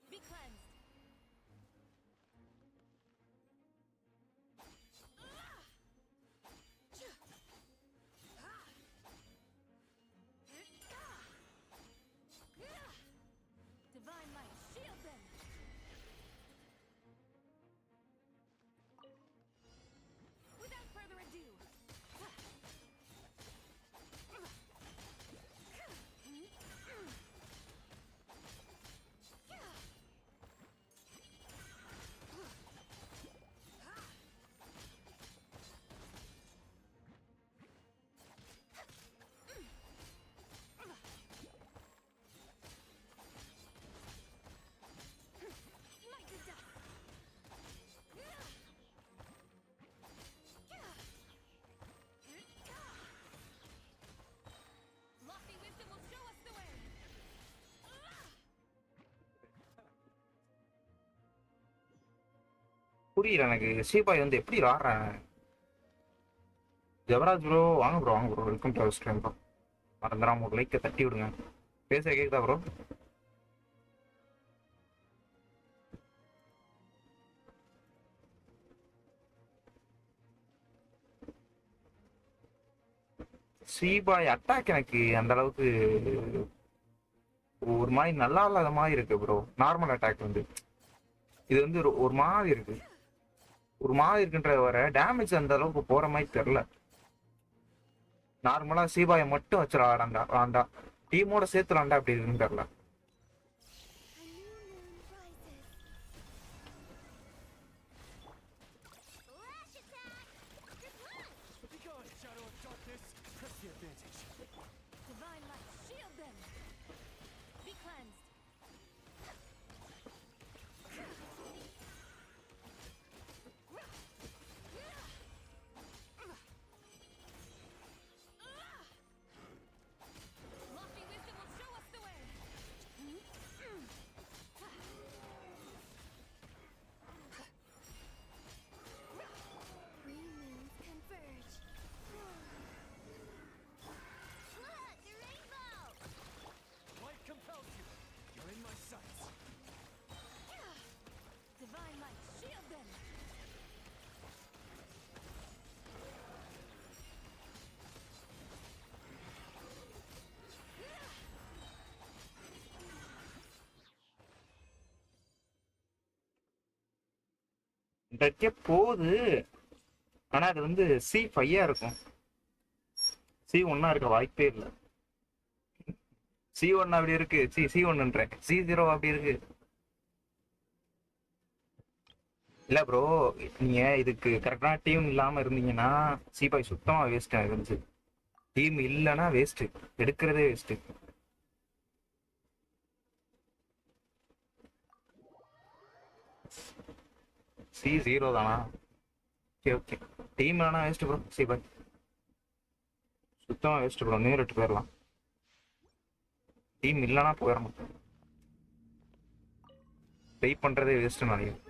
Be cleansed. Divine light, shield them. Without further ado. புரியல எனக்கு. சீபாய் வந்து எப்படி ஆடுறேன்? ஜவராஜ் ப்ரோ வாங்க ப்ரோ, வாங்க bro, welcome to our stream bro. மறந்துடாம ஒரு லைக்கை தட்டி விடுங்க. பேச கேக்குதா ப்ரோ? சீபாய் அட்டாக் எனக்கு அந்த அளவுக்கு ஒரு மாதிரி நல்லா இல்லாத மாதிரி இருக்கு ப்ரோ. நார்மல் அட்டாக் வந்து இது வந்து ஒரு மாதிரி இருக்கு, ஒரு மாதிரி இருக்குன்ற வர டேமேஜ் அந்த அளவுக்கு போற மாதிரி தெரியல. நார்மலா சீபாயை மட்டும் வச்சு ஆடாண்டா டீமோட சேர்த்து விளாண்டா அப்படி இருக்குன்னு தெரியல. டக்கே போகுது, ஆனா அது வந்து C5 இருக்கும். C1 இருக்க வாய்ப்பே இல்லை. C1 அப்படி இருக்கு, C1ன்றேன், C0 அப்படி இருக்கு. இல்ல ப்ரோ, நீங்க இதுக்கு கரெக்டான டீம் இல்லாம இருந்தீங்கன்னா சீபாய் சுத்தமா வேஸ்ட் இருந்துச்சு. டீம் இல்லைன்னா வேஸ்ட், எடுக்கிறதே வேஸ்ட். C0 தானா? ஓகே ஓகே, டீம் வேணா வேஸ்ட் ப்ரோ. சீபாய் சுத்தமா வேஸ்ட் ப்ரோ. நேரிட்டு போயிடலாம், டீம் இல்லைன்னா போயிடணும். ட்ரை பண்றதே வேஸ்ட் நினைக்கிறேன்.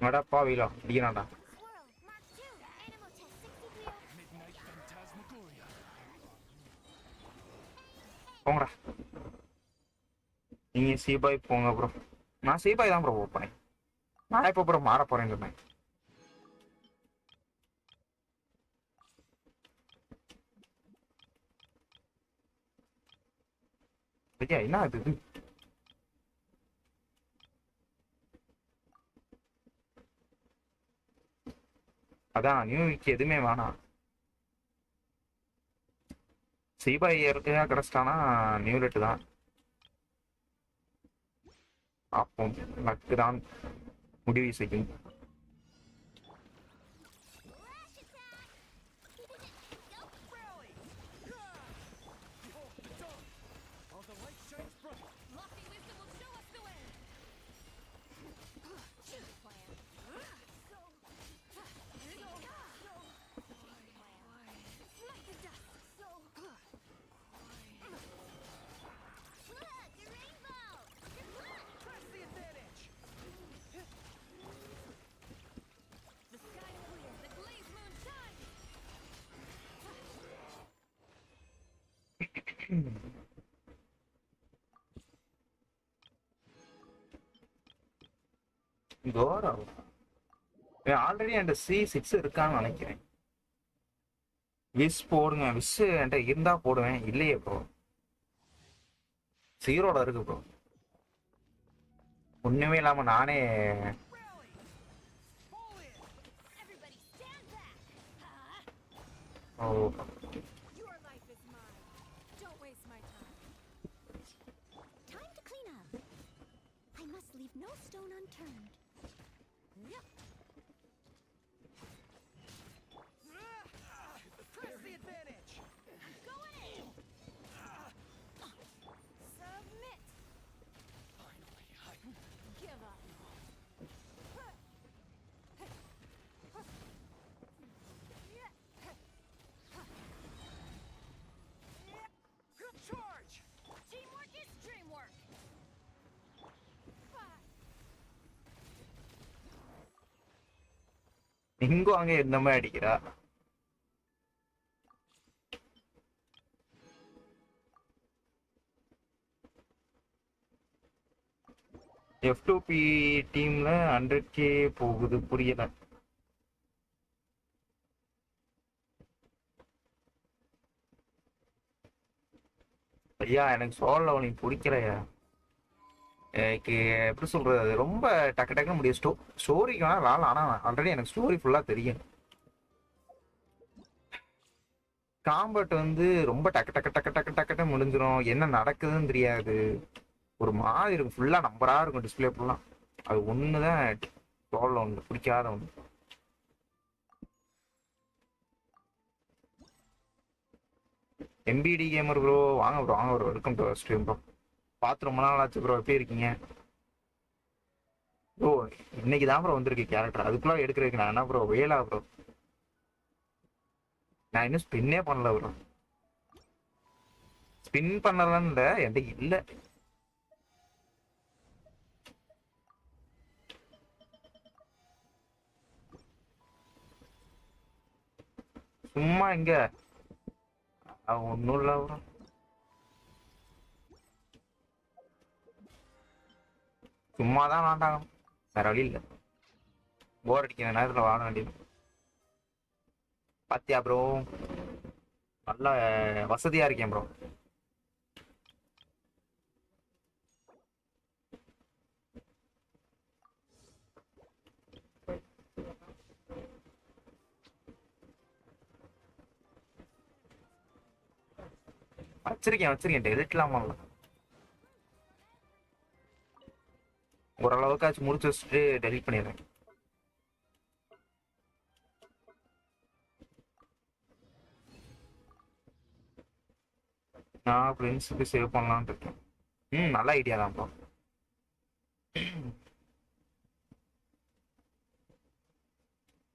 அடப்பா வீலா அடிக்கிறான்டா. போங்கடா, நீங்க சீபாய் போங்க ப்ரோ. நான் சீபாய் தான் ப்ரோ போனேன். நான் இப்போ அப்புறம் மாற போறேன்னு சொன்னேன். விஜயா என்ன அது? அதான் நியூ வீக் எதுவுமே வேணாம். சீபாய் இயற்கையா கிடைச்சிட்டானா நியூ லெட் தான். அப்போ லக்கு தான் முடிவு செய்யும். Lofty wisdom will show us the way. Choose a plan. Smite the dust. Look, a rainbow! Press the advantage! The sky clear. The glaze moon shines. Gaurav already என்கிட்ட C6 இருக்கான்னு நினைக்கிறேன். Wish போடுங்க. Wish என்கிட்ட இருந்தா போடுவேன், இல்லையே ப்ரோ. ஜீரோல இருக்கு bro. ஒண்ணுமே இல்லாம நானே. Everybody stand back. O Your life is mine. Don't waste my time. Time to clean up. I must leave no stone unturned. Yep. Press the advantage! Going in. Submit. Give up. Charge! Teamwork is dreamwork. இங்கும் அங்க இந்த மாதிரி அடிக்கிறா. F2P டீம்ல 100K போகுது, புரியல. ஐயா எனக்கு சோழ நீ பிடிக்கலையா? எனக்கு எப்படி சொல்றது, அது ரொம்ப டக்கு டக்குன்னு முடியும். ஸ்டோரிக்கு வேணா வேலை, ஆனா ஆல்ரெடி எனக்கு ஸ்டோரி ஃபுல்லா தெரியும். காம்பட் வந்து ரொம்ப டக்கு டக்கு டக்கு டக்கு டக்கு முடிஞ்சிடும். என்ன நடக்குதுன்னு தெரியாது. ஒரு மாதிரி இருக்கும், ஃபுல்லா நம்பரா இருக்கும் டிஸ்பிளே ஃபுல்லா. அது ஒண்ணுதான் சோழ ஒண்ணு பிடிக்காத ஒண்ணு. MBD கேமர் ப்ரோ, வாங்க ப்ரோ, வாங்க bro, welcome to stream bro. பார்த்து ரொம்ப நாள் ஆச்சு ப்ரோ, எப்படி இருக்கீங்க ப்ரோ? இன்னைக்கு தான் ப்ரோ வந்திருக்கு கேரக்டர், அதுக்குள்ள எடுக்கிறதுக்கு நான் என்ன ப்ரோ வேலா ப்ரோ? நான் இன்னும் ஸ்பின்னே பண்ணல ப்ரோ. ஸ்பின் பண்ணலான்னு இல்லை, என்கிட்ட இல்லை. சும்மா இங்க ஒன்றும் இல்லை ப்ரோ. சும்மா தான் வேண்டாங்க, வேற வழி இல்லை. போர் அடிக்கிற நேரத்தில் வாட வேண்டியது. பாத்தியா ப்ரோ, நல்ல வசதியா இருக்கேன் ப்ரோ. வச்சிருக்கேன் டெலிட்லாம் பண்ணல. ஓரளவுக்காச்சும் முடிச்சு வச்சுட்டு டெலிட் பண்ணிடுறேன். நான் ஃப்ரெண்ட்ஸுக்கு சேவ் பண்ணலான்னு இருக்கேன். நல்ல ஐடியா தான் ப்ரோ.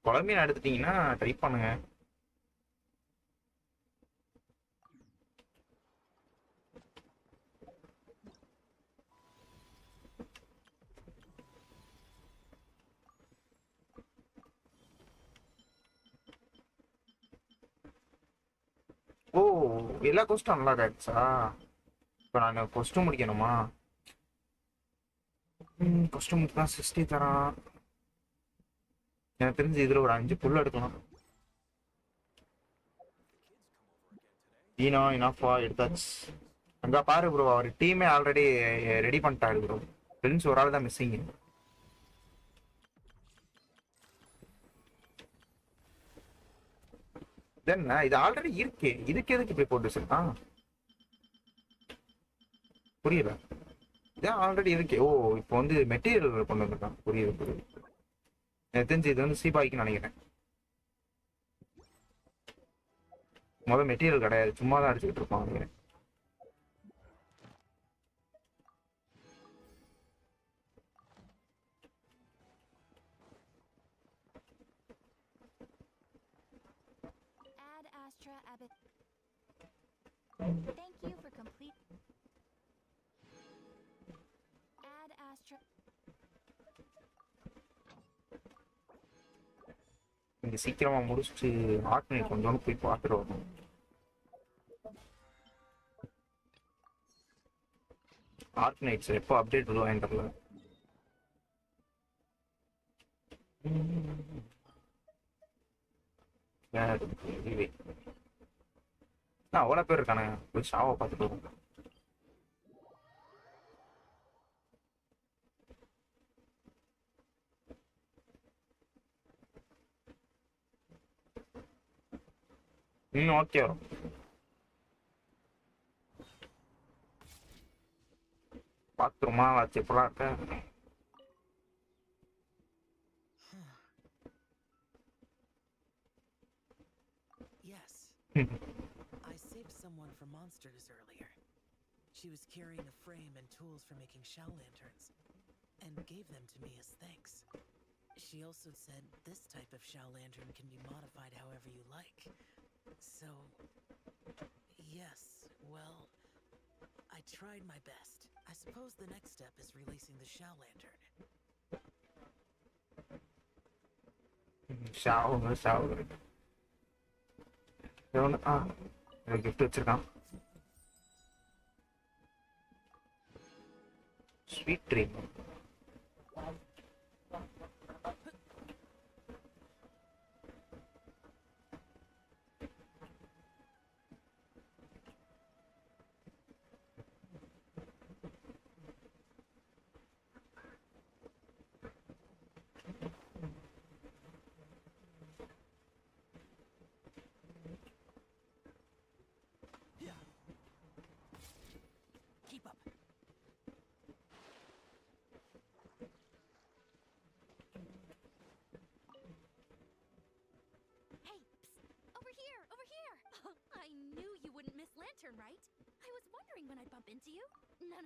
குழம்பீன் எடுத்துட்டீங்கன்னா ட்ரை பண்ணுங்க. ஓ, எல்லா கொஸ்டும் நல்லா ஆயிடுச்சா? இப்போ நான் கொஸ்டும் முடிக்கணுமா? கொஸ்டும் முடிக்கலாம் 60 தரான். எனக்கு தெரிஞ்சு இதுல ஒரு 5 புல் எடுக்கலாம். ஈனோ இனாஃபா எடுத்தாச்சு. அங்க பாரு ப்ரோ, அவர் டீமே ஆல்ரெடி ரெடி பண்ணிட்டாரு ப்ரோ. பிரின்ஸ் ஒரு ஆள் தான் மிஸ்ஸிங். தென் இது ஆல்ரெடி இருக்கு, இதுக்கு எதுக்கு இப்படி போட்டு வச்சிருக்கான் புரியல. இதான் ஆல்ரெடி இருக்கு. ஓ இப்போ வந்து மெட்டீரியல் கொண்டு வந்திருக்கான். புரியுது புரியுது. எனக்கு தெரிஞ்சு இது வந்து சீபாய்க்கு நினைக்கிறேன். முதல் மெட்டீரியல் கிடையாது, சும்மா தான் அடிச்சுக்கிட்டு இருப்பான் நினைக்கிறேன். Ad Astra Abbot. Thank you for complete. Ad Astra. இங்க சீக்கிரமா முடிச்சுட்டு ஆர்ட்னேட் கொஞ்சோன்னு போய் பார்த்துட்டு வரணும். ஆர்ட்னேட்ஸ் எப்போ அப்டேட் விடுவாங்க தெரியல. அவ்வளோ பேர் இருக்கானே, போய் ஷாவை பார்த்துட்டு வரும். ஓகே வரும். பாத்ரூமா வச்சு எப்படா இருக்க? Yes. I saved someone from monsters earlier. She was carrying a frame and tools for making shell lanterns, and gave them to me as thanks. She also said this type of shell lantern can be modified however you like. So, yes, well, I tried my best. I suppose the next step is releasing the shell lantern. ஷாவு gift வச்சிருக்கான். Sweet dream. Keep up. Hey, psst, over here, over here. I knew you wouldn't miss lantern, right? I was wondering when I'd bump into you. No,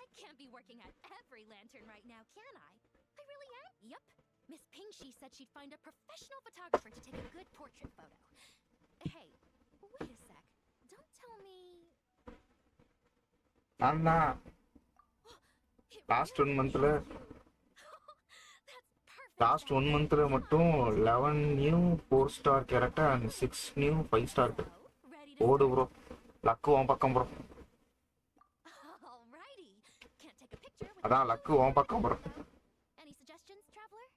I can't be working at every lantern right now, can I? I really am. Yup. Miss Pingshi said she'd find a professional photographer to take a good portrait photo. Hey, wait a sec. Don't tell me. Anna It last really 1 மந்த்ல is you. That's perfect. Last 1 மந்த்ல மட்டும் 11 new 4 star character and 6 new 5 star. So, ready to ஓடு bro, luck உன் பக்கம் bro. Alrighty. Can't take a picture with அதான் luck உன் பக்கம் bro. Any suggestions, traveler?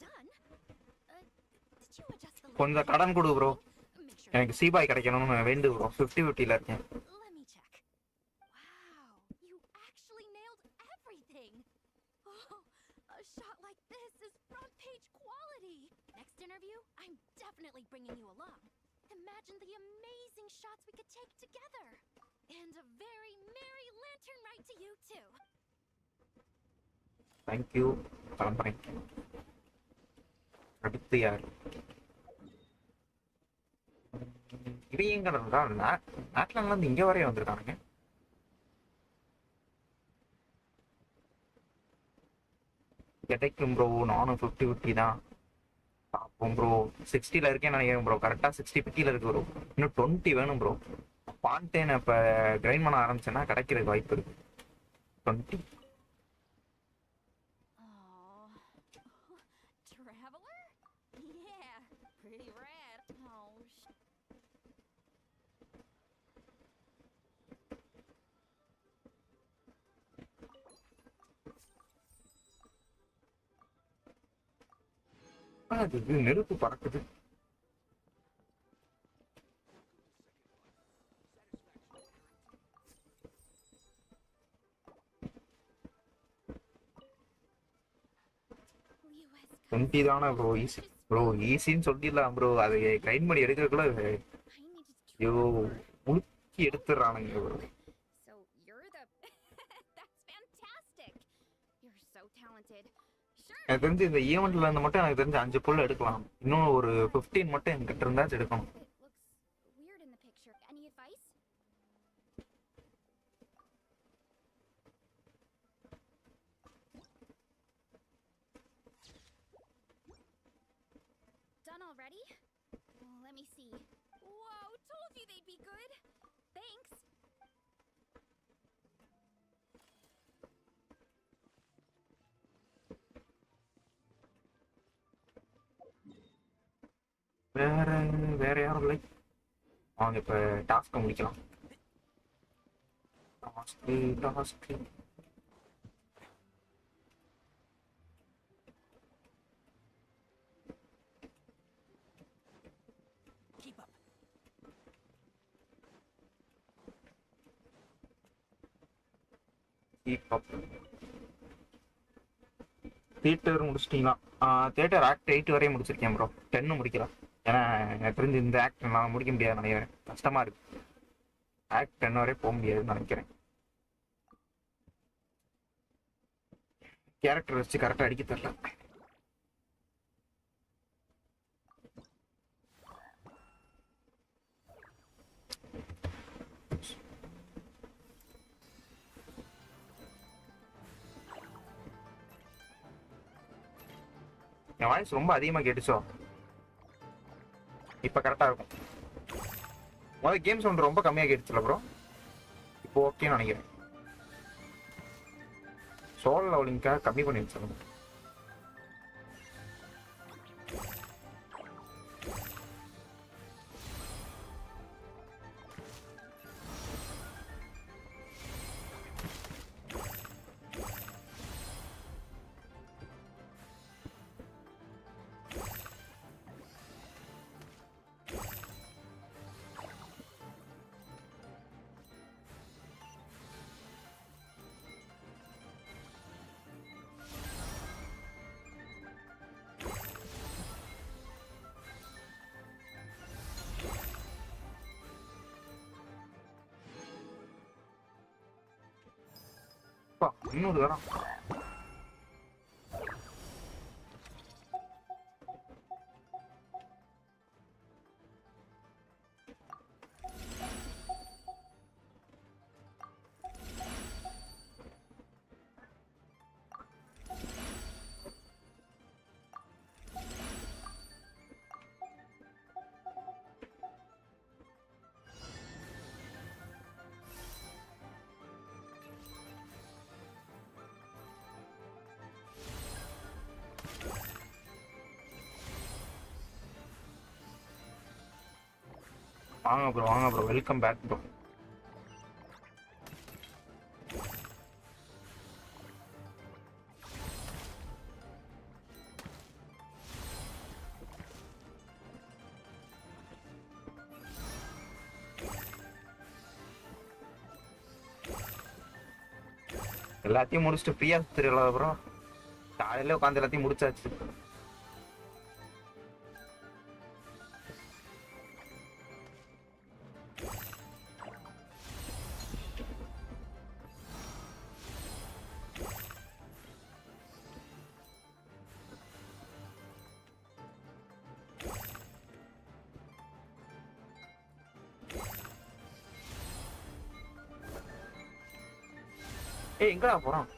Done? Did you adjust the கொஞ்சம் கடன் கொடு ப்ரோ, Make sure எனக்கு சீபாய் கிடைக்கணும்னு வேண்டு ப்ரோ. 50-50ல இருக்கேன். Let me check. Wow, you actually nailed everything. Oh, a shot like this is front page quality. Next interview, I'm definitely bringing you along. Imagine the amazing shots we could take together. And a very merry lantern ride to you too. Thank you, கிளம்புறேன். அடுத்து யார்? கிரீங்கிறதா நாட்ல இங்க வரையும் வந்திருக்கானுங்க. கிடைக்கும் bro, நானும் 50-50 தான் பார்ப்போம் ப்ரோ. 60ல இருக்கேன் நினைக்கிறேன் ப்ரோ. கரெக்டா 60-50ல இருக்கு ப்ரோ. இன்னும் 20 வேணும் ப்ரோ. அப்பா ஃபாண்டேன் இப்போ கிரைண்ட் பண்ண ஆரம்பிச்சேன்னா கிடைக்கிறதுக்கு வாய்ப்பு இருக்கு. 20. Oh. Traveler? Yeah, pretty rad. Oh, அது நெருப்பு பறக்குது. US 20 தானே ப்ரோ ஈஸி ப்ரோ, ஈஸின்னு சொல்லிடலாம் ப்ரோ. அது கிரைண்ட் பண்ணி எடுக்கிறதுக்குள்ள I need to ஐயோ travel. முழுக்கி எடுத்துடுறானுங்க bro. So you're the That's fantastic. You're so talented. Sure. எனக்கு தெரிஞ்சு இந்த ஈவெண்ட்ல இருந்து மட்டும் எனக்கு தெரிஞ்சு 5 புல் எடுக்கலாம். இன்னும் ஒரு 15 மட்டும் என்கிட்ட இருந்தாச்சும் எடுக்கணும். It looks weird in the picture. Any advice? Done already? Let me see. Whoa, told you they'd be good. Thanks. வேற வேற யாரும் இல்லை. வாங்க இப்ப டாஸ்க் முடிக்கலாம். Task Keep up. தியேட்டர் முடிச்சிட்டீங்களா? தியேட்டர் ஆக்ட் 8 வரையும் முடிச்சிருக்கேன் ப்ரோ. 10 முடிக்கலாம். ஏன்னா எனக்கு தெரிஞ்சு இந்த ஆக்ட் நான் முடிக்க முடியாது நினைக்கிறேன். கஷ்டமா இருக்கு. ஆக்ட் 10 வரை போக முடியாதுன்னு நினைக்கிறேன். கேரக்டர் வச்சு கரெக்டாக அடிக்க தெரியல. என் வாய்ஸ் ரொம்ப அதிகமாக கேட்டுச்சோ? இப்போ கரெக்டாக இருக்கும். முதல்ல கேம் சவுண்ட் ரொம்ப கம்மியாக கேட்டுச்சுல ப்ரோ. இப்போ ஓகேன்னு நினைக்கிறேன். சோல் லெவலிங்காக கம்மி பண்ணி வச்சிருக்கோம். இன்னொரு தரம் வாங்க ப்ரோ வெல்கம் பேக் ப்ரோ. எல்லாத்தையும் முடிச்சுட்டு ஃப்ரீயா தெரியல ப்ரோ. காலையில உட்காந்து எல்லாத்தையும் முடிச்சாச்சு. எங்கடா போறான்?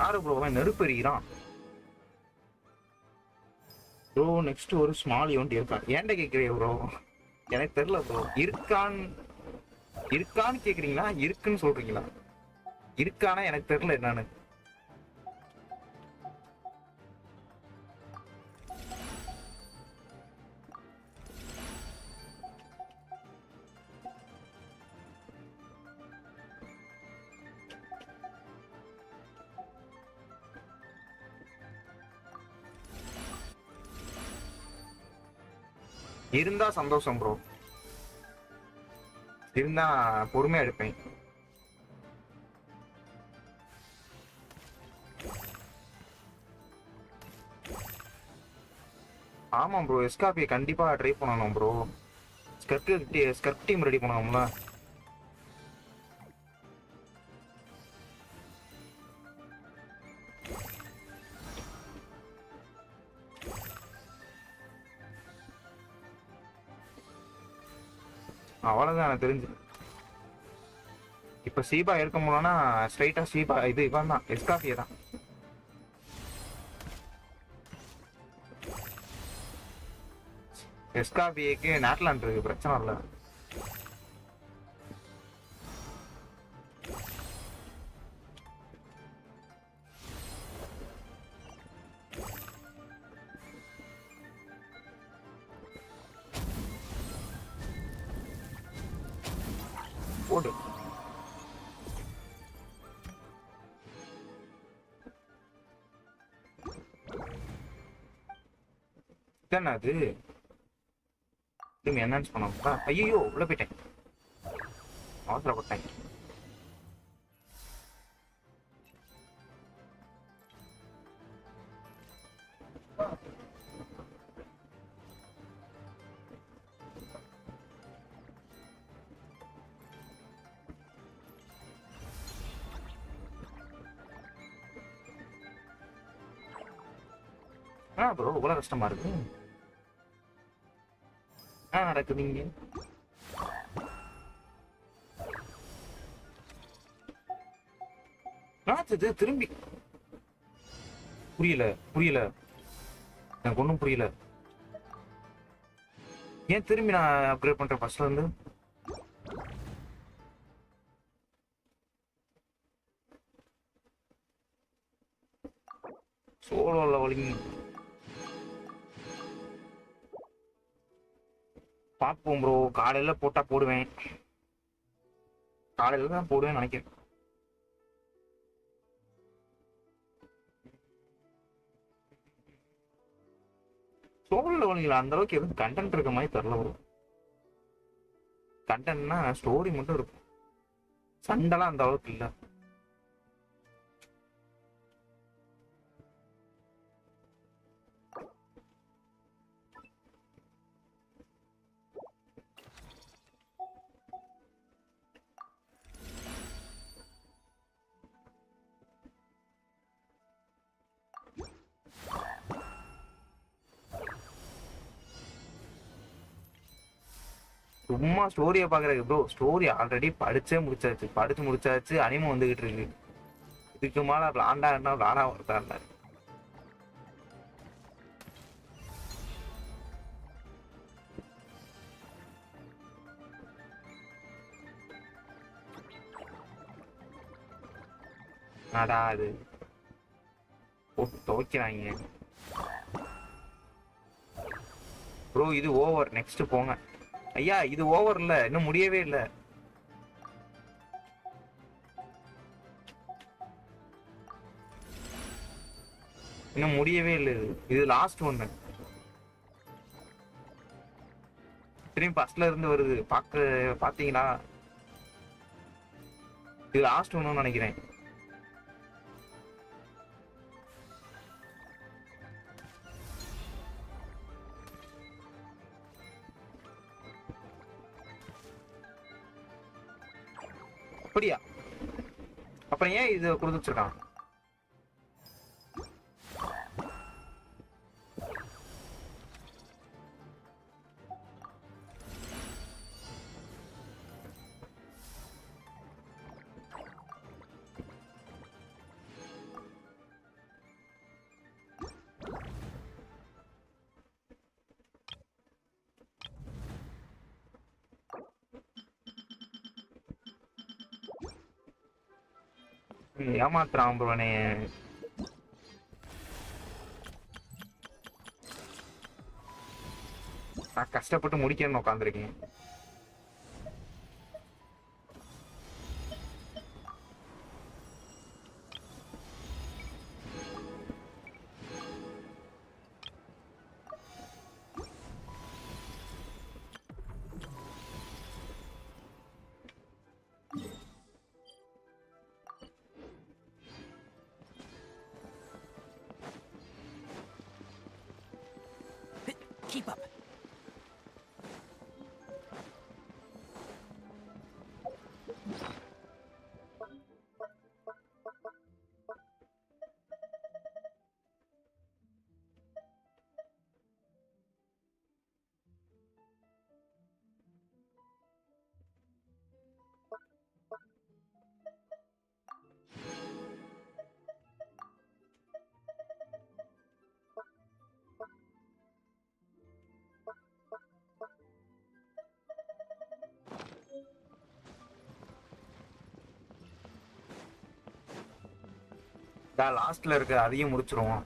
யாரு ப்ரோ நெருப்பு எறிகிறான்? ப்ரோ நெக்ஸ்ட் ஒரு ஸ்மால் ஈவெண்ட் இருக்கா ஏன்டா கேட்குறீங்க ப்ரோ? எனக்கு தெரியல ப்ரோ. இருக்கான்னு கேட்குறீங்களா இருக்குன்னு சொல்றீங்களா? இருக்கானா எனக்கு தெரியல என்னன்னு. இருந்தா சந்தோஷம் ப்ரோ. இருந்தா பொறுமையா எடுப்பேன். ஆமாம் ப்ரோ, எஸ்காபியை கண்டிப்பா ட்ரை பண்ணணும் ப்ரோ. ஸ்கர்ட் டீம் ரெடி பண்ணணும்ல. அவ்வளவுதான் எனக்கு தெரிஞ்சு. இப்ப சீபா எடுக்க முடியலன்னா ஸ்ட்ரைட்டா சீபா இது இவன் தான் எஸ்காபியை தான். எஸ்காபிக்கு நேட்லாண்ட் இருக்கு, பிரச்சனை இல்லை. போடு. என்ன அது திரும்பி என்ஹான்ஸ் பண்ணா? ஐயோ உள்ள போயிட்டேன், அவசரப்பட்டேன். ப்ரோ இவ்வளவு கஷ்டமா இருக்கு. நடக்குதுங்க. இது திரும்பி புரியல எனக்கு ஒன்றும் புரியல. ஏன் திரும்பி நான் அப்கிரேட் பண்றேன் ஃபர்ஸ்ட்ல இருந்து? சோலோ லெவலிங் பார்ப்போம் ப்ரோ. காலையில போட்டா போடுவேன், காலையில தான் போடுவேன் நினைக்கிறேன். சோலோ லெவலிங்ல அந்த அளவுக்கு எதுவும் கண்டென்ட் இருக்க மாதிரி தெரியல ப்ரோ. கண்டென்ட்னா ஸ்டோரி மட்டும் இருக்கும், சண்டைலாம் அந்த அளவுக்கு இல்லை. சும்மா ஸ்டோரியை பாக்குறதுக்கு ப்ரோ, ஸ்டோரி ஆல்ரெடி படிச்சு முடிச்சாச்சு. அனிமே வந்துகிட்டு இருக்கு. இதுக்கு மேல விளாண்டா என்ன விளாடா ஒருத்தா இல்ல. அடா அது போட்டு துவைக்கிறாங்க ப்ரோ. இது ஓவர், நெக்ஸ்ட் போங்க ஐயா. இது ஓவர் இல்ல, இன்னும் முடியவே இல்ல. இன்னும் முடியவே இல்லை. இது லாஸ்ட் ஒன்னு. திரும்பி ஃபர்ஸ்ட்ல இருந்து வருது. பாத்தீங்களா? இது லாஸ்ட் ஒன்னு நினைக்கிறேன். அப்படியா? அப்புறம் ஏன் இது கொடுத்து வச்சிருக்கான்? ஏமாத்துறான் ப்ரோனே. நான் கஷ்டப்பட்டு முடிக்கணும்னு உட்காந்துருக்கேன். Keep up. லாஸ்ட்ல இருக்க அதையும் முடிச்சிருவோம்.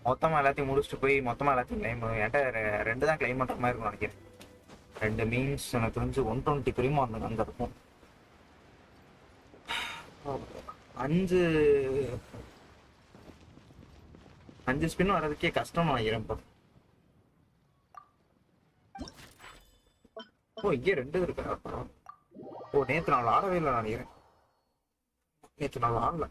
மொத்தமா எல்லாத்தையும் முடிச்சுட்டு போய் மொத்தமா எல்லாத்தையும் கிளைம் பண்ணுவோம். என்கிட்ட 2 தான் கிளைம் பண்ற மாதிரி இருக்கும் நினைக்கிறேன். 2 மீன்ஸ் எனக்கு தெரிஞ்சு 120 பிரிமோ அங்க இருக்கும். 5 ஸ்பின் வர்றதுக்கே கஷ்டம் நினைக்கிறேன். இப்போ இங்கே 2 இருக்கா? நேற்று நாள் ஆடவே இல்லை நினைக்கிறேன். நேற்று நாள் ஆடல.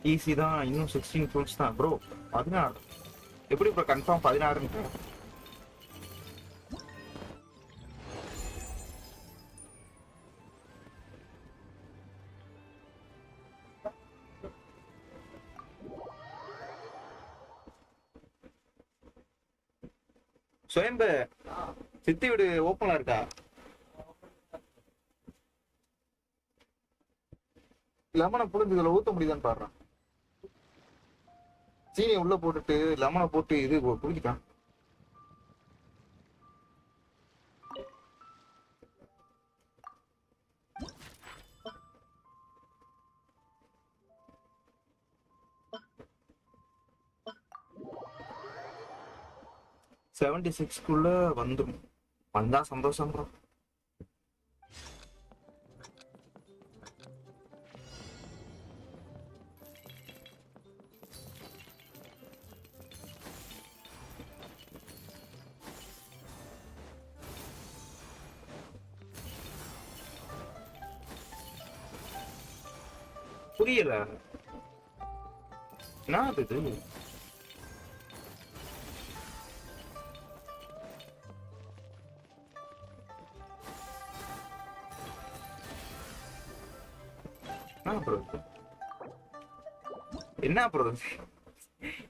ஈஸி தான். இன்னும் 16 ஃப்ரூட்ஸ் தான் ப்ரோ. 16 எப்படி ப்ரோ கன்ஃபார்ம் 16? சுயம்பு சித்தி வீடு ஓப்பனா இருக்கா? லெமனை புடிஞ்சு இதுல ஊத்த முடியுதான்னு பாடுறான். சீனி உள்ள போட்டுட்டு லெமனை போட்டு இது குடிக்கிட்டான். செவன்டி சிக்ஸ்க்குள்ள வந்துடும். வந்தா சந்தோஷம் ப்ரோ. புரியல. என்னது இது? என்ன ப்ரோ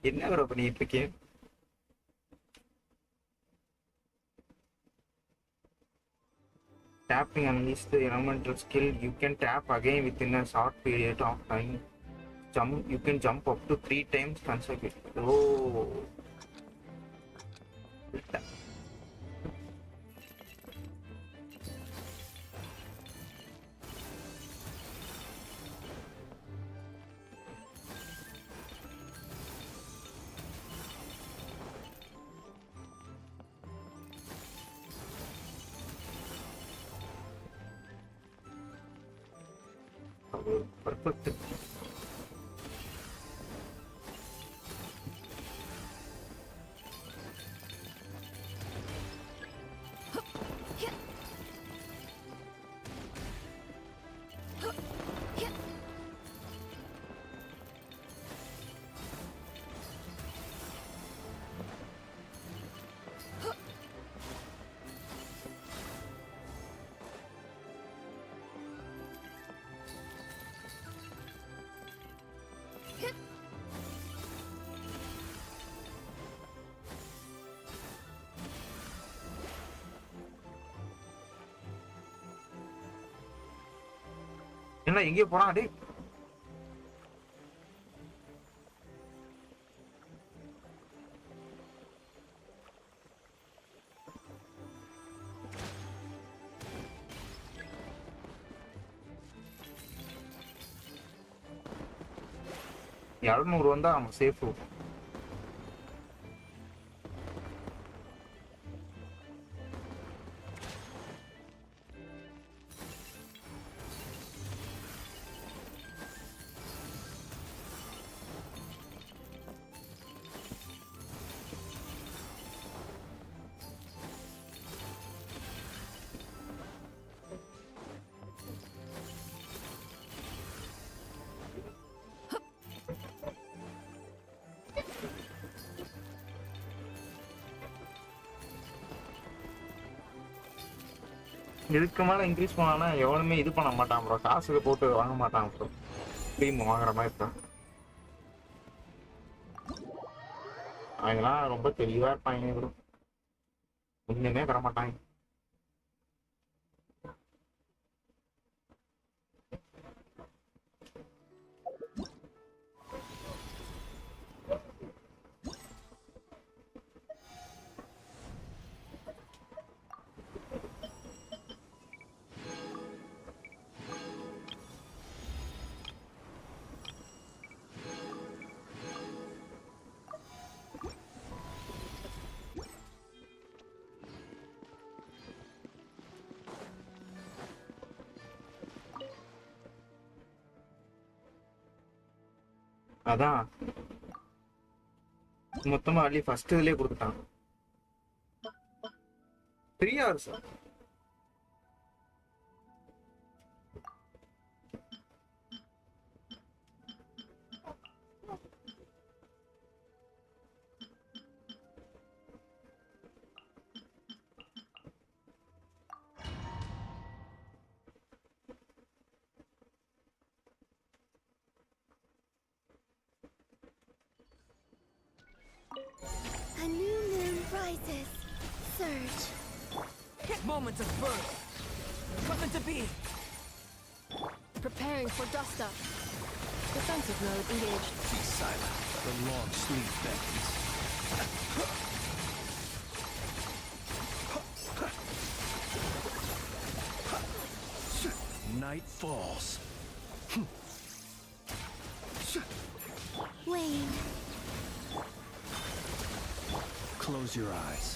என்ன ப்ரோ பண்ணிட்டு இருக்கேன்? Tapping unleash the elemental skill. You can tap again within a short period of time. You can jump up to 3 times consecutively. Oh. Perfect. என்ன எங்கே போறான் டேய்? $200 வந்தா நம்ம சேஃப். இதுக்கு மேலே இன்க்ரீஸ் பண்ணானா எவனுமே இது பண்ண மாட்டான் ப்ரோ. காசுக்கு போட்டு வாங்க மாட்டான் ப்ரோ. க்ரீம் வாங்குற மாதிரி தான். அதெல்லாம் ரொம்ப தெளிவாக இருப்பாங்க ப்ரோ. ஒன்றுமே தர மாட்டாங்க. அதான் மொத்தமா அள்ளி ஃபர்ஸ்ட் இதுலயே கொடுத்துட்டான். 3 hours. A new moon rises. Surge. Moment of birth. Coming to be. Preparing for dust up. Defensive mode engaged. Be silent. The long sleep beckons. Night falls. Wane. Close your eyes.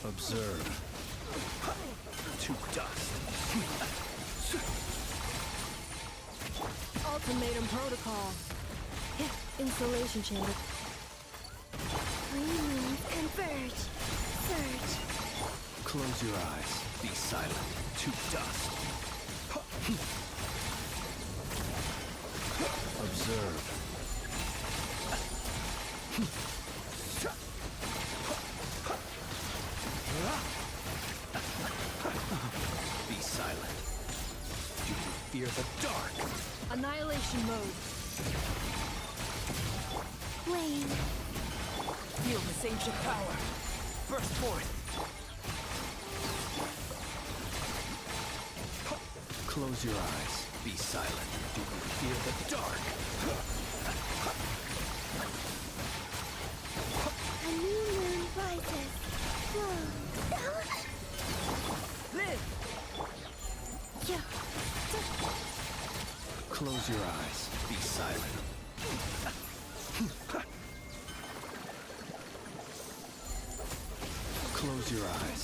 Observe. To dust. Ultimatum protocol. Insulation chamber. 3 moons converge. Surge. Close your eyes. Be silent. to dust. Observe. Be silent. Do you fear the dark? Annihilation mode. Flame. Feel this ancient power. Burst forth. Close your eyes. Be silent. Do you fear the dark? A new moon rises. Flow. Live. Yeah. Close your eyes. Be silent. Close your eyes.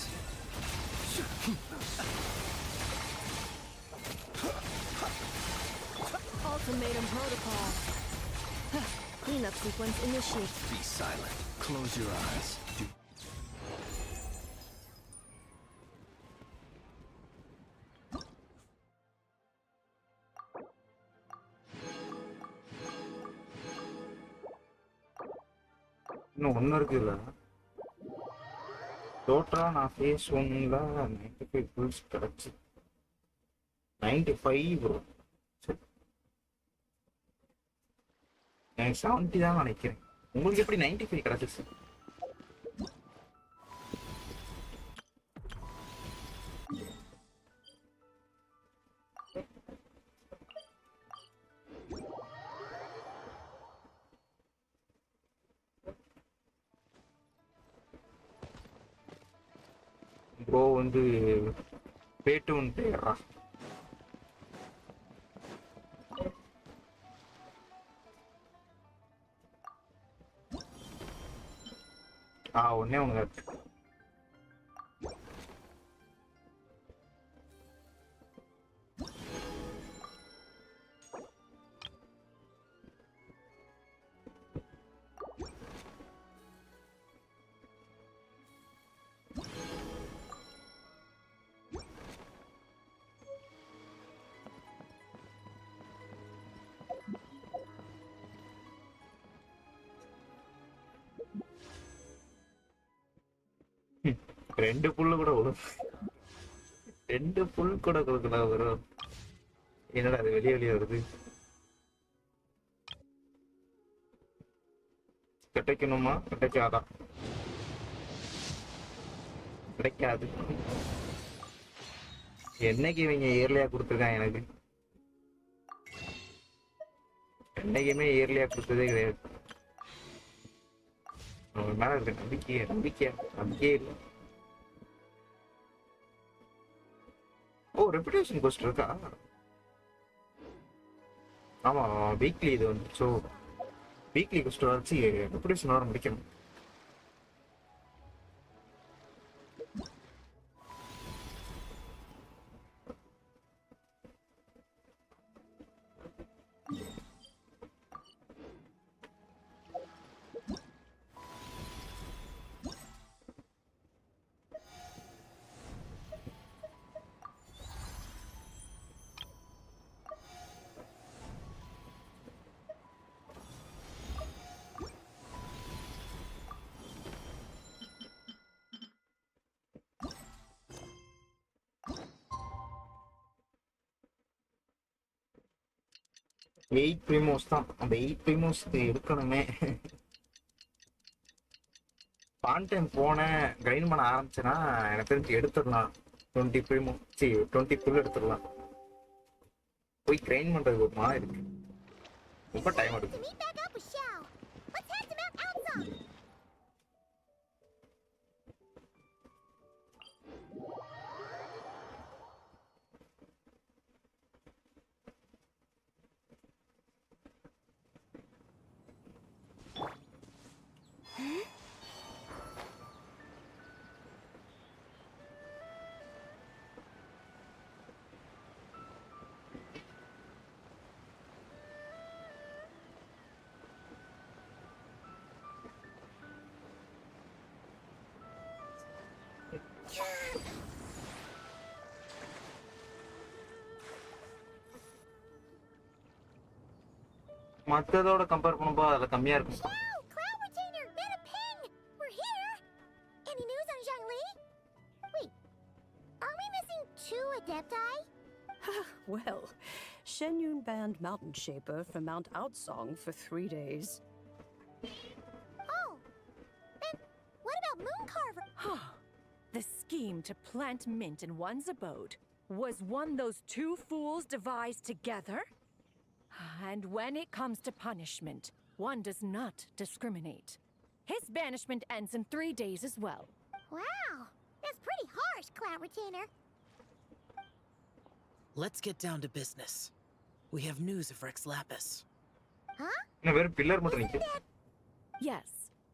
Ultimatum protocol. Cleanup sequence initiated. Be silent. Close your eyes. Do இன்னும் ஒன்று இருக்குல்ல. டோட்டலா நான் face 1ல 95 bulls கிடச்சி 95 bro. எனக்கு 70 தான் நினைக்கிறேன். உங்களுக்கு எப்படி 95 கிடச்சிச்சு? ப்ரோ வந்து பேட்டுன்ட்டு ஒன்னே ஒன்று இருக்கு. ரெண்டு புல்லு கூட விடும். 2 புல் கூட கொடுக்கலாம் வரும். என்னடா அது வெளியே வருது. கிடைக்கணுமா? கிடைக்காதா? கிடைக்காது. என்னைக்கு இவங்க இயர்லியா கொடுத்துருக்காங்க எனக்கு? என்னைக்குமே இயர்லியா கொடுத்ததே கிடையாது. அவங்க மேல இருக்க நம்பிக்கையே இல்லை. ஓ, ரெப்புடேஷன் கோஸ்ட் இருக்கா? ஆமா, வீக்லி இது வந்து. ஸோ வீக்லி கோஸ்ட் வச்சு ரெப்புடேஷன் வர முடிக்கணும். எயிட் ப்ரிமோஸ் தான். அந்த 8 ப்ரிமோஸ்க்கு எடுக்கணுமே. பான் டைம் போனேன் கிரைண்ட் பண்ண ஆரம்பிச்சேன்னா எனக்கு தெரிஞ்சு எடுத்துடலாம். 20 ப்ரிமோ 20 புல் எடுத்துடலாம். போய் கிரைண்ட் பண்றதுக்கு ஒரு மாதிரி இருக்கு. ரொம்ப டைம் எடுக்கும். Meet back up with Xiao. Let's head to Mount Elsa. மத்ததோட கம்பேர் பண்ணும்போது அதுல கம்மியா இருக்கும். Ciao, Cloud Retainer, Mana Ping! We're here! Any news on Zhangli? Wait, are we missing 2 Adepti? Well, Shenyun banned Mountain Shaper from Mount Outsong for 3 days. Oh, then what about Mooncarver? The scheme to plant mint in one's abode was one those 2 fools devised together? And when it comes to punishment, one does not discriminate. His banishment ends in 3 days as well. Wow, that's pretty harsh, Cloud Retainer. Let's get down to business. We have news of Rex Lapis. Huh? என்ன வெறும் pillar மட்டும் நிக்கு. Yes,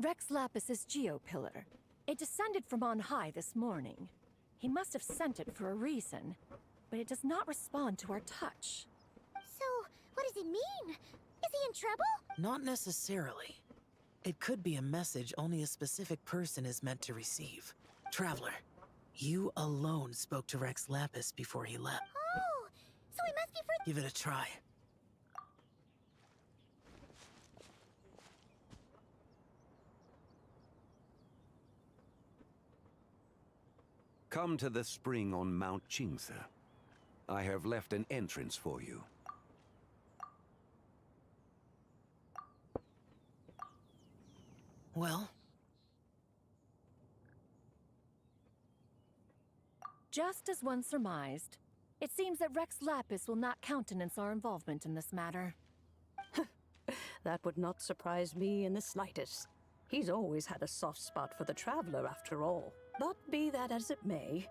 Rex Lapis' Geopillar. It descended from on high this morning. He must have sent it for a reason, but it does not respond to our touch. So, what does it mean? Is he in trouble? Not necessarily. It could be a message only a specific person is meant to receive. Traveler, you alone spoke to Rex Lapis before he left. Oh, so he must be for... Give it a try. Come to the spring on Mount Qingse. I have left an entrance for you. Well, Just as one surmised, it seems that Rex Lapis will not countenance our involvement in this matter. That would not surprise me in the slightest. He's always had a soft spot for the traveler, after all. But be that as it may,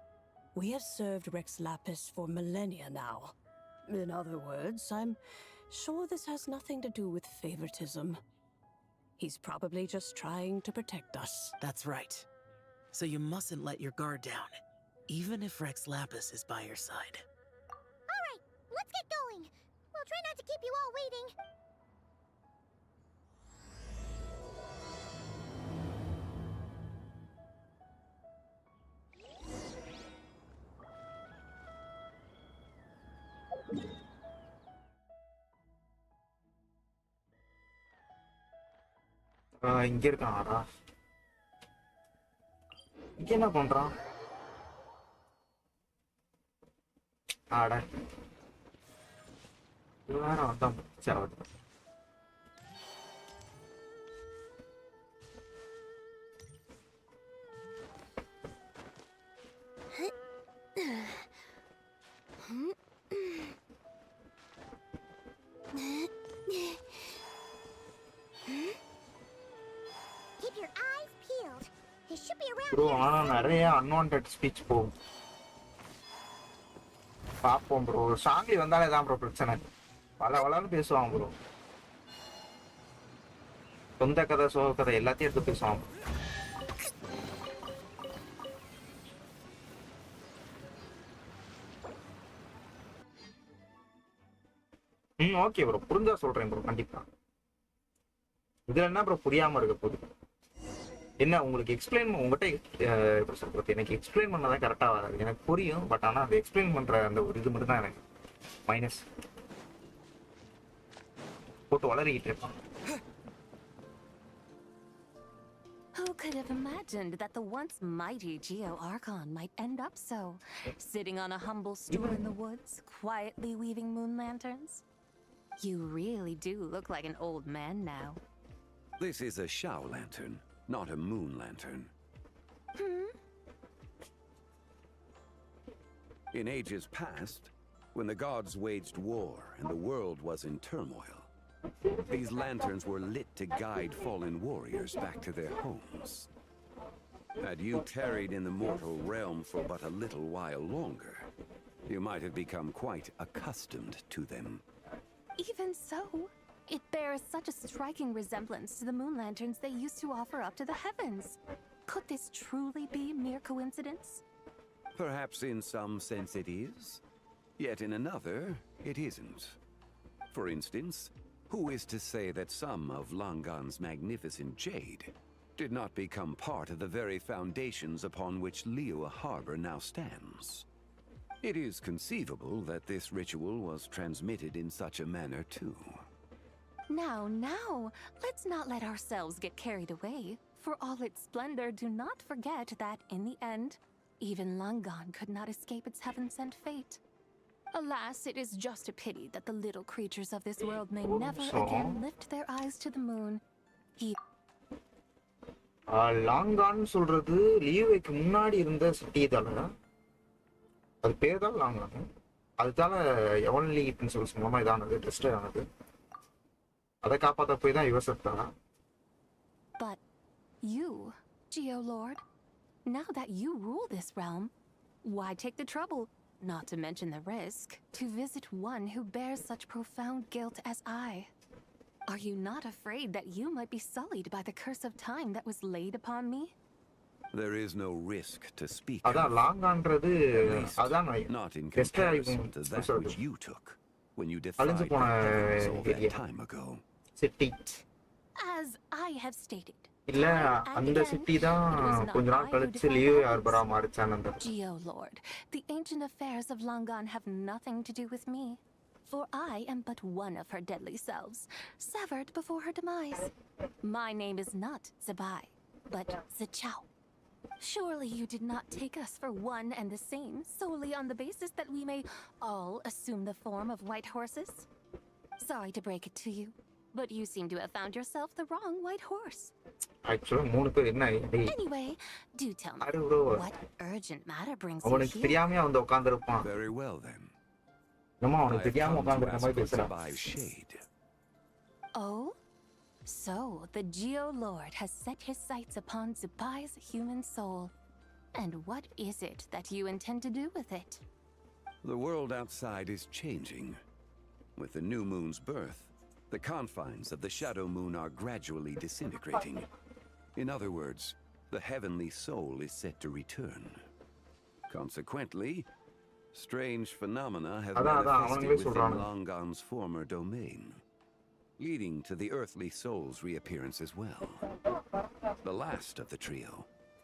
we have served Rex Lapis for millennia now. In other words, I'm sure this has nothing to do with favoritism. He's probably just trying to protect us. that's right. So you mustn't let your guard down, even if Rex Lapis is by your side. All right, let's get going. We'll try not to keep you all waiting. இங்க இருக்கானாடா. இங்க என்ன பண்றான்? ஆட வேற வந்தான். சரி Keep your eyes peeled. He should be around bro, here. ஆனா நிறைய அன்வான்ட் ஸ்பீச் போகும். பாப்போம் ப்ரோ. சாங்லி வந்தாலே தான் ப்ரோ பிரச்சனை. வளன்னு பேசுவான் ப்ரோ. சொந்த கதை சோக கதை எல்லாத்தையும் எடுத்து பேசுவான். ஓகே ப்ரோ, புரிஞ்சா சொல்றேன் ப்ரோ. கண்டிப்பா இதுல என்ன ப்ரோ புரியாம இருக்க போகுது? என்ன உங்களுக்கு எக்ஸ்பிளைன் உங்ககிட்ட எப்படி சொல்றது, எனக்கு எக்ஸ்பிளைன் பண்ணதான் கரெக்டா வராது. எனக்கு புரியும், பட் ஆனா அந்த எக்ஸ்பிளைன் பண்ற அந்த ஒரு இது மட்டும் தான் எனக்கு மைனஸ். போட்டு வளரிக்கிட்டு இருப்பான். Who could have imagined that the once mighty Geo Archon might end up so, sitting on a humble stool in the woods, quietly weaving moon lanterns? You really do look like an old man now. This is a Shao lantern, not a moon lantern. In ages past, when the gods waged war and the world was in turmoil, these lanterns were lit to guide fallen warriors back to their homes. Had you tarried in the mortal realm for but a little while longer, you might have become quite accustomed to them. Even so, it bears such a striking resemblance to the moon lanterns they used to offer up to the heavens. Could this truly be mere coincidence? Perhaps in some sense it is, yet in another, it isn't. For instance, who is to say that some of Langan's magnificent jade did not become part of the very foundations upon which Liyue Harbor now stands? It is conceivable that this ritual was transmitted in such a manner too. Now, let's not let ourselves get carried away. For all its splendor, do not forget that in the end, even Langan could not escape its heaven-sent fate. Alas, it is just a pity that the little creatures of this world may never again lift their eyes to the moon. லாங்கான்னு சொல்றது லீவைக்கு முன்னாடி இருந்த city தானே, அது பேர் தான் long on. அதுதால evenly principles மூலமா இதானது test ஆனது. அதை காப்பாற்ற போய் தான் இவ செத்தா. But you, Geolord, now that you rule this realm, why take the trouble, not to mention the risk, to visit one who bears such profound guilt as I? Are you not afraid that you might be sullied by the curse of time that was laid upon me? There is no risk to speak அதான் of. லாங்கான்றது அதான் Not in test comparison to that which you took when you defied அழிஞ்சு the போன heavens all that area time ago. City As I have stated, இல்ல time and அந்த again, city தான் it was not கொஞ்ச நாள் I who கழிச்சு defied leave the யார்பரா heavens. மாறிச்சான் அந்த Geolord, the ancient affairs of Langan have nothing to do with me, for I am but one of her deadly selves, severed before her demise. My name is not Zibai, but Zichao. Surely you did not take us for one and the same solely on the basis that we may all assume the form of white horses? Sorry to break it to you, but you seem to have found yourself the wrong white horse. ஆக்சுவலா 3 பேர் என்ன டேய் Anyway, do tell me, அரு bro what urgent matter brings you அவனுக்கு here? தெரியாம வந்து உட்கார்ந்திருப்பான். Very well then. நம்ம I அவனுக்கு have தெரியாம come to உட்கார்ந்திருக்க ask மாதிரி for பேசுறான். Zibai's shade. Oh? So, the Geolord has set his sights upon Zibai's human soul. And what is it that you intend to do with it? The world outside is changing. With the new moon's birth, the confines of the shadow moon are gradually disintegrating. In other words, the heavenly soul is set to return. Consequently, strange phenomena have manifested within Langan's former domain, leading to the earthly soul's reappearance as well. The last of the trio,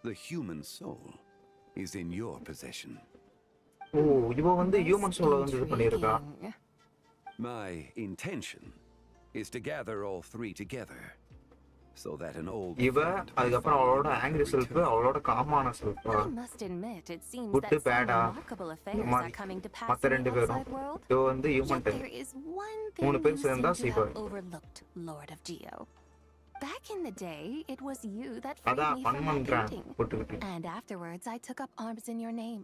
the human soul, is in your possession. ஓ இவ வந்து human சோல வந்து இது பண்ணிருக்கா. Intriguing. My intention is to gather all three together, so that an old இவ friend may அதுக்கப்புறம் find அவளோட a way to angry self return. அவளோட காமான self I must admit, it seems Good, that some bad, remarkable affairs are coming to pass மத்த in ரெண்டு the பேரும் outside world. இவ வந்து human Yet type. there is one 3 thing பேர் you சேர்ந்தா seem to Sipa. have overlooked, Lord of Geo. Back in the day, it was you that freed அதான் me fun from my பண்றான் painting. போட்டுக்கிட்டு. And afterwards, I took up arms in your name.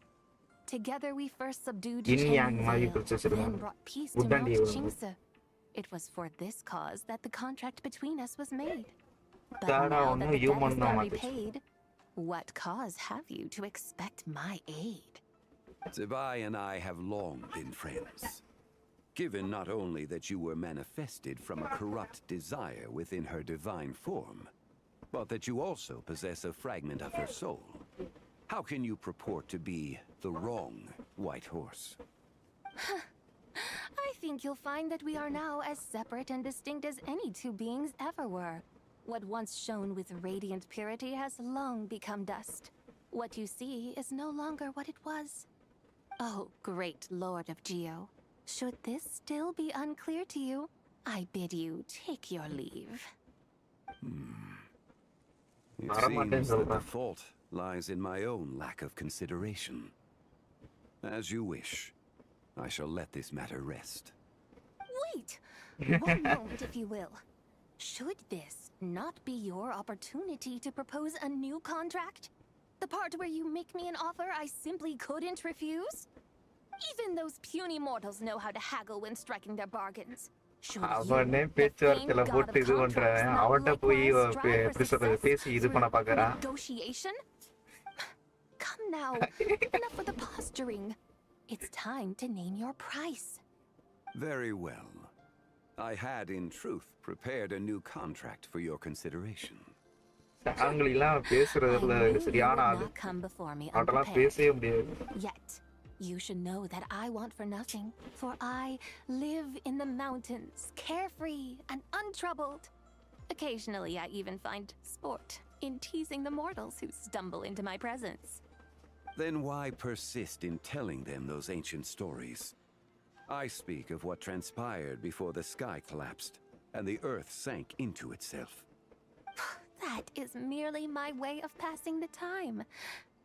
Together, we first subdued yin yang மாதிரி Chen பிரிச்சு Vale, then வச்சிருக்காங்க. brought peace to Wood and Mount evil. Chingsa. It was for this cause that the contract between us was made. But Dada now ஒண்ணு that the debt human has தான் been மாத்துச்சு. repaid, what cause have you to expect my aid? Zibai and I have long been friends. Given not only that you were manifested from a corrupt desire within her divine form, but that you also possess a fragment of her soul, how can you purport to be the wrong white horse? I think you'll find that we are now as separate and distinct as any two beings ever were. What once shone with radiant purity has long become dust. What you see is no longer what it was. Oh, great Lord of Geo, should this still be unclear to you, I bid you take your leave. It seems that the fault lies in my own lack of consideration. As you wish, I shall let this matter rest. Wait! One moment, if you will. Should this not be your opportunity to propose a new contract? The part where you make me an offer I simply couldn't refuse? Even those puny mortals know how to haggle when striking their bargains. Should you, அவனே the பேச்சுவார்த்தையில famed god போட்டு of இது பண்றேன். contracts, not அவட்ட போய் likewise strive for எப்படி சொல்றது success பேசி இது பண்ண through பாக்குறான். negotiation? Come now, enough with the posturing. It's time to name your price. Very well. I had, in truth, prepared a new contract for your consideration. ஆங்கிலிலாம் பேசுறதுல I knew you சரியான would ஆளு. not come before me அவட்டெல்லாம் unprepared. பேசவே முடியாது. Yet, you should know that I want for nothing, for I live in the mountains, carefree and untroubled. Occasionally, I even find sport in teasing the mortals who stumble into my presence. Then why persist in telling them those ancient stories? I speak of what transpired before the sky collapsed, and the earth sank into itself. That is merely my way of passing the time.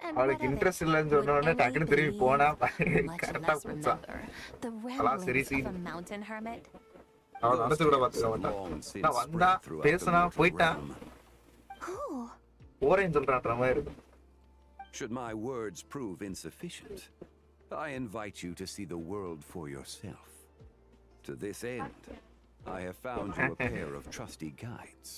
And அவளுக்கு what of interest it? இல்லைன்னு சொன்ன Would உடனே any டக்குன்னு திரும்பி போனா believe, much கரெக்டா less போச்சா remember, the அதான் சரி ramblings of சீன் a mountain hermit? அவள் Those நினைச்சு கூட tales பார்த்துக்க have மாட்டான் long since நான் வந்தா spread throughout the பேசினா mortal போயிட்டான் realm. Who? போறேன்னு சொல்றான்ற மாதிரி இருக்கு Should my words prove insufficient, I invite you to see the world for yourself. To this end, I have found you a pair of trusty guides.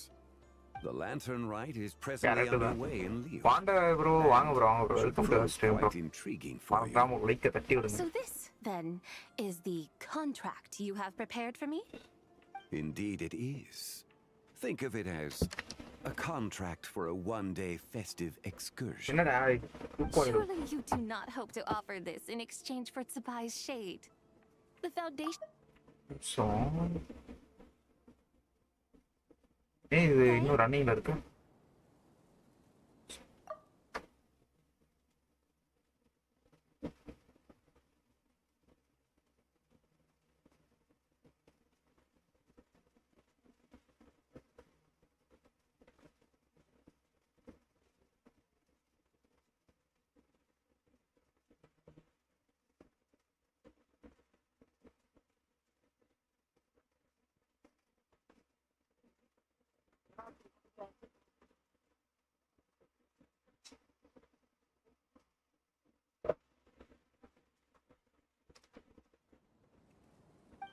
The Lantern Rite is presently Correct தான். underway in Leo. வாங்க bro வாங்க bro Should welcome to prove stream bro quite intriguing for you. மறக்காம லைக்க தட்டி விடுங்க So this, then, is the contract you have prepared for me? Indeed it is. Think of it as a contract for a one-day festive excursion. என்னடா தூக்கம் Surely you do not hope to offer this in exchange for Zibai's shade. The Foundation... இது இன்னும் ரன்னிங்ல இருக்கு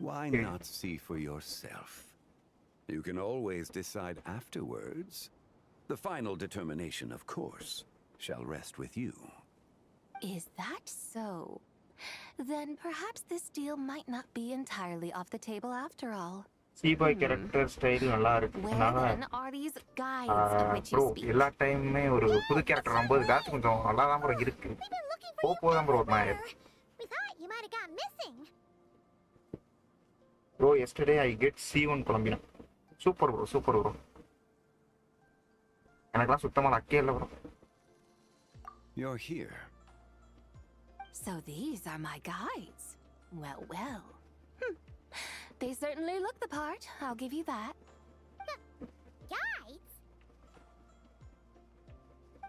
Why not see for yourself? You can always decide afterwards. The final determination, of course, shall rest with you. Is that so? Then perhaps this deal might not be entirely off the table after all. Zibai character style நல்லா இருக்கு Where அதனால then are these guides of which you bro speak? எல்லா டைமுமே ஒரு புது character வரும்போது காசு கொஞ்சம் நல்லா தான் ப்ரோ இருக்கு போதான் ப்ரோ நான் We thought you might have gone missing. Bro yesterday I get C1 Columbina super bro எனக்குலாம் சுத்தமா லக்கே இல்லை bro You're here. So these are my guides. Well. They certainly look the part, I'll give you that. Guides?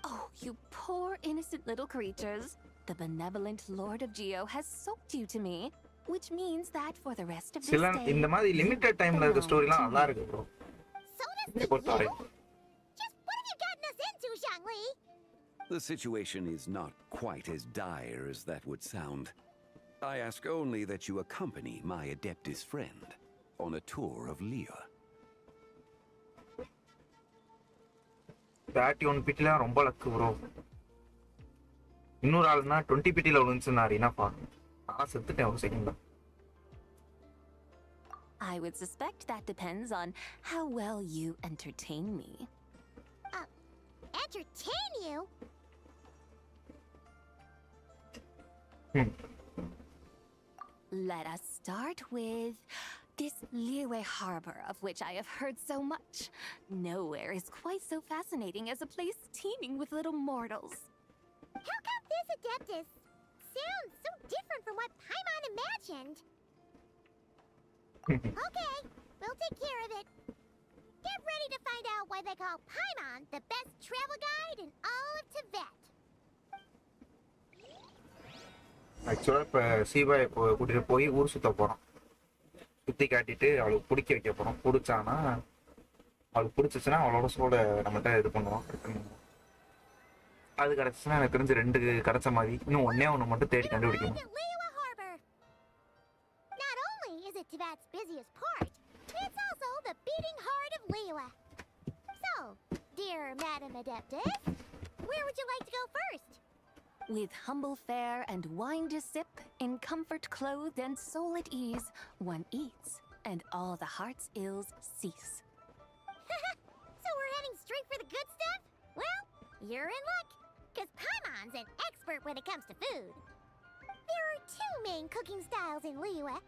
Oh, you poor innocent little creatures. The benevolent Lord of Geo has soaked you to me, which means that for the rest of this சில day... இந்த மாதிரி limited டைம்ல இருக்க ஸ்டோரிலாம் நல்லா இருக்கு bro So does இதை the பொறுத்தவரை you? Just what have you gotten us into, Zhangli? The situation is not quite as dire as that would sound. I ask only that you accompany my Adeptus friend on a tour of Leo. 31 பிட்டிலாம் ரொம்ப luck bro இன்னொரு ஆளுனா 20 பிட்டில விழுந்துச்சுனாரு என்னப்பா நான் செத்துட்டேன் ஒரு செகண்ட்ல I would suspect that depends on how well you entertain me. Entertain you? Let us start with this Liyue Harbor, of which I have heard so much. Nowhere is quite so fascinating as a place teeming with little mortals. How come this Adeptus sounds so different from what Paimon imagined? Okay, we'll take care of it. Get ready to find out why they call Paimon the best travel guide in all of Tibet. ஆக்சுவலா இப்ப சீபாய் கூட்டிட்டு போய் ஊர் சுத்த போறோம் சுத்தி காட்டிட்டு அவளுக்கு பிடிக்க வைக்க போறோம் பிடிச்சானா அவளுக்கு பிடிச்சிச்சுன்னா அவளோட சோட நம்மகிட்ட இது பண்ணுவான் அது கிடைச்சுன்னா எனக்கு தெரிஞ்சு 2 கிடைச்ச மாதிரி இன்னும் ஒண்ணு மட்டும் தேடி கண்டுபிடிக்கணும் Liyue Harbor. Not only is it Tibet's busiest port, it's also the beating heart of Liyue. So, dear Madam Adeptus, where would you like to go first? With humble fare and wine to sip, in comfort clothed and soul at ease, one eats, and all the heart's ills cease. So we're heading straight for the good stuff? Well, you're in luck, because Paimon's an expert when it comes to food. There are 2 main cooking styles in Liyue.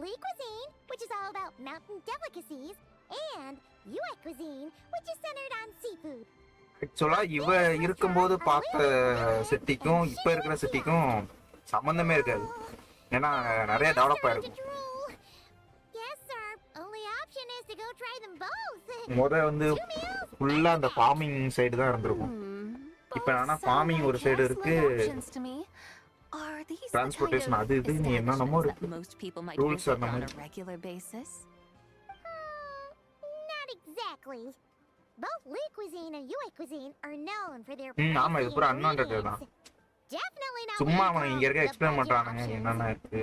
Li cuisine, which is all about mountain delicacies, and Yue cuisine, which is centered on seafood. ஆக்சுவலா இவ இருக்கும்போது பார்த்த சிட்டிக்கும் இப்ப இருக்கிற சிட்டிக்கும் சம்பந்தமே இருக்காது ஏன்னா நிறைய டெவலப் ஆயிருக்கும் Yes, sir. Only option is to go try முத வந்து ஃபுல்லா அந்த ஃபார்மிங் சைடு தான் இருந்திருக்கும். இப்போ ஆனா ஃபார்மிங் ஒரு சைடு இருக்கு, டிரான்ஸ்போர்ட்டேஷன் அது இது நீ என்னென்னமோ இருக்கு, ரூல்ஸ் அந்த மாதிரி. Not exactly. Both Lu cuisine and Yue cuisine are known for their ஆமா இது பூரா அன்வான்டட் தான். Definitely not. சும்மா அவன் இங்க இருக்க எக்ஸ்பிளைன் பண்றானுங்க என்னென்ன இருக்கு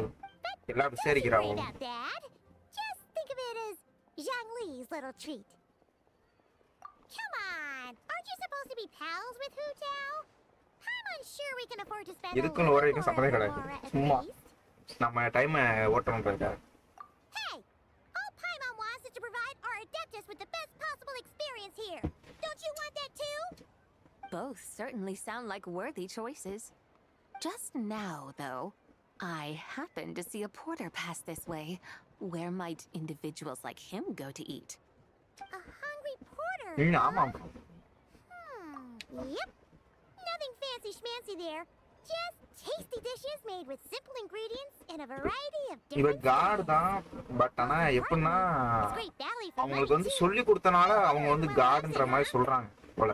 எல்லாம் விசாரிக்கிறாங்க. Just think of it as Zhang Li's little treat. Come on, aren't you supposed to be pals with Hu Tao? I'm unsure we can afford to spend. இதுக்குன்னு வரைக்கும் சம்மந்தம் கிடையாது, சும்மா நம்ம time ஓட்டணும்ன்றதுக்கா. Hey, all Paimon wants is to provide our adeptus with the best possible experience here. Don't you want that too? Both certainly sound like worthy choices. Just now, though, I happened to see a porter pass this way. Where might individuals like him go to eat? A hungry porter. ஆமா. Yep. Nothing fancy schmancy there. Just tasty dishes made with simple ingredients and a variety of இவ different God தான், but ஆனா எப்படின்னா Great Valley for அவங்களுக்கு வந்து சொல்லி கொடுத்தனால அவங்க வந்து காடுன்ற மாதிரி சொல்றாங்க போல.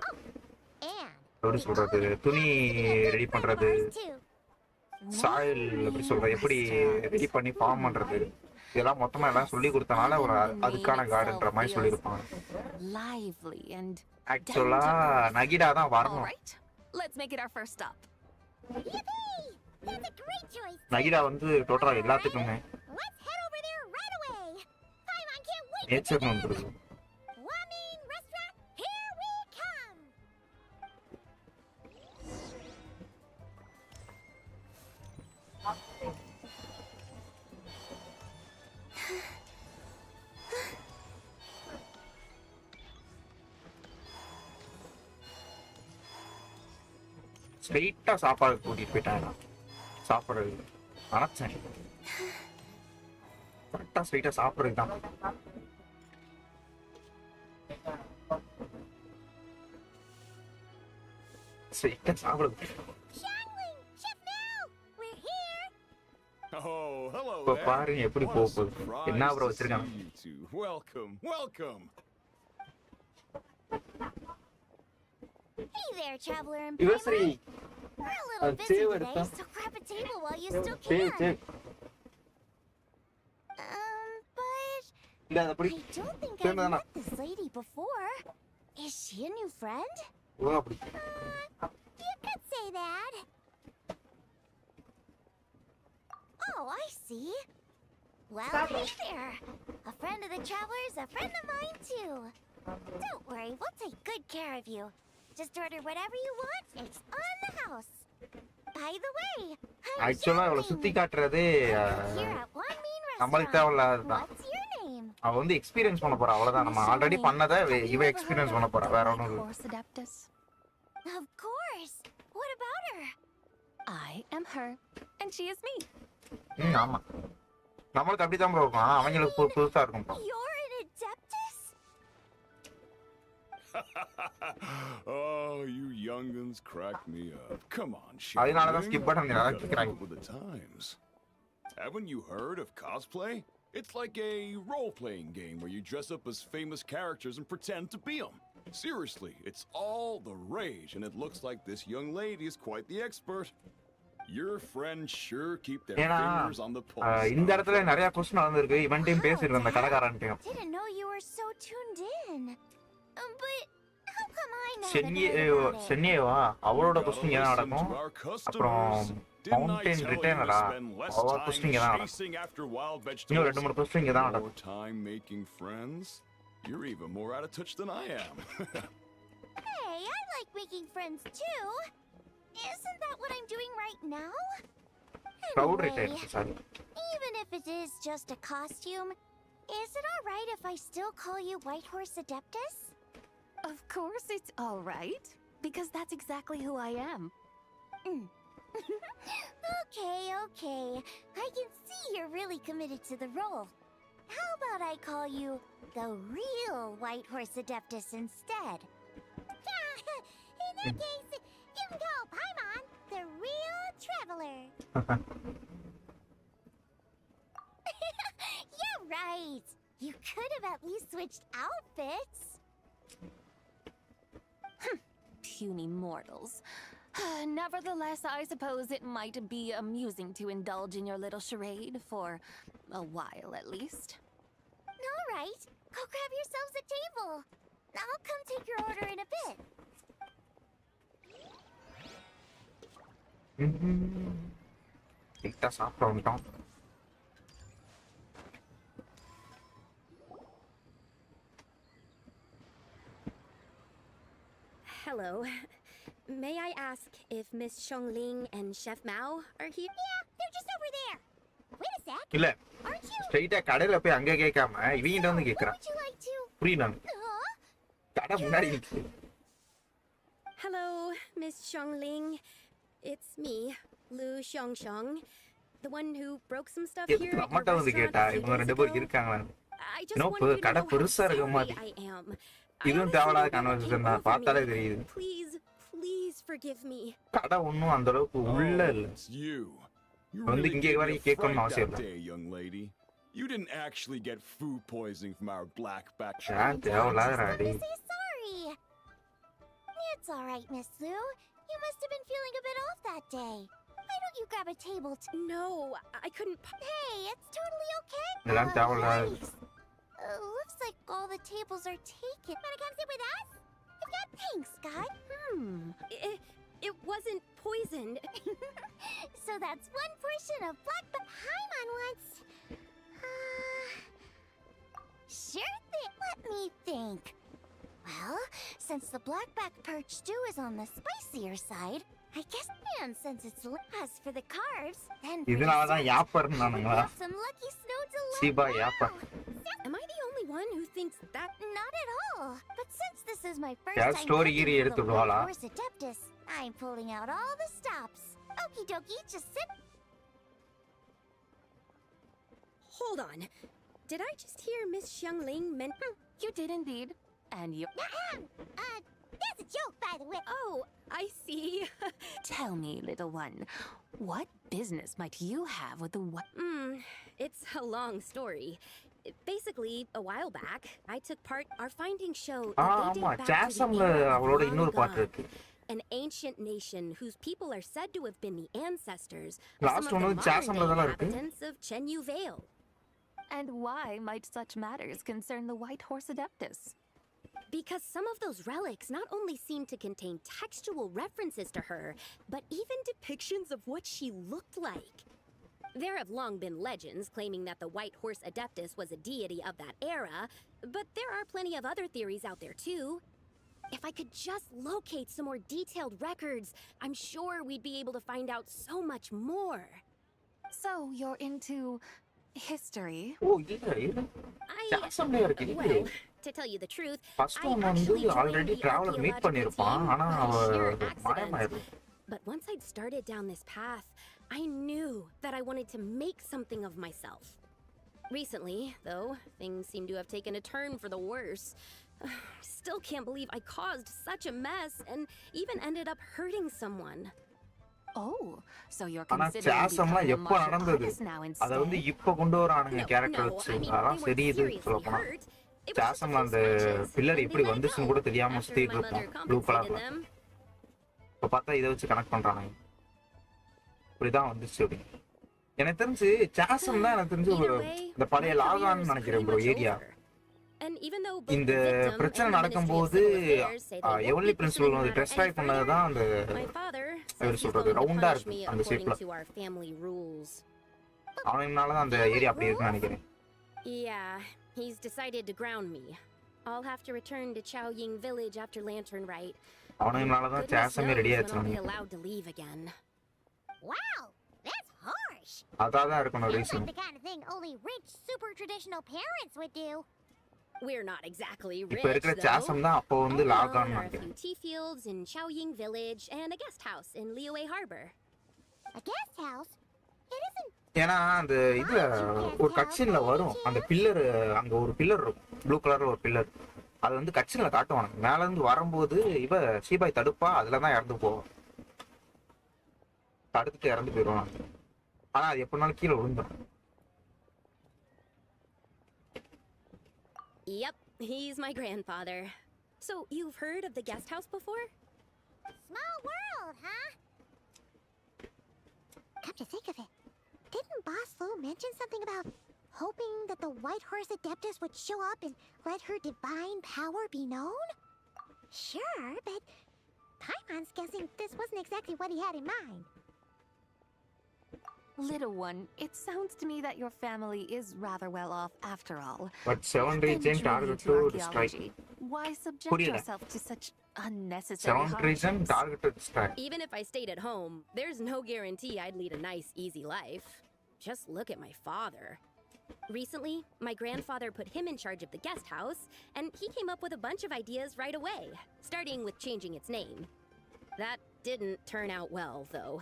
எப்படி சொல்றது, துணி ரெடி பண்றது, சாயில் எப்படி சொல்றது, எப்படி ரெடி பண்ணி ஃபார்ம் பண்றது, இதெல்லாம் மொத்தமா எல்லாம் சொல்லி கொடுத்தனால ஒரு அதுக்கான காடுன்ற மாதிரி சொல்லியிருப்பாங்க. ஆக்சுவலா நகிடா தான் வரணும். Let's make it our first stop. That's a great choice. நகிடா வந்து டோட்டலா எல்லாத்துக்குமே Let's head over there right away. Paimon can't wait. Nature வந்துருக்கு. Ramen restaurant, here we come. ஸ்ட்ரெயிட்டா சாப்பாடு கூட்டிட்டு போயிட்டாங்க. சாப்பிடுறது நினைச்சேன் கரெக்டா ஸ்ட்ரெயிட்டா சாப்பிடுறது தான். ஸ்ட்ரெயிட்டா சாப்பிடுறது. Oh, hello இப்போ there. பாருங்க எப்படி What a போகுது, surprise என்ன ப்ரோ to வச்சிருக்காங்க. see you two. Welcome, welcome. Hey there, traveler and Yuvasri We're a little busy save today, எடுத்தா so grab a table while you still save can. Save But இல்ல அது அப்படி I don't think I've சேர்ந்ததானா met this lady before. Is she a new friend? ஓ அப்படி You could say that. Oh, I see. Well, hey there. A friend of the traveler's a friend of mine, too. Don't worry, we'll take good care of you. Just order whatever you want. It's on the house. By the way, ஆக்சுவலா அவளை சுத்தி காட்டுறதே here at One Mean நம்மளுக்கு Restaurant. தேவையில்லாததுதான். What's your name? அவ வந்து experience பண்ண போறா, அவ்வளவுதான். நம்ம ஆல்ரெடி பண்ணதை இவ எக்ஸ்பீரியன்ஸ் பண்ண போறா, வேற ஒண்ணும் இல்ல. Of course. What about her? I am her, and she is me. ஆமா, நம்மளுக்கு அப்படிதான் ப்ரோ இருக்கும், அவங்களுக்கு புதுசா இருக்கும் bro. You're an adeptus? Oh, you young'uns crack me up. Come on, அதனாலதான் skip button Gotta கேக்குறாங்க. keep up with the times. Haven't you heard of cosplay? It's like a role-playing game where you dress up as famous characters and pretend to be them. Seriously, it's all the rage, and it looks like this young lady is quite the expert. Your friends sure keep their ஏன்னா fingers on the pulse. இந்த இடத்துல நிறைய question நடந்திருக்கு. இவன்ட்டையும் பேசிருக்கேன் அந்த கடைக்காரன்ட்டையும். Didn't know you were so tuned in. But how come I know that? சென்னியேவா அவளோட question ஏன் நடக்கும். அப்புறம் மவுண்டன் ரிட்டர்னரா அவ கொஸ்டின் தான் நடக்கும். இன்னும் 2-3 கொஸ்டின் இங்க தான் நடக்கும். Time making friends? You're even more out of touch than I am. Hey, I like making friends too. Isn't that what I'm doing right now? Proud Anyway, return, sorry. even if it is just a costume, is it all right if I still call you White Horse Adeptus? Of course it's all right, because that's exactly who I am. Okay. I can see you're really committed to the role. How about I call you the real White Horse Adeptus instead? In that case, you can call Paimon the real traveler. Yeah, right. You could have at least switched outfits. Puny mortals. Nevertheless, I suppose it might be amusing to indulge in your little charade for a while at least. All right, go grab yourselves a table. I'll come take your order in a bit. கிட்ட சாப்பிட வந்துட்டோம். Hello. May I ask if Miss Xiongling and Chef Mao are here? Yeah, they're just over there. Wait a sec. இல்ல Aren't you? ஸ்ட்ரைட்டா கடையில போய் அங்க கேட்காம இவங்கிட்ட வந்து கேக்குறான். Would you like to? புரியல. கடை முன்னாடி நிக்குது. Hello, Miss Xiongling. It's me, Lu Xiongxiong, the one who broke some stuff here at நம்மட்ட your வந்து restaurant கேட்டா a few இவங்க days ரெண்டு ago. பேரும் இருக்காங்களா? I just இன்னும் wanted you to கடை know how பெருசா இருக்க sorry மாதிரி. I am. இதுவும் தேவையில்லாத கான்வர்சேஷன் தான் பார்த்தாலே தெரியுது. Please forgive me. கடை ஒன்னும் அந்த அளவுக்கு உள்ள இல்ல. It's you. You வந்து really இங்க gave me வரைக்கும் a கேட்கணும்னு fright அவசியம் that இல்ல. day, young lady. You didn't actually get food poisoning from our blackback. ஏன் தேவையில்லாத அடி. Say sorry. It's all right, Miss Lu. You must have been feeling a bit off that day. Why don't you grab a table? No, I couldn't. Hey, it's totally okay. இதெல்லாம் தேவையில்லாத. Nice. Looks like all the tables are taken. Wanna come sit with us? Yeah, thanks, Scott. It wasn't poisoned. So that's one portion of black. But hi, man, once. Sure thing. Let me think. Well, since the blackback perch stew is on the spicier side, I guess. And since it's as for the carbs, then இதனால தான் யாப்பர்னு நானுங்களா? some lucky snow delight. Zibai யாப்பர். Am I the only one who thinks that? Not at all. But since this is my first Yeah, time story working iri for the eduthu White viduvala. Horse Adeptus, I'm pulling out all the stops. Okie dokie, just sit. Hold on. Did I just hear Miss Xiongling You did indeed. And you. That's a joke, by the way. Oh, I see. Tell me, little one, what business might you have with the what? It's a long story. Basically, a while back, I took part our findings show that they ஆமா date back to the ஜாசம்ல era of அவளோட long இன்னொரு பாட்டு gone. இருக்கு. An ancient nation whose people are said to have been the ancestors of Last some of one the வந்து ஜாசம்ல modern-day தான இருக்கு. inhabitants of Chenyu Vale. And why might such matters concern the White Horse Adeptus? Because some of those relics not only seem to contain textual references to her, but even depictions of what she looked like. There have long been legends claiming that the White Horse Adeptus was a deity of that era, but there are plenty of other theories out there too. If I could just locate some more detailed records, I'm sure we'd be able to find out so much more. So you're into history? ஓ இல்ல இது ஜாசம்ல இருக்கு இது. Well, to tell you the truth, first I one வந்து actually joined already the traveller meet archaeological பண்ணிருப்பான். team ஆனா by அவ sheer accident. மாயமாயிரு. But once I'd started down this path, I knew that I wanted to make something of myself. Recently, though, things seem to have taken a turn for the worse. Still can't believe I caused such a mess and even ended up hurting someone. Oh, so you're ஆனா considering ஜாசம்லாம் becoming a எப்போ martial நடந்தது? artist now அத வந்து instead? இப்ப கொண்டு வரானுங்க No, character no, வச்சு. I mean, அதான் they தெரியுது weren't சொல்ல seriously போனா. hurt. It was just a ஜாசம்ல few அந்த scratches, பில்லர் and they எப்படி let it வந்துச்சுன்னு go கூட தெரியாம after சுத்திட்டு my mother இருப்பான் ப்ளூ compensated கலர்ல. them. இப்ப பார்த்தா இதை வச்சு கனெக்ட் பண்றானுங்க. இப்படிதான் வந்துச்சு அப்படி. எனக்கு தெரிஞ்சு ஜாசம் தான் எனக்கு தெரிஞ்சு Either way, இந்த பழைய my career லாகான்னு is நினைக்கிறேன் pretty bro much area. over. And even though both இந்த the victim பிரச்சனை and the நடக்கும்போது Ministry of Civil Affairs say they won't evenly be principal pursuing வந்து the matter டெஸ்ட்ராய் any பண்ணதுதான் அந்த further, my father says our he's சொல்றது going to ரவுண்டா punish இருக்கு me அந்த according ஷேப்ல. to our family rules. அவனால தான் அந்த ஏரியா அப்படி இருக்குன்னு நினைக்கிறேன். Yeah, he's decided to ground me. I'll have to return to Chaoying village after Lantern Rite. அவனால தான் Goodness ஜாசமே knows ready when I'll be ஆச்சு. allowed to leave again. Wow, that's harsh. அதான் இருக்கணும் Sounds reason. like the kind of thing only rich, super traditional parents would do. We're not exactly rich, இப்ப இருக்கிற though. Jasim தான் அப்போ வந்து All in all, லாகான்னு there are a நினைக்கிறேன். few tea fields in Chaoying village and a guest house in Liyue Harbor. A guest house? It isn't. ஏன்னா அந்த இதுல ஒரு கட்சின்ல வரும் அந்த பில்லர், அங்க ஒரு பில்லர் இருக்கும் ப்ளூ கலர்ல ஒரு பில்லர். அது வந்து கட்சின்ல காட்டுவானுங்க. மேல இருந்து வரும்போது இவ சீபாய் தடுப்பா, அதுலதான் இறந்து போவோம். தடுத்துட்டு இறந்து போயிடுவான். ஆனா அது எப்படினாலும் கீழே விழுந்துடும். Yep, he's my grandfather. So, you've heard of the guest house before? Small world, huh? Come to think of it, didn't Boss Lou mention something about hoping that the White Horse Adeptus would show up and let her divine power be known? Sure, but Paimon's guessing this wasn't exactly what he had in mind. Little one, it sounds to me that your family is rather well off after all. But 7 What then region drew you target to to strike. archaeology? Why subject Puriyala. yourself to such unnecessary 7 region hardships? target to strike. Even if I stayed at home, there's no guarantee I'd lead a nice, easy life. Just look at my father. Recently, my grandfather put him in charge of the guest house, and he came up with a bunch of ideas right away, starting with changing its name. That didn't turn out well, though.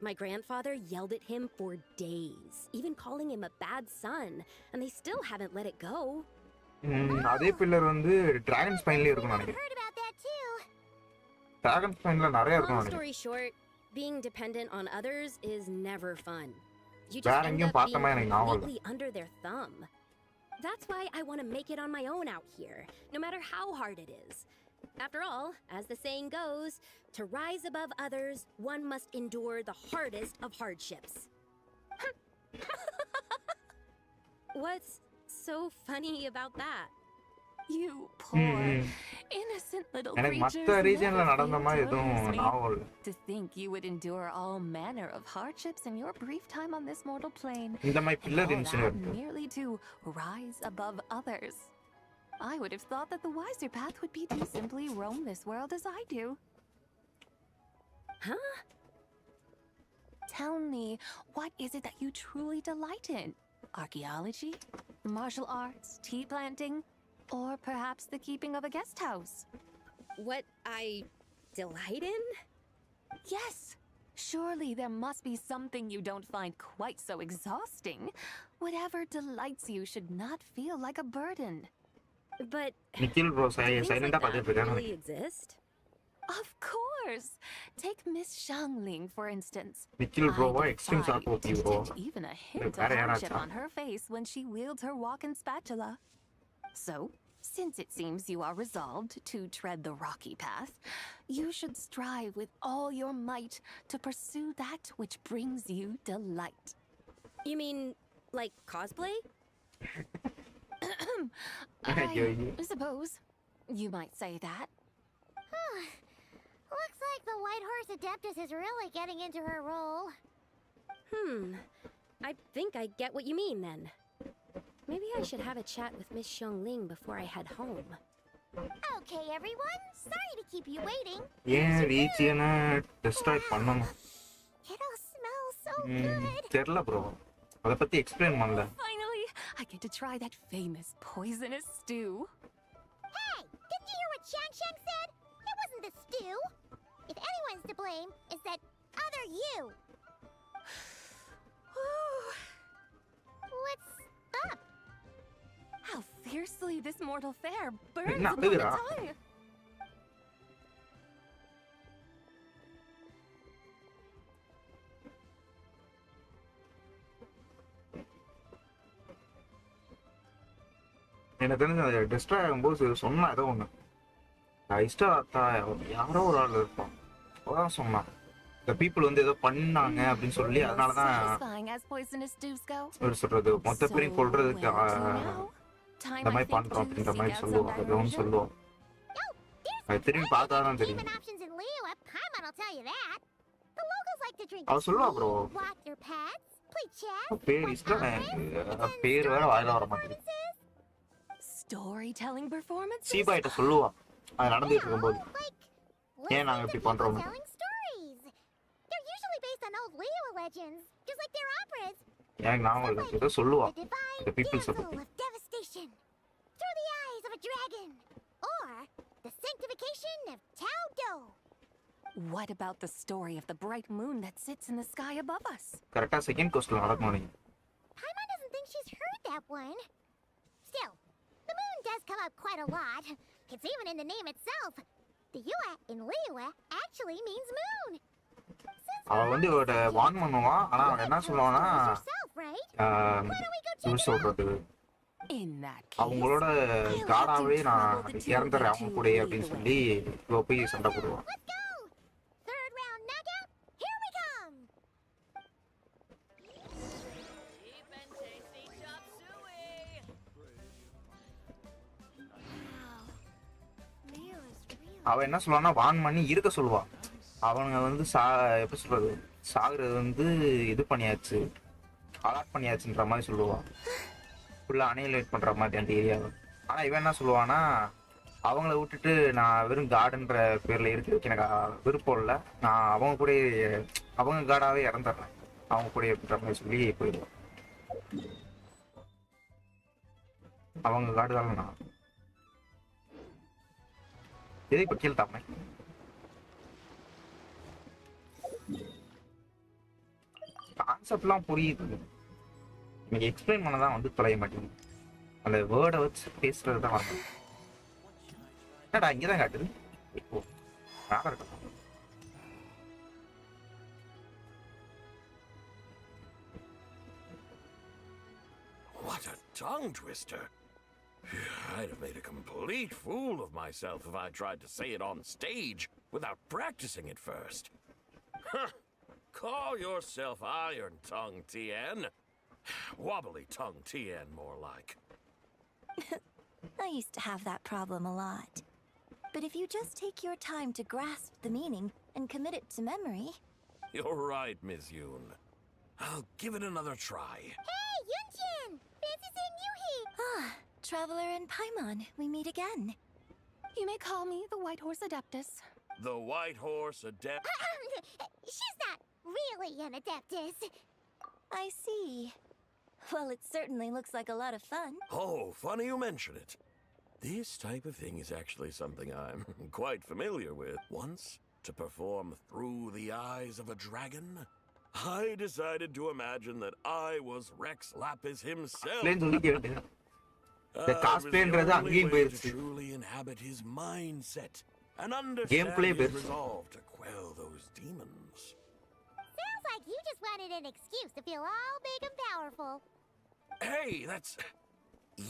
My grandfather yelled at him for days, even calling him a bad son, and they still haven't let it go. அதே pillar வந்து dragon ஸ்பைன்லயே இருக்கும் நினைக்கிறேன். Heard about that too. Dragon ஸ்பைன்ல நிறைய இருக்கும் Long நினைக்கிறேன். story short, being dependent on others is never fun. You வேற just end எங்கேயும் up பார்த்த being மாதிரி எனக்கு ஞாபகம் இல்ல. completely under their thumb. That's why I want to make it on my own out here, no matter how hard it is. After all, as the saying goes, to rise above others, one must endure the hardest of hardships. What's so funny about that? You poor, innocent little எனக்கு creatures மத்த ரீஜன்ல never நடந்த fail மாதிரி to எதுவும் amaze me. ஞாபகம் இல்ல. To think you would endure all manner of hardships in your brief time on this mortal plane. இந்த மாதிரி And pillar all incident. that merely to rise above others. I would have thought that the wiser path would be to simply roam this world as I do. Huh? Tell me, what is it that you truly delight in? Archaeology? Martial arts? Tea planting? Or perhaps the keeping of a guest house? What I delight in? Yes! Surely there must be something you don't find quite so exhausting. Whatever delights you should not feel like a burden. But Nikhil bro things like சைலண்டா that பார்த்துட்டு இருக்கானு really exist? Of course! Take Miss Xiangling, for instance. Nikhil I ப்ரோவா extreme defy sharp you OP to bro. detect even a hint of வேற hardship யாராச்சா? on her face when she wields her walking spatula. So, since it seems you are resolved to tread the rocky path, you should strive with all your might to pursue that which brings you delight. You mean like cosplay? I suppose you might say that. Looks like the White Horse Adeptus is really getting into her role. I think I get what you mean then. Maybe I should have a chat with Miss Xiongling before I head home. Okay, everyone. Sorry to keep you waiting. ஏன் ரீஜியனை destroy பண்ணணும்? It all smells so good. தெரியல bro. அத பத்தி explain பண்ணல. Finally, I get to try that famous poisonous stew. Hey, didn't you hear what Shang Shang said? It wasn't the stew. If anyone's to blame, it's that other you. What's up? How fiercely this mortal fare burns என்ன upon the ஆகுதுடா? tongue. எனக்கு தெரிஞ்சு அது destroy ஆகும்போது சொன்னா ஏதோ ஒண்ணு. ஐஸ்டா அத்தா யாரோ ஒரு ஆள் இருப்பான். அதான் சொன்னான். இந்த பீப்புள் வந்து ஏதோ பண்ணாங்க அப்படின்னு சொல்லி அதனால தான் Satisfying as poisonous stews go. ஒரு சொல்றது மொத்த பேரையும் கொல்றதுக்கு So, well, do you know? Time, இந்த I மாதிரி think, பண்றோம் to அப்படின்ற seek மாதிரி out சொல்லுவோம். some அது ஒன்று diversion. சொல்லுவோம். அது திரும்பி பார்த்தா தான் தெரியும். Even options in Liyue, Paimon will tell you that. The locals like to drink அவ சொல்லுவா tea, bro. walk their pets, play chess, பேர் watch இஷ்டம் operas, பேர் வேற வாயில வர மாட்டேங்குது. Storytelling performances? சீபாயிட்ட சொல்லுவா அது நடந்துட்டு இருக்கும்போது like ஏன் நாங்க இப்படி பண்றோம்? telling stories. They're usually based on old Liyue legends, just like their operas. எனக்கு ஞாபகம் இல்லை ஏதோ சொல்லுவா The divine இந்த பீப்புள்ஸ் damsel பத்தி. of devastation, through the eyes of a dragon, or the sanctification of Tao Do. What about the story of the bright moon that sits in the sky above us? கரெக்டா second கோஸ்ட்ல நடக்கணும் நீங்க. Paimon doesn't think she's heard that one. Still, the moon does come up quite a lot. It's even in the name itself. The Yue in Liyue actually means moon. அவ வந்து ஒரு வான் பண்ணுவான் ஆனா அவன் என்ன சொல்லுவான்னா Yourself, right? எப்படி சொல்றது In that அவங்களோட case, காடாவே I'll have நான் to trouble the two of இறந்துடுறேன் you அவங்க to கூட lead அப்படின்னு the சொல்லி இவ போய் சண்டை போடுவான். Let's go! Third round knockout, here we come! Cheap and tasty chop suey. Wow. Leo is real. அவன் என்ன சொல்லுவான்னா வான் பண்ணி இருக்க சொல்லுவான். அவனுங்க வந்து எப்படி சொல்றது, சாகுறது வந்து இது பண்ணியாச்சு, அலாட் பண்ணியாச்சுன்ற மாதிரி சொல்லுவான். ஃபுல்லாக அனைலேட் பண்ணுற மாதிரி அந்த ஏரியாவை. ஆனால் இவன் என்ன சொல்லுவான்னா அவங்கள விட்டுட்டு நான் வெறும் கார்டுன்ற பேரில் இருக்கிறதுக்கு எனக்கு விருப்பம் இல்லை, நான் அவங்க காடாகவே இறந்துடுறேன் அவங்க கூட அப்படின்ற மாதிரி சொல்லி போயிடுவான். அவங்க காடு தானே நான் எதை இப்போ கீழ் தாமே கான்செப்ட்லாம் புரியுது, எனக்கு எக்ஸ்பிளைன் பண்ண தான் வந்து தொலைய மாட்டேங்குது. அந்த வேர்டை வச்சு பேசுறது தான் வரணும். என்னடா இங்கே தான் காட்டுது, இப்போ வேற இருக்கா? What a tongue twister. I'd have made a complete fool of myself if I tried to say it on stage without practicing it first. Huh. Call yourself Iron Tongue, Tien. Wobbly Tongue Tien, more like. I used to have that problem a lot. But if you just take your time to grasp the meaning and commit it to memory... You're right, Miss Yoon. I'll give it another try. Hey, Yunchin! Fancy seeing you here! Ah, Traveler and Paimon, we meet again. You may call me the White Horse Adeptus. The White Horse Adept... She's not really an Adeptus. I see. Well, it certainly looks like a lot of fun. Oh, funny you mention it. This type of thing is actually something I'm quite familiar with. Once, to perform through the eyes of a dragon, I decided to imagine that I was Rex Lapis himself. The cosplay to truly inhabit his mindset and understand his resolve to quell those demons. Sounds like you just wanted an excuse to feel all big and powerful. Hey, that's...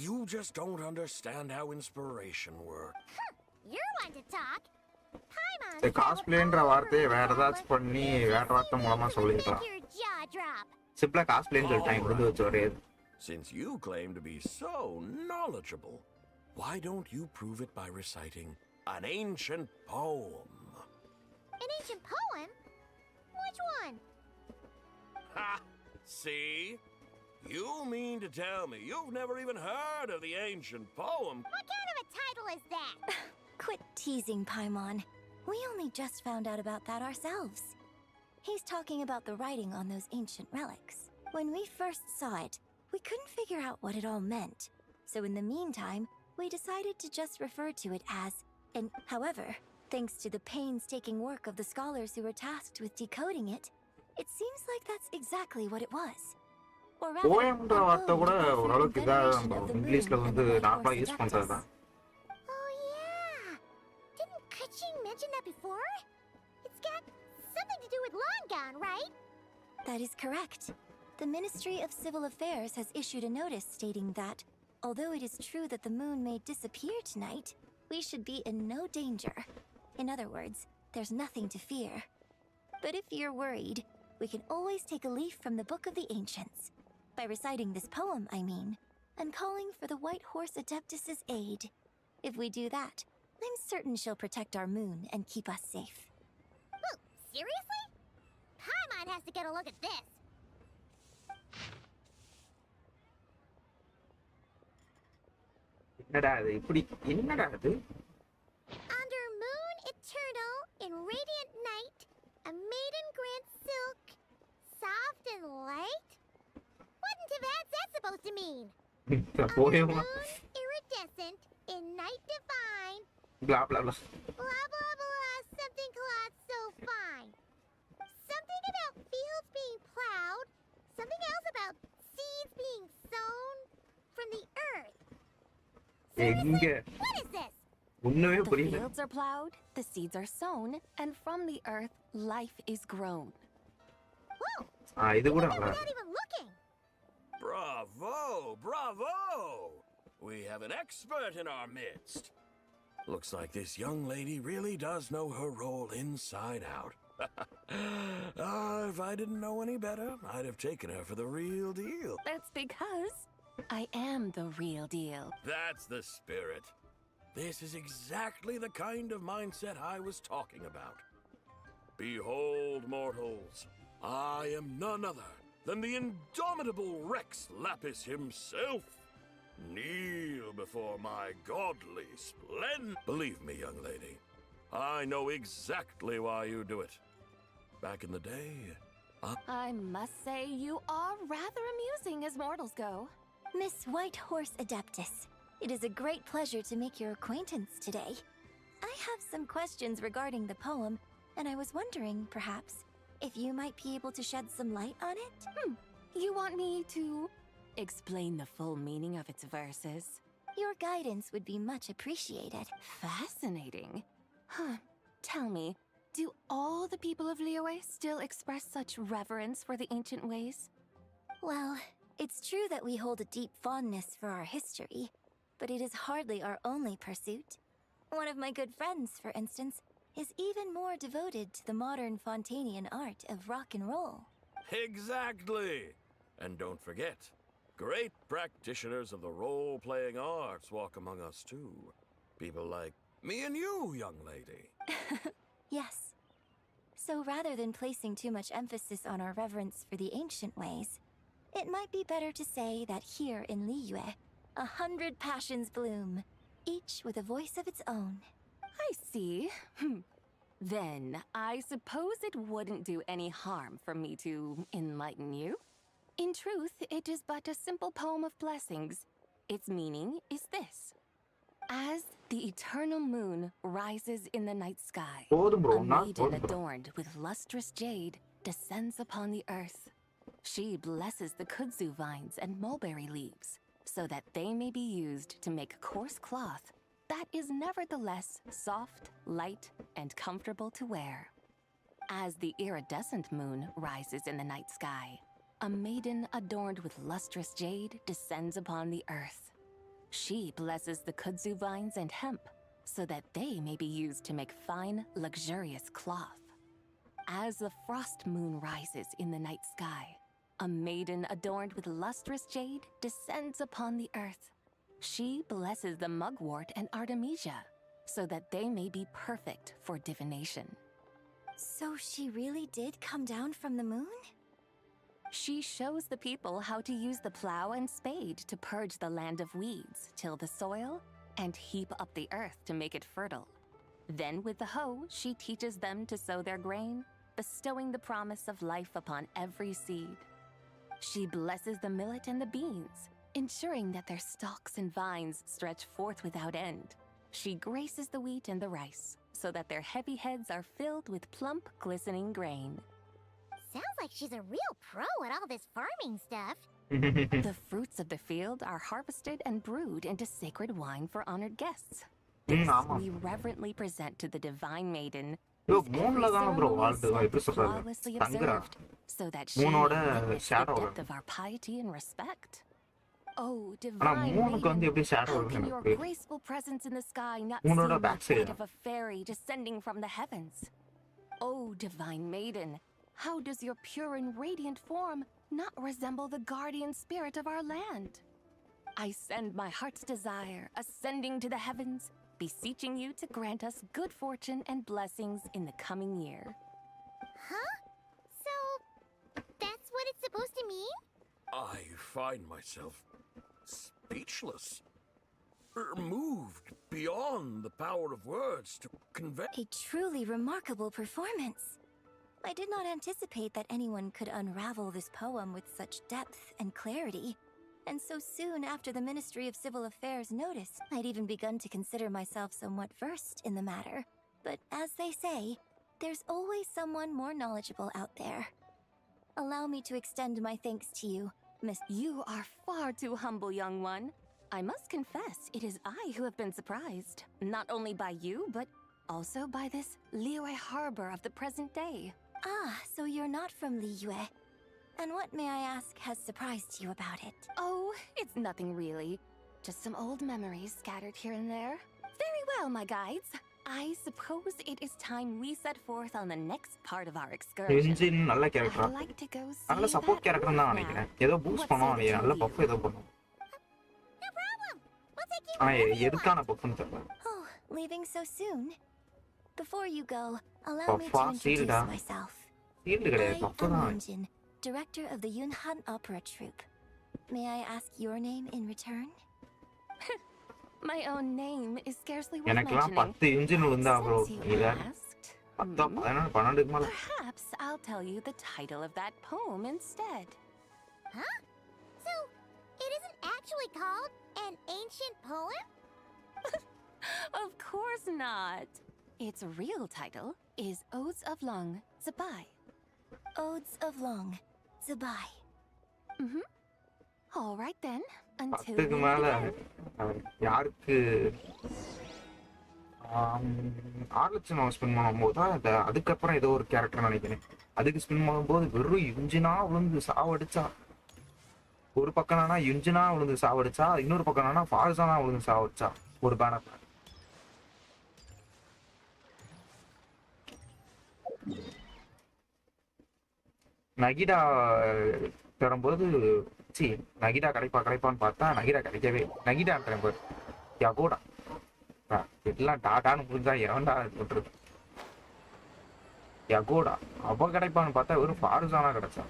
You just don't understand how inspiration works. You're one to talk. The cosplayன்ற வார்த்தையை வேற ஏதாச்சும் பண்ணி வேற வார்த்தை மூலமா சொல்லிக்கலாம். சிம்பிளா காஸ்பிளேன்னு சொல்லிட்டேன், இருந்து வச்சு வரையாது. Since you claim to be so knowledgeable, why don't you prove it by reciting an ancient poem? An ancient poem? Which one? Ha! See? You mean to tell me you've never even heard of the ancient poem? What kind of a title is that? Quit teasing, Paimon. We only just found out about that ourselves. He's talking about the writing on those ancient relics. When we first saw it, we couldn't figure out what it all meant. So in the meantime, we decided to just refer to it as... And however, thanks to the painstaking work of the scholars who were tasked with decoding it, it seems like that's exactly what it was. Or rather, போயம்ன்ற வார்த்தை கூட ஓரளவுக்கு இதாக இங்கிலீஷ்ல வந்து நார்மலா use பண்றது தான். Oh yeah! Didn't Kuching mention that before? It's got something to do with Longan, right? That is correct. The Ministry of Civil Affairs has issued a notice stating that, although it is true that the moon may disappear tonight, we should be in no danger. In other words, there's nothing to fear. But if you're worried, we can always take a leaf from the Book of the Ancients. By reciting this poem, I mean, and calling for the White Horse Adeptus's aid. If we do that, I'm certain she'll protect our moon and keep us safe. Oh, seriously? Paimon has to get a look at this. என்னடா இது இப்படி என்னடா இது? Under moon eternal in radiant night, a maiden grants silk, soft and light. What in Tibet's that supposed to mean? போயமா? Iridescent in night divine. Blah blah blah. Blah blah blah. Something cloth so fine. Something about fields being plowed. Something else about seeds being sown from the earth. எங்க? What is this? ஒண்ணுமே The புரியல. fields are plowed, the seeds are sown, and from the earth, life is grown. Whoa! இது கூட நல்லா. Without even looking. Bravo! Bravo! we have an expert in our midst. Looks like this young lady really does know her role inside out. If I didn't know any better, I'd have taken her for the real deal. That's because I am the real deal. That's the spirit. This is exactly the kind of mindset I was talking about. Behold, mortals, I am none other than the indomitable Rex Lapis himself. Kneel before my godly splendor. Believe me, young lady, I know exactly why you do it. Back in the day, I must say you are rather amusing as mortals go. Miss Whitehorse Adeptus, it is a great pleasure to make your acquaintance today. I have some questions regarding the poem, and I was wondering, perhaps, if you might be able to shed some light on it? You want me to explain the full meaning of its verses? Your guidance would be much appreciated. Fascinating. Tell me, do all the people of Liyue still express such reverence for the ancient ways? Well, it's true that we hold a deep fondness for our history, but it is hardly our only pursuit. One of my good friends, for instance, is even more devoted to the modern Fontanian art of rock and roll. exactly. And don't forget, great practitioners of the role-playing arts walk among us too. People like me and you, young lady. Yes. So rather than placing too much emphasis on our reverence for the ancient ways, it might be better to say that here in Liyue, 100 passions bloom, each with a voice of its own. I see. Then, I suppose it wouldn't do any harm for me to enlighten you. In truth, it is but a simple poem of blessings. Its meaning is this. As the eternal moon rises in the night sky, a maiden adorned with lustrous jade descends upon the earth. She blesses the kudzu vines and mulberry leaves, so that they may be used to make coarse cloth that is nevertheless soft, light, and comfortable to wear. As the iridescent moon rises in the night sky, a maiden adorned with lustrous jade descends upon the earth. She blesses the kudzu vines and hemp, so that they may be used to make fine, luxurious cloth. As the frost moon rises in the night sky, a maiden adorned with lustrous jade descends upon the earth. She blesses the mugwort and artemisia, so that they may be perfect for divination. So she really did come down from the moon? She shows the people how to use the plow and spade to purge the land of weeds, till the soil, and heap up the earth to make it fertile. Then with the hoe, she teaches them to sow their grain, bestowing the promise of life upon every seed. She blesses the millet and the beans, ensuring that their stalks and vines stretch forth without end. She graces the wheat and the rice, so that their heavy heads are filled with plump, glistening grain. Sounds like she's a real pro at all this farming stuff. The fruits of the field are harvested and brewed into sacred wine for honored guests. This we reverently present to the divine maiden, whose every ceremony is flawlessly observed, so that she may witness the depth of our piety and respect. Oh, divine maiden, how can your graceful presence in the sky not seem like that of a fairy descending from the heavens? Oh, divine maiden, how does your pure and radiant form not resemble the guardian spirit of our land? I send my heart's desire, ascending to the heavens, beseeching you to grant us good fortune and blessings in the coming year. Huh? So, that's what it's supposed to mean? I find myself speechless, moved beyond the power of words to convey. A truly remarkable performance. I did not anticipate that anyone could unravel this poem with such depth and clarity. And so soon after the Ministry of Civil Affairs noticed, I'd even begun to consider myself somewhat versed in the matter. But as they say, there's always someone more knowledgeable out there. Allow me to extend my thanks to you, Miss. You are far too humble, young one. I must confess, it is I who have been surprised, not only by you, but also by this Liyue harbor of the present day. Ah, so you're not from Liyue. And what, may I ask, has surprised you about it? Oh, it's nothing really. Just some old memories scattered here and there. Very well, my guides. I suppose it is time we set forth on the next part of our excursion. Genshin நல்ல கேரக்டரா I'd like to go see நல்ல support that character wolf தான் now. நினைக்கிறேன். ஏதோ boost What பண்ணுவான் say the நல்ல two of puff you? ஏதோ பண்ணும். No problem. We'll take you ஆனா wherever you எதுக்கான want. பஃப்னு தெரியல. Oh, leaving so soon? Before you go, allow me to Puffa, introduce Silda. myself. Field I கிடையாது puff am தான். Yunjin, director of the Yunhan Opera Troupe. May I ask your name in return? My own name is scarcely worth எனக்கெல்லாம் mentioning. 10 engine விழுந்தா bro. Since you நீ வேற asked, 10 11 12க்கு மேல. perhaps I'll tell you the title of that poem instead. Huh? So, it isn't actually called an ancient poem? Of course not. Its real title is Odes of Long, Zibai. Odes of Long, Zibai. Mm-hmm. All right then. Until 10க்கு we மேல meet again. யாருக்கு 6 லட்சம் நம்ம spin பண்ணும்போது தான் அதுக்கப்புறம் ஏதோ ஒரு character நினைக்கிறேன். அதுக்கு ஸ்பின் பண்ணும்போது வெறும் யுஞ்சினா விழுந்து சாவடிச்சா. ஒரு பக்கம்னா யுஞ்சினா விழுந்து சாவடிச்சா, இன்னொரு பக்கம்னா ஃபால்சானா விழுந்து சாவடிச்சா ஒரு பேனர். நகிடா தரும்போது நகிடா கிடைப்பான்னு பார்த்தா நகிடா கிடைக்கவே நகிடான்ற பேர் யகோடா எல்லாம் டாடான்னு புரிஞ்சா எவன்டா பண்றது. யகோடா அவ கிடைப்பான்னு பார்த்தா வெறும் ஃபாருசானா கிடைச்சா.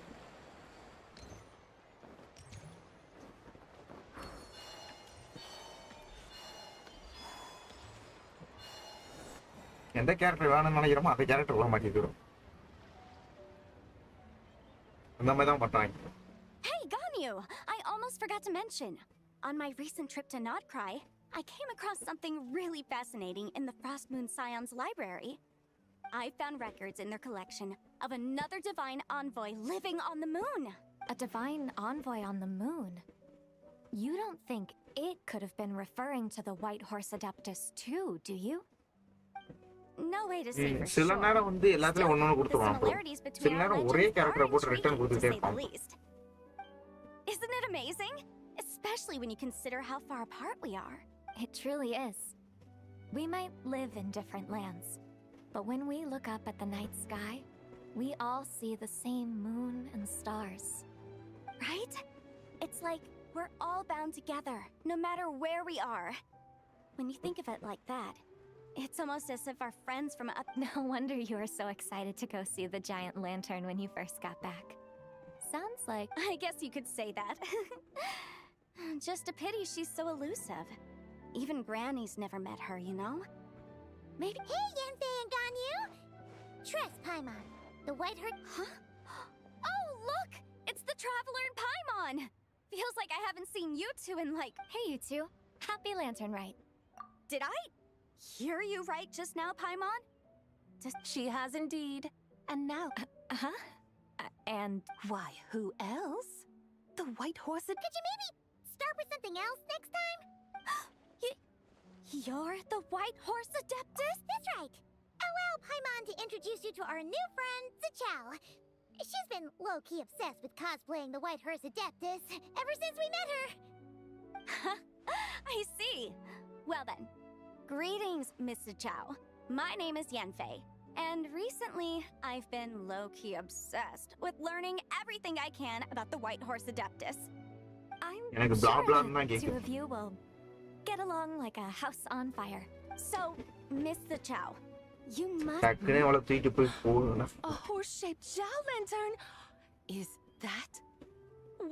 எந்த கேரக்டர் வேணும்னு நினைக்கிறோமோ அந்த கேரக்டர் உள்ள மாட்டிக்கிறோம். அந்த மாதிரி தான் பண்றாங்க. Hey, Ganyu! I almost forgot to mention. On my recent trip to Notcry, I came across something really fascinating in the Frost Moon Scion's library. I found records in their collection of another divine envoy living on the moon. A divine envoy on the moon? You don't think it could have been referring to the White Horse Adeptus too, do you? No way to say for சில sure. நேரம் வந்து எல்லாத்துலயும் ஒண்ணு The கொடுத்துருவான் bro. similarities between சில our நேரம் legends ஒரே are கேரக்டரை போட்டு ரிட்டர்ன் intriguing, to கொடுத்துட்டே say the இருப்பான். least. Isn't it amazing? Especially when you consider how far apart we are. It truly is. We might live in different lands, but when we look up at the night sky, we all see the same moon and stars. Right? It's like we're all bound together, no matter where we are. When you think of it like that, it's almost as if our friends from up... No wonder you were so excited to go see the giant lantern when you first got back. Sounds like... I guess you could say that. Just a pity she's so elusive. Even Granny's never met her, you know? Maybe... Hey, Yanfei and Ganyu! Tress Paimon, the white herd... Huh? Oh, look! It's the Traveler and Paimon! Feels like I haven't seen you two in like... Hey, you two. Happy Lantern Rite. Did I hear you right just now, Paimon? She has indeed. And now... Huh? And Why, who else? The White Horse Could you maybe start with something else next time? You're the White Horse Adeptus? That's right. Allow Paimon to introduce you to our new friend, Zichao. She's been low-key obsessed with cosplaying the White Horse Adeptus ever since we met her. I see. Well then, greetings, Mrs. Chow. My name is Yanfei, and recently I've been low-key obsessed with learning everything I can about the White Horse Adeptus. I'm எனக்கு blah sure blah the தான் two கேக்குது. of you will get along like a house on fire. So, Mr. Chow, you must... டக்குனே அவளை தூக்கிட்டு போய் போகணும். A horse-shaped Zhao lantern? Is that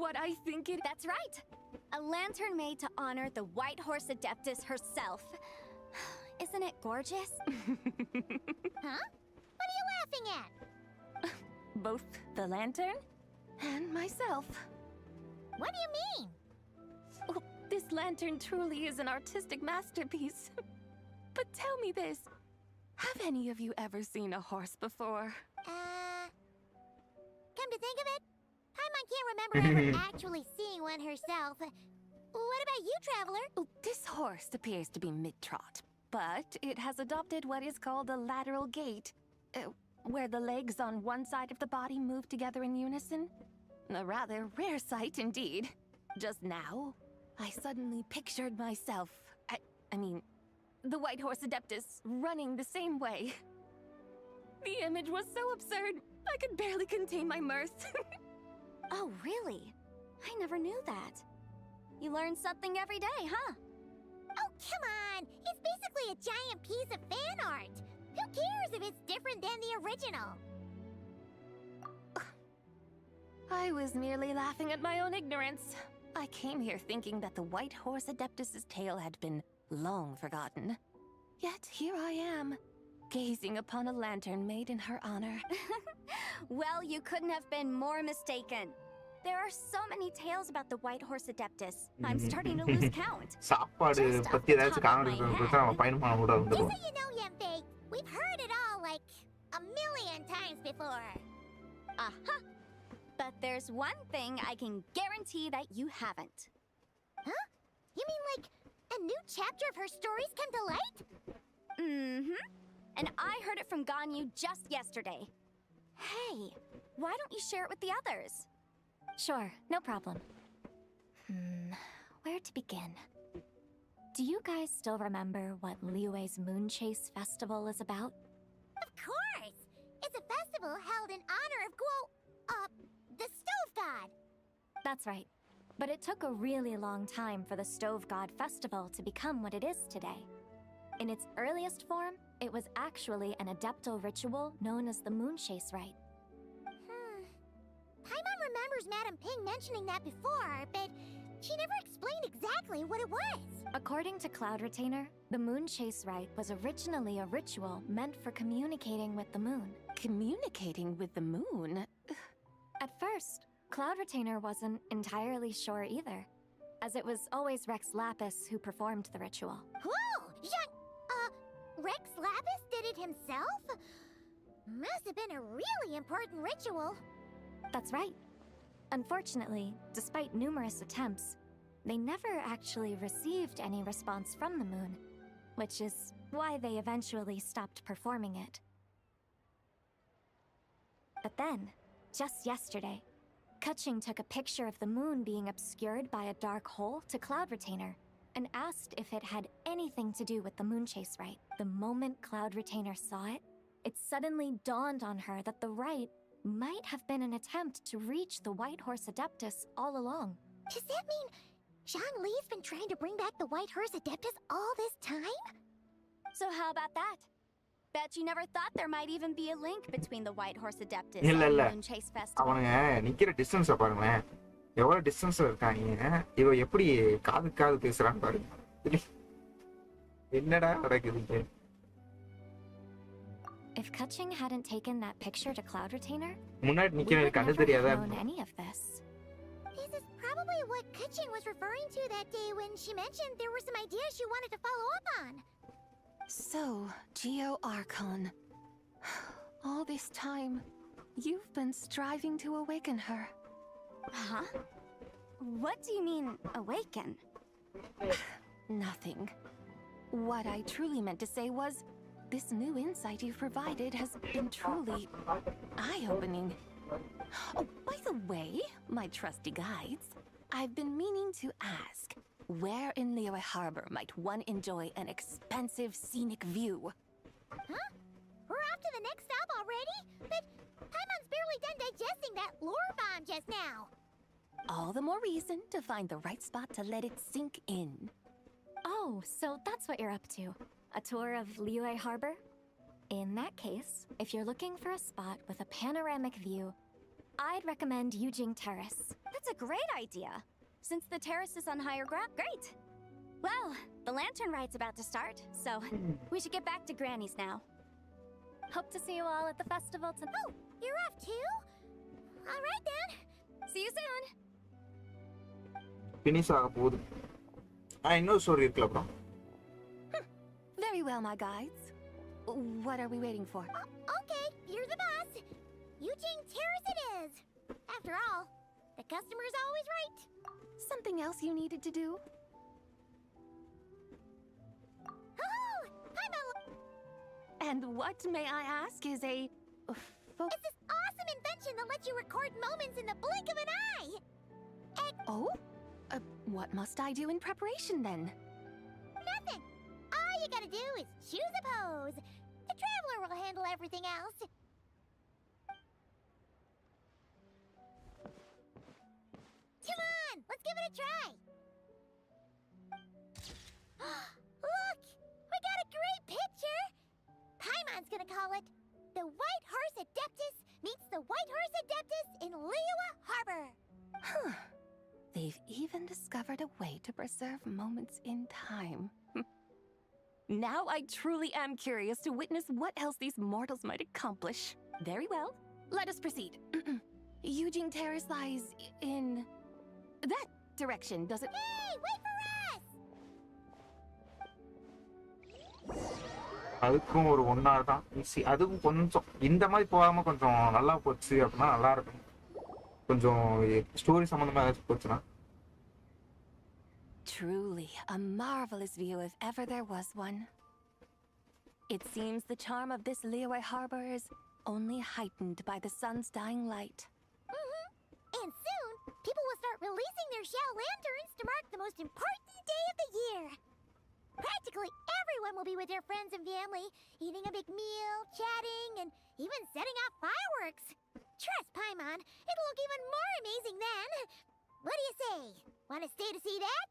what I think it... That's right. A lantern made to honor the White Horse Adeptus herself. Isn't it gorgeous? Huh? What are you laughing at? Both the lantern and myself. What do you mean? Oh, this lantern truly is an artistic masterpiece. But tell me this. Have any of you ever seen a horse before? Come to think of it, Paimon can't remember ever actually seeing one herself. What about you, Traveler? Oh, this horse appears to be mid-trot, but it has adopted what is called a lateral gait, where the legs on one side of the body move together in unison. A rather rare sight indeed. Just now, I suddenly pictured myself, I mean, the White Horse Adeptus running the same way. The image was so absurd, I could barely contain my mirth. Oh, really? I never knew that. You learn something every day, huh? Oh, come on! It's basically a giant piece of fan art! Who cares if it's different than the original? I was merely laughing at my own ignorance. I came here thinking that the White Horse Adeptus's tale had been long forgotten. Yet here I am, gazing upon a lantern made in her honor. Well, you couldn't have been more mistaken. There are so many tales about the White Horse Adeptus. I'm starting to lose count. சாப்பாடு பத்தி ஏதாச்சும் comedy கொடுத்தா நம்ம பயணமான கூட Just வந்துடும். so you know, Yembe, we've heard it all like a million times before. Uh-huh. But there's one thing I can guarantee that you haven't. Huh? You mean like a new chapter of her stories come to light? Mm-hmm. And I heard it from Ganyu just yesterday. Hey, why don't you share it with the others? Sure, no problem. Where to begin? Do you guys still remember what Liyue's Moon Chase Festival is about? Of course! It's a festival held in honor of the Stove God. That's right. But it took a really long time for the Stove God Festival to become what it is today. In its earliest form, it was actually an adeptal ritual known as the Moon Chase Rite. Paimon remembers Madam Ping mentioning that before, but she never explained exactly what it was. According to Cloud Retainer, the Moon Chase Rite was originally a ritual meant for communicating with the moon. Communicating with the moon? At first, Cloud Retainer wasn't entirely sure either, as it was always Rex Lapis who performed the ritual. Whoa! Rex Lapis did it himself? Must have been a really important ritual. That's right. Unfortunately, despite numerous attempts, they never actually received any response from the moon, which is why they eventually stopped performing it. But then, just yesterday, Keqing took a picture of the moon being obscured by a dark hole to Cloud Retainer and asked if it had anything to do with the Moon Chase Rite. The moment Cloud Retainer saw it, it suddenly dawned on her that the rite might have been an attempt to reach the White Horse Adeptus all along. Does that mean Zhongli's been trying to bring back the White Horse Adeptus all this time? So how about that? Bet you never thought there might even be a link between the White Horse Adeptus இல்ல and இல்ல the Moon Chase Festival. அவனுங்க நிக்கிற டிஸ்டன்ஸை பாருங்களேன், எவ்வளவு டிஸ்டன்ஸ்ல இருக்காங்க. இவ எப்படி காது காது பேசுறான்னு பாருங்க. என்னடா நடக்குது? If Keqing hadn't taken that picture to Cloud Retainer, முன்னாடி we நிக்கிற would கண்ணு never தெரியாதா? have known any of this. This is probably what Keqing was referring to that day when she mentioned there were some ideas she wanted to follow up on. So, Geo Archon. All this time, you've been striving to awaken her. Huh? What do you mean, awaken? Nothing. What I truly meant to say was, this new insight you've provided has been truly eye-opening. Oh, by the way, my trusty guides, I've been meaning to ask, where in Liyue Harbor might one enjoy an expansive scenic view? Huh? We're off to the next stop already? But Paimon's barely done digesting that lore bomb just now. All the more reason to find the right spot to let it sink in. Oh, so that's what you're up to. A tour of Liyue Harbor? In that case, if you're looking for a spot with a panoramic view, I'd recommend Yujing Terrace. That's a great idea. Since the terrace is on higher ground, great. Well, the lantern ride's about to start, so we should get back to Granny's now. Hope to see you all at the festival tonight. Oh, you're off too? All right then. See you soon. Finish ஆக போகுது. இன்னொரு story இருக்குல bro. Very well, my guides. What are we waiting for? Okay, you're the boss. Yujing Terrace it is. After all, the customer's always right. Something else you needed to do? Oh, Paimon! And what, may I ask, is a... It's this awesome invention that lets you record moments in the blink of an eye! Oh? What must I do in preparation then? Nothing. All you gotta do is choose a pose. The Traveler will handle everything else. Come on, let's give it a try. Look, we got a great picture. Paimon's gonna call it The White Horse Adeptus Meets the White Horse Adeptus in Liyue Harbor. Huh. They've even discovered a way to preserve moments in time. Now I truly am curious to witness what else these mortals might accomplish. Very well. Let us proceed. Eugene Terrace lies in that direction, does it? Hey, wait for us! அதுக்கும் ஒரு 1 hour தான் easy. அதுவும் கொஞ்சம் இந்த மாதிரி போகாம கொஞ்சம் நல்லா போச்சு அப்படின்னா நல்லா இருக்கும். கொஞ்சம் ஸ்டோரி சம்பந்தமா ஏதாச்சும் போச்சுன்னா. Truly a marvelous view if ever there was one. It seems the charm of this Liyue harbor is only heightened by the sun's dying light. And soon, people will start releasing their shell lanterns to mark the most important day of the year. Practically everyone will be with their friends and family, eating a big meal, chatting, and even setting off fireworks. Trust Paimon, it'll look even more amazing then. What do you say? Want to stay to see that?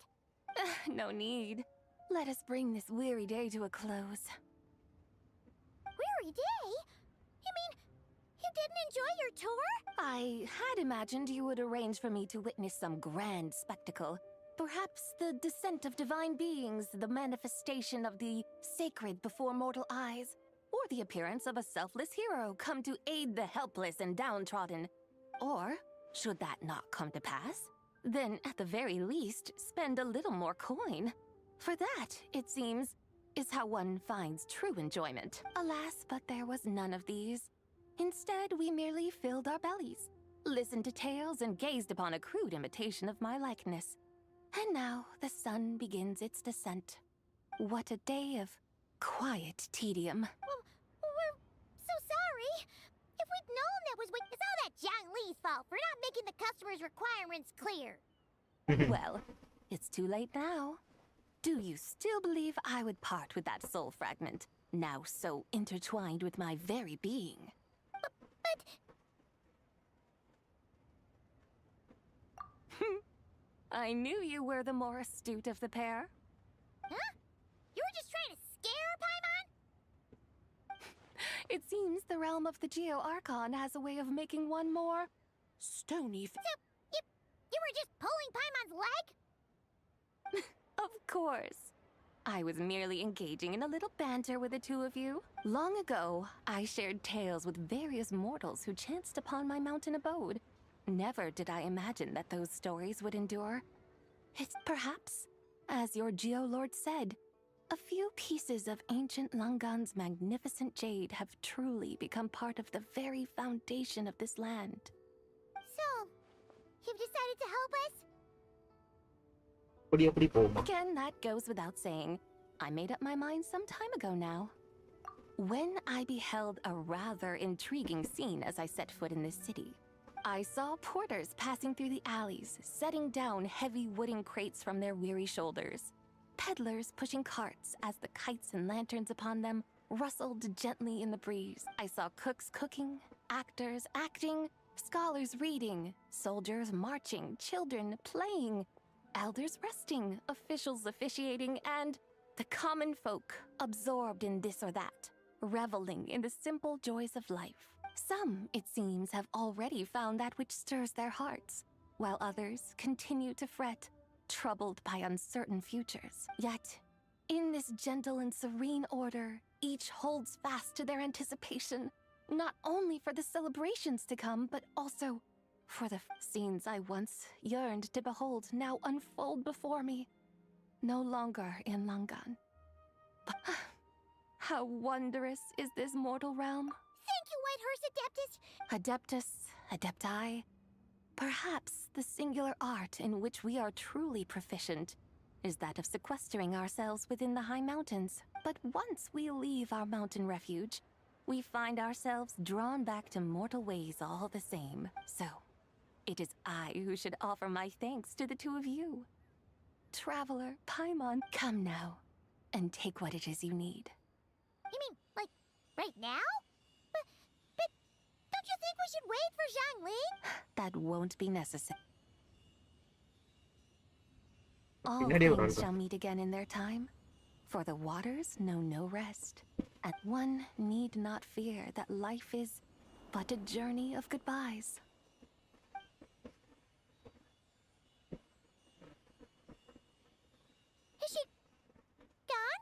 No need. Let us bring this weary day to a close. Weary day? You mean you didn't enjoy your tour? I had imagined you would arrange for me to witness some grand spectacle. Perhaps the descent of divine beings, the manifestation of the sacred before mortal eyes, or the appearance of a selfless hero come to aid the helpless and downtrodden. Or, should that not come to pass, then at the very least, spend a little more coin. For that, it seems, is how one finds true enjoyment. Alas, but there was none of these. Instead, we merely filled our bellies, listened to tales, and gazed upon a crude imitation of my likeness. And now the sun begins its descent. What a day of quiet tedium. We're so sorry. If we'd known that was it's all that Zhang Li's fault for not making the customer's requirements clear. Well, it's too late now. Do you still believe I would part with that soul fragment, now so intertwined with my very being? But... I knew you were the more astute of the pair. Huh? You were just trying to scare Paimon? It seems the realm of the Geo Archon has a way of making one more stony. So, you were just pulling Paimon's leg? Of course. I was merely engaging in a little banter with the two of you. Long ago, I shared tales with various mortals who chanced upon my mountain abode. Never did I imagine that those stories would endure. It's perhaps, as your Geolord said, a few pieces of ancient Langan's magnificent jade have truly become part of the very foundation of this land. So, you've decided to help us? Again, that goes without saying. I made up my mind some time ago now. When I beheld a rather intriguing scene as I set foot in this city, I saw porters passing through the alleys, setting down heavy wooden crates from their weary shoulders. Peddlers pushing carts as the kites and lanterns upon them rustled gently in the breeze. I saw cooks cooking, actors acting, scholars reading, soldiers marching, children playing, elders resting, officials officiating, and the common folk absorbed in this or that, reveling in the simple joys of life. Some, it seems, have already found that which stirs their hearts, while others continue to fret, troubled by uncertain futures. Yet, in this gentle and serene order, each holds fast to their anticipation, not only for the celebrations to come, but also for the scenes I once yearned to behold now unfold before me, no longer in Langan. How wondrous is this mortal realm? Thank you, White Horse Adeptus! Adeptus, Adepti. Perhaps the singular art in which we are truly proficient is that of sequestering ourselves within the high mountains. But once we leave our mountain refuge, we find ourselves drawn back to mortal ways all the same. So, it is I who should offer my thanks to the two of you. Traveler, Paimon, come now, and take what it is you need. You mean, like, right now? But don't you think we should wait for Zhangling? That won't be necessary. All பின்னாடியே ஒரு things ஆள் shall meet again in their time, for the waters know no rest, and one need not fear that life is but a journey of goodbyes. Is she gone?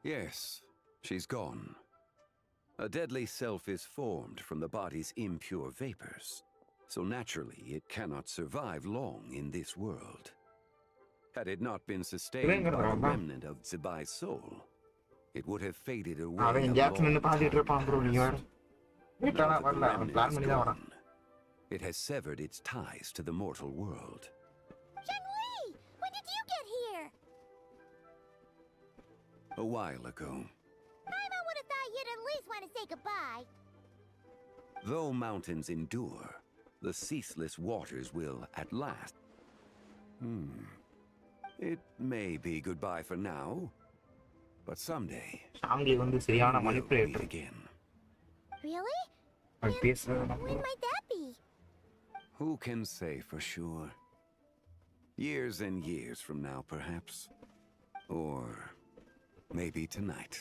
Yes, she's gone. A deadly self is formed from the body's impure vapors, so naturally it cannot survive long in this world. Had it not been sustained by the remnant of Zibai's soul, it would have faded away a அவன் long Jackson நின்னு பாத்துட்டு time இருப்பான் bro நீ ago. வேற Now வீட்டானா that the வரல அவன் remnant plan is பண்ணி தான் வரான் gone, it has severed its ties to the mortal world. Zhangli! When did you get here? A while ago, Paimon would have thought you'd at least want to say goodbye. though mountains endure, the ceaseless waters will at last. It may be goodbye for now, but someday Changi வந்து சரியான we will meet மணிப்புலேட்டர் again. Really? அவன் பேசுறது When might that be? Who can say for sure? Years and years from now, perhaps. Or maybe tonight,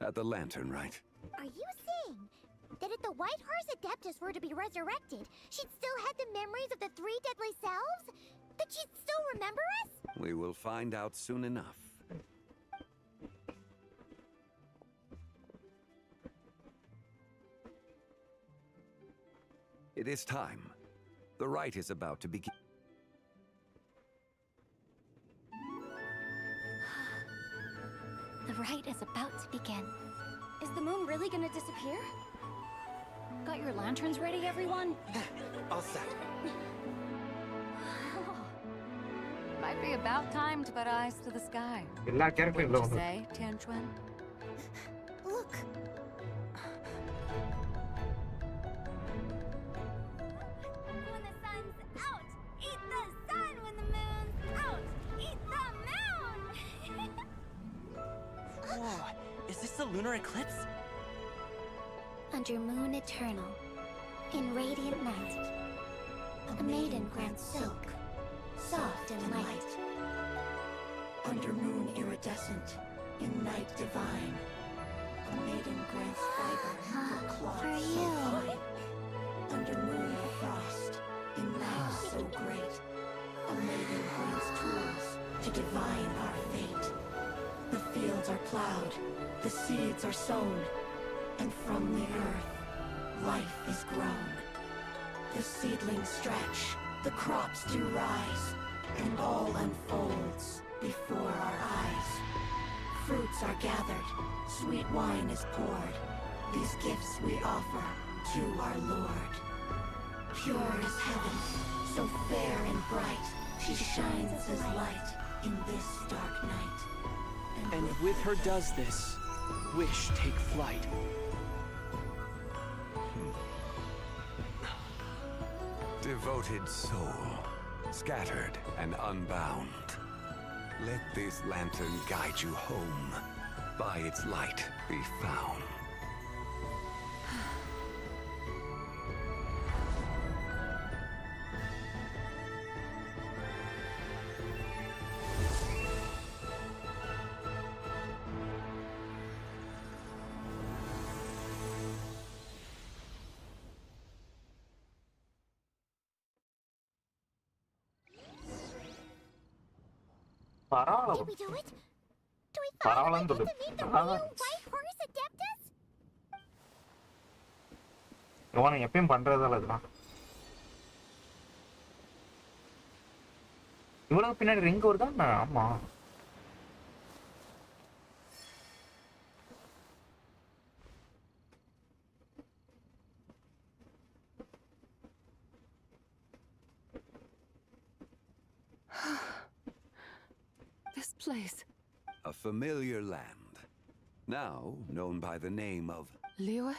at the Lantern Rite. Are you saying that if the White Horse Adeptus were to be resurrected, she'd still have the memories of the three deadly selves? That she'd still remember us? We will find out soon enough. It is time. The rite is about to begin. The rite is about to begin. Is the moon really gonna disappear? Got your lanterns ready, everyone? All set. Might be about time to put eyes to the sky. எல்லா கேரக்டரும் இல்ல What'd you வந்து say, Tianchuan? Look. When the sun's out, eat the sun. When the moon's out, eat the moon. Whoa, is this the lunar eclipse? Under moon eternal, in radiant night, a maiden grants silk, soft and light. Under moon iridescent, in night divine, a maiden grants fiber for cloth For so you. fine. Under moon of frost, in night so great, a maiden grants tools to divine our fate. The fields are plowed, the seeds are sown, and from the earth, life is grown. The seedlings stretch, the crops do rise, and all unfolds before our eyes. Fruits are gathered, sweet wine is poured. These gifts we offer to our Lord. Pure as heaven, so fair and bright, she shines as light in this dark night. And with her does this, wish take flight. Devoted soul, scattered and unbound. Let this lantern guide you home. By its light be found. பரவாயில்ல Did we do it? Do we பரவாயில்லன்னு finally சொல்லு get to meet the பரவாயில்ல real White Horse Adeptus? இவன் எப்பயும் பண்றதால இதெல்லாம் இவ்வளவு பின்னாடி ring வருதா ஆமா place? A familiar land, now known by the name of Liyue?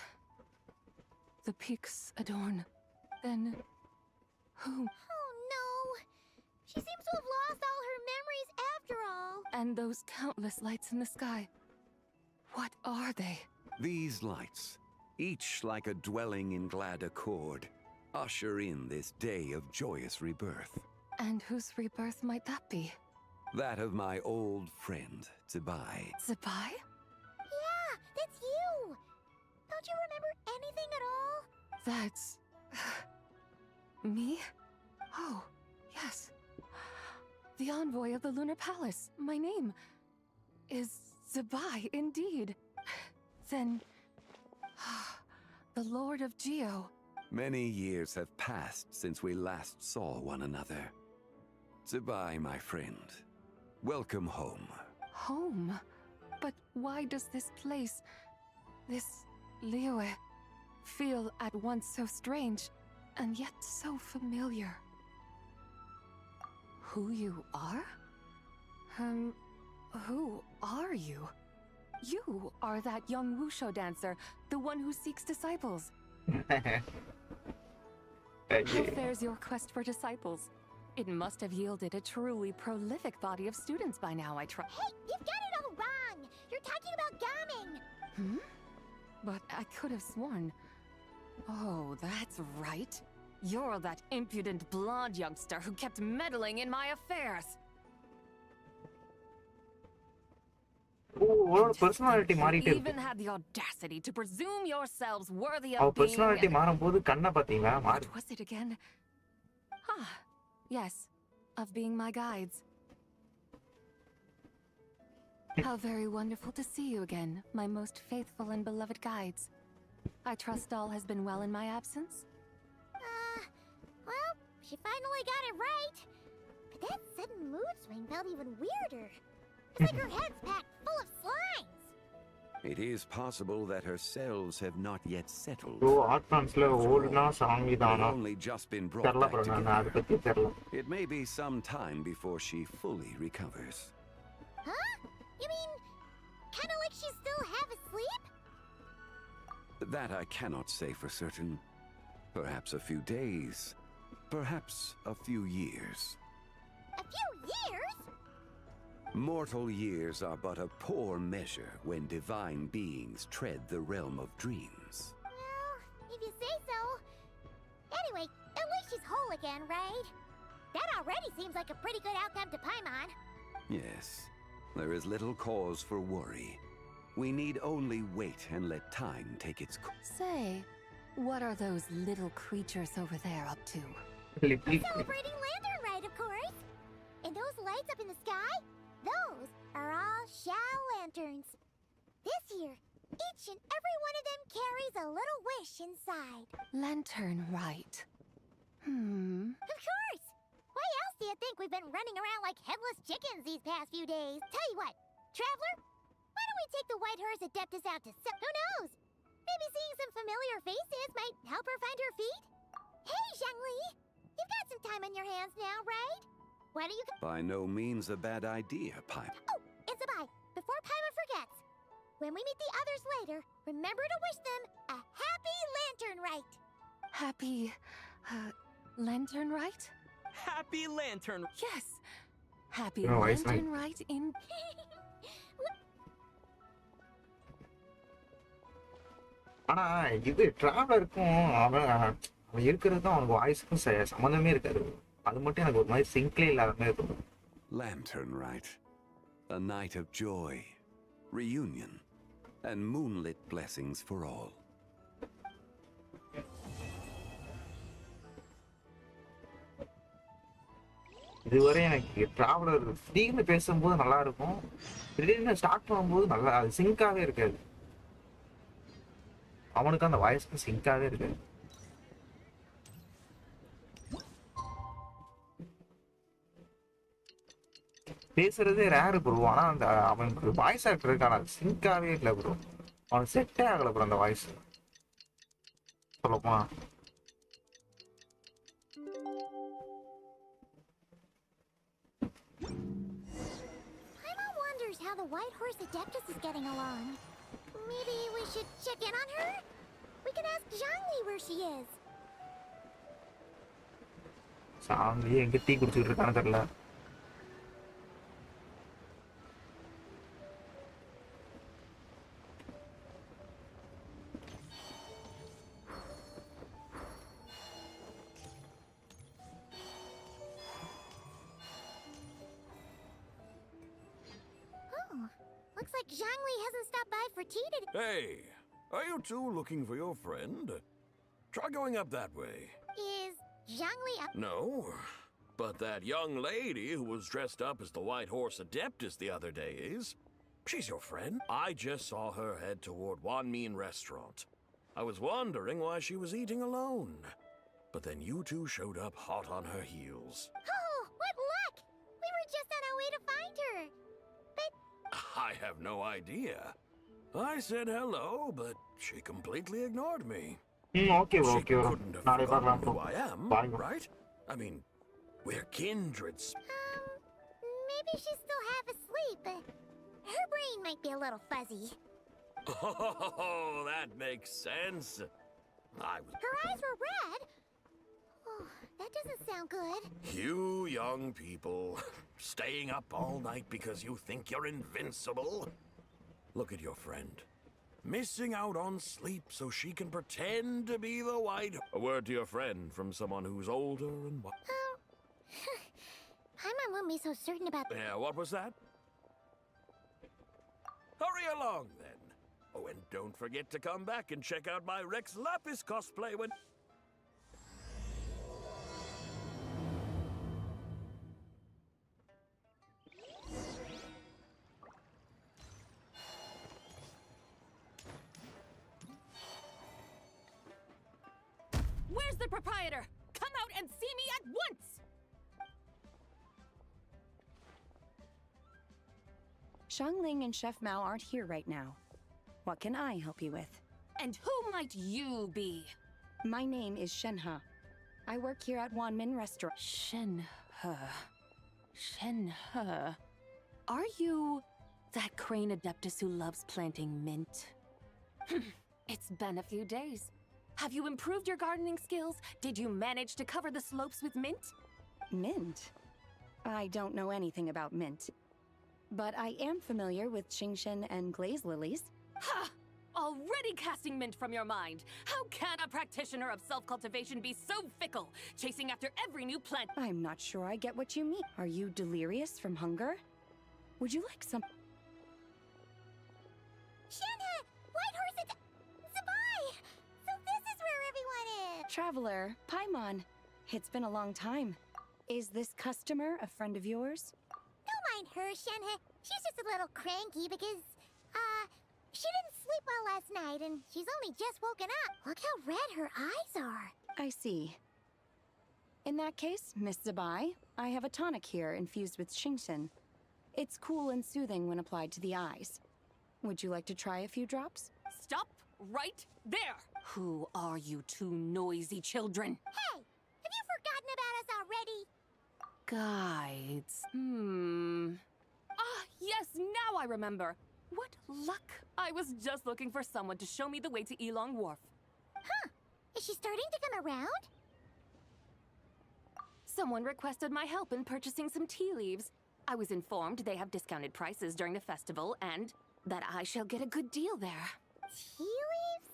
The peaks adorn. Then, who? Oh no! She seems to have lost all her memories after all. And those countless lights in the sky. What are they? these lights, each like a dwelling in glad accord, usher in this day of joyous rebirth. And whose rebirth might that be? That of my old friend, Zibai. Zibai? Yeah, that's you! Don't you remember anything at all? That's... me? Oh, yes. The envoy of the Lunar Palace. My name is Zibai, indeed. Then... the Lord of Geo. Many years have passed since we last saw one another. Zibai, my friend. Welcome home. Home? But why does this place, this Liyue, feel at once so strange, and yet so familiar? Who you are? Who are you? You are that young wushu dancer, the one who seeks disciples. How fares your quest for disciples? It must have yielded a truly prolific body of students by now, I trust. Hey, you've got it all wrong! You're talking about Gaming! Hmm? But I could have sworn... Oh, that's right. You're that impudent blonde youngster who kept meddling in my affairs. personality மாறிட்டே You இருக்கு. even had the audacity to presume yourselves worthy அவ of being... personality மாறும்போது கண்ணை பாத்தீங்களா மாறி. What was it again? Ah, yes, of being my guides. How very wonderful to see you again, my most faithful and beloved guides. I trust all has been well in my absence? Well, she finally got it right. But that sudden mood swing felt even weirder. It's like her head's packed full of slimes. It is possible that her cells have not yet settled. ஆட்ரான்ஸ்ல ஓல்ட்னா சாமி தானா? They've only just been brought தெரியல back bro, நான் together. அதை பத்தி தெரியல. It may be some time before she fully recovers. Huh? You mean, kind of like she's still half asleep? That I cannot say for certain. Perhaps a few days. Perhaps a few years. A few years? Mortal years are but a poor measure when divine beings tread the realm of dreams. Well, if you say so. Anyway, at least she's whole again, right? That already seems like a pretty good outcome to Paimon. Yes, there is little cause for worry. We need only wait and let time take its course. Say, what are those little creatures over there up to? Celebrating Lantern Rite, of course! And those lights up in the sky? Those are all Shao Lanterns. This year, each and every one of them carries a little wish inside. Lantern Rite. Of course! Why else do you think we've been running around like headless chickens these past few days? Tell you what, Traveler, why don't we take the White Horse Adeptus out to who knows? Maybe seeing some familiar faces might help her find her feet? Hey, Zhangli! You've got some time on your hands now, right? Why don't you... By no means a bad idea, Pipe. Oh, and Zibai, before Paima forgets, when we meet the others later, remember to wish them a happy Lantern Rite. Happy... Lantern Rite? Happy Lantern... Yes! Happy No, it's Lantern Rite in... ஆனா இது டிராவலருக்கும் அவன் இருக்கிறது தான் அவனுக்கு வாய்ஸ்க்கும் சம்மந்தமே இருக்காது. அது மட்டும் எனக்கு ஒரு மாதிரி சிங்க்லே இல்லாத மாதிரி இருக்கும். Lantern Rite. A night of joy, reunion, and moonlit blessings for all. இதுவரை எனக்கு டிராவலர் திடீர்னு பேசும்போது நல்லா இருக்கும், திடீர்னு ஸ்டார்ட் பண்ணும்போது நல்லா அது சிங்காவே இருக்காது. அவனுக்கு அந்த வாய்ஸ்க்கு சிங்காவே இருக்காது. பேசுறதே ரேரு ப்ரோ, ஆனா அந்த அவனுக்கு வாய்ஸ் ஆக்டர் இருக்கான சிங்காவே இல்லை ப்ரோ. அவனுக்கு செட்டே ஆகல ப்ரோ அந்த வாய்ஸ் சொல்லப்போனா. Paimon wonders how the White Horse Adeptus is getting along. Maybe we should check in on her? We can ask Zhangli where she is. சாமி எங்க டீ குடிச்சிட்டு இருக்கானு தெரியல. Looks like Zhangli hasn't stopped by for tea today. Hey, are you two looking for your friend? Try going up that way. Is Zhangli up? No, but that young lady who was dressed up as the White Horse Adeptus the other day is. She's your friend. I just saw her head toward Wanmin Restaurant. I was wondering why she was eating alone. But then you two showed up hot on her heels. Oh, what luck! We were just on our way to find her. But I have no idea. I said hello, but she completely ignored me. Okay, She okay. couldn't have நாளை forgotten பார்க்கலாம். who I am, Bye. right? I mean, we're kindreds. maybe she's still half asleep. Her brain might be a little fuzzy. Oh, that makes sense. Her eyes were red. Oh, that doesn't sound good. You young people, staying up all night because you think you're invincible. Look at your friend. Missing out on sleep so she can pretend to be the white. A word to your friend from someone who's older and what? Paimon won't be so certain about. Yeah, what was that? Hurry along then. Oh, and don't forget to come back and check out my Rex Lapis cosplay when. Where's the proprietor? Come out and see me at once! Xiangling and Chef Mao aren't here right now. What can I help you with? And who might you be? My name is Shenhe. I work here at Wanmin Restaurant. Shenhe. Shenhe. Are you that crane adeptus who loves planting mint? It's been a few days. Have you improved your gardening skills? Did you manage to cover the slopes with mint? Mint? I don't know anything about mint. But I am familiar with Qingshen and glaze lilies. Ha! Already casting mint from your mind. How can a practitioner of self-cultivation be so fickle, chasing after every new plant? I'm not sure I get what you mean. Are you delirious from hunger? Would you like some? Shenhe! White Horse Zibai! So this is where everyone is! Traveler, Paimon. It's been a long time. Is this customer a friend of yours? Don't mind her, Shenhe. She's just a little cranky because, she didn't sleep well last night and she's only just woken up. Look how red her eyes are. I see. In that case, Miss Zibai, I have a tonic here infused with Qingshen. It's cool and soothing when applied to the eyes. Would you like to try a few drops? Stop right there! Who are you two noisy children? Hey! Have you forgotten about us already? Guides. Ah, yes, now I remember. What luck! I was just looking for someone to show me the way to Elong Wharf. Huh. Is she starting to come around? Someone requested my help in purchasing some tea leaves. I was informed they have discounted prices during the festival and that I shall get a good deal there. Tea leaves?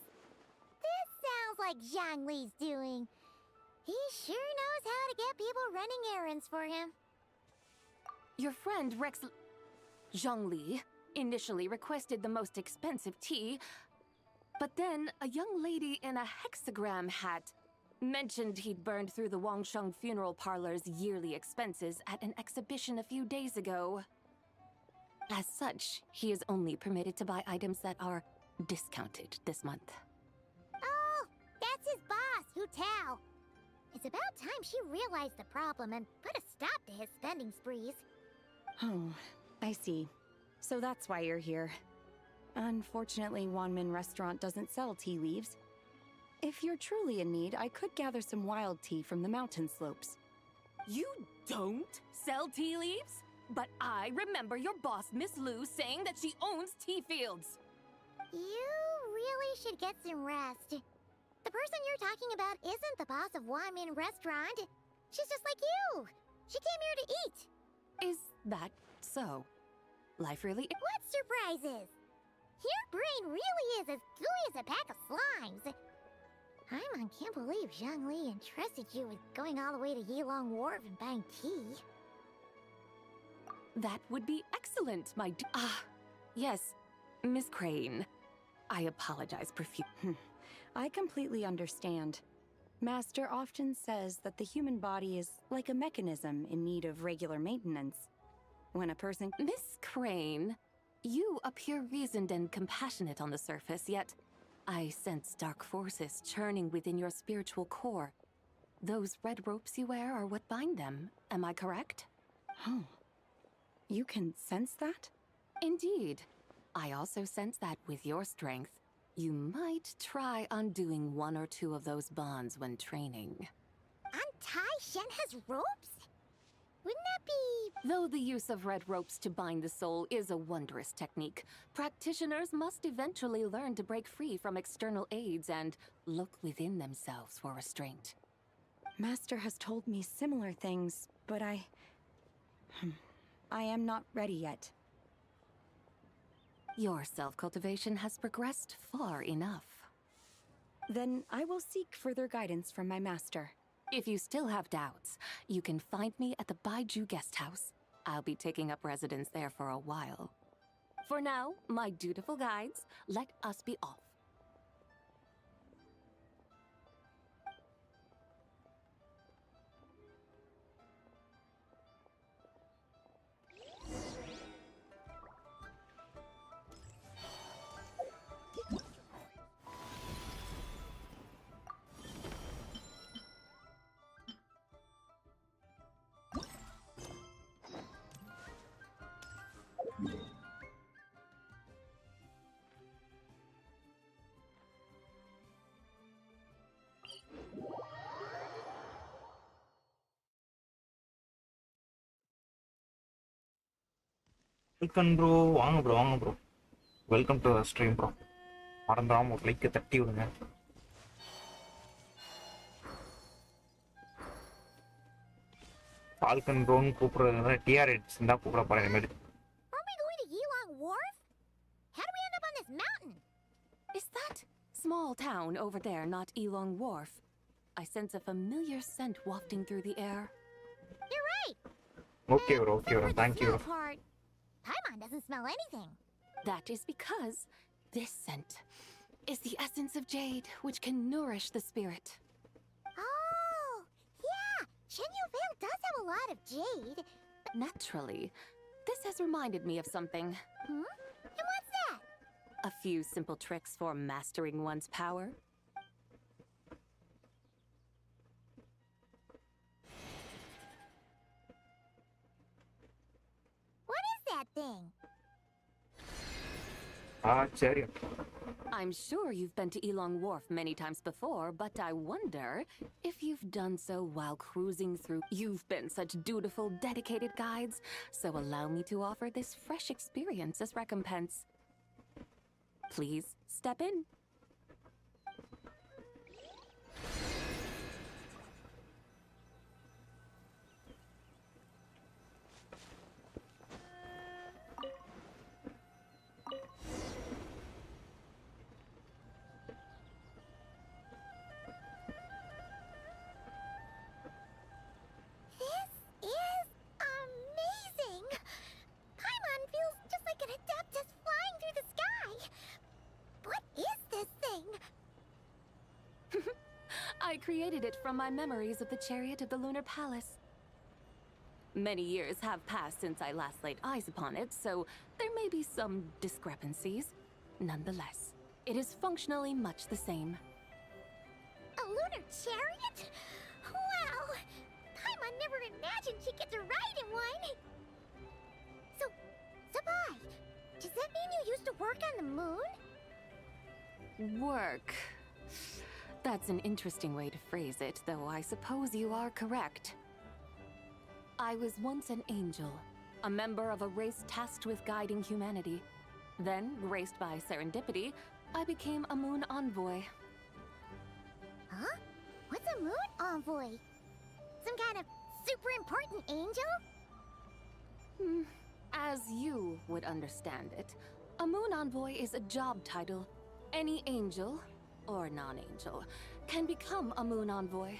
This sounds like Zhangli's doing. He sure knows how to get people running errands for him. Your friend Rex Zhangli initially requested the most expensive tea, but then a young lady in a hexagram hat mentioned he'd burned through the Wangsheng funeral parlor's yearly expenses at an exhibition a few days ago. As such, he is only permitted to buy items that are discounted this month. Oh, that's his boss, Hu Tao. It's about time she realized the problem and put a stop to his spending sprees. Oh, I see. So that's why you're here. Unfortunately, Wanmin Restaurant doesn't sell tea leaves. If you're truly in need, I could gather some wild tea from the mountain slopes. You don't sell tea leaves? But I remember your boss, Miss Lu, saying that she owns tea fields. You really should get some rest. The person you're talking about isn't the boss of Wamin Restaurant. She's just like you. She came here to eat. Is that so? Life really... What surprises? Your brain really is as gooey as a pack of slimes. Paimon can't believe Zhongli entrusted you with going all the way to Yilong Wharf and buying tea. That would be excellent, my yes, Miss Crane. I apologize profusely. I completely understand. Master often says that the human body is like a mechanism in need of regular maintenance. When a person... Miss Crane, you appear reasoned and compassionate on the surface, yet I sense dark forces churning within your spiritual core. Those red ropes you wear are what bind them, am I correct? Oh. You can sense that? Indeed. I also sense that with your strength, you might try undoing one or two of those bonds when training. Untie Shen has ropes? Wouldn't that be... Though the use of red ropes to bind the soul is a wondrous technique, practitioners must eventually learn to break free from external aids and look within themselves for restraint. Master has told me similar things, but I am not ready yet. Your self-cultivation has progressed far enough. Then I will seek further guidance from my master. If you still have doubts, you can find me at the Baiju Guest House. I'll be taking up residence there for a while. For now, my dutiful guides, let us be off. Welcome bro, வாங்க bro. Welcome to stream bro. மறந்துடாம ஒரு லைக்கை தட்டி விடுங்க. Falcon ப்ரோன்னு கூப்பிடுறது டிஆர்எட்ஸ் தான் கூப்பிட போறேன் இனிமேல். Are we going to Yilong Wharf? How do we end up on this mountain? Is that small town over there not Yilong Wharf? I sense a familiar scent wafting through the air. You're right. Okay bro, thank you. Paimon doesn't smell anything. That is because this scent is the essence of jade, which can nourish the spirit. Oh, yeah. Shenyu Vale does have a lot of jade. Naturally, this has reminded me of something. And what's that? A few simple tricks for mastering one's power. What is that thing? Cherry. I'm sure you've been to Yilong Wharf many times before, but I wonder if you've done so while cruising through. You've been such dutiful, dedicated guides, so allow me to offer this fresh experience as recompense. Please step in. I created it from my memories of the chariot of the Lunar Palace. Many years have passed since I last laid eyes upon it, so there may be some discrepancies. Nonetheless, it is functionally much the same. A lunar chariot? Wow! Paimon never imagined she'd get to ride in one! So, Zibai, does that mean you used to work on the moon? Work. That's an interesting way to phrase it, though I suppose you are correct. I was once an angel, a member of a race tasked with guiding humanity. Then, graced by serendipity, I became a moon envoy. Huh? What's a moon envoy? Some kind of super important angel? As you would understand it, a moon envoy is a job title. Any angel, or non-angel, can become a moon envoy.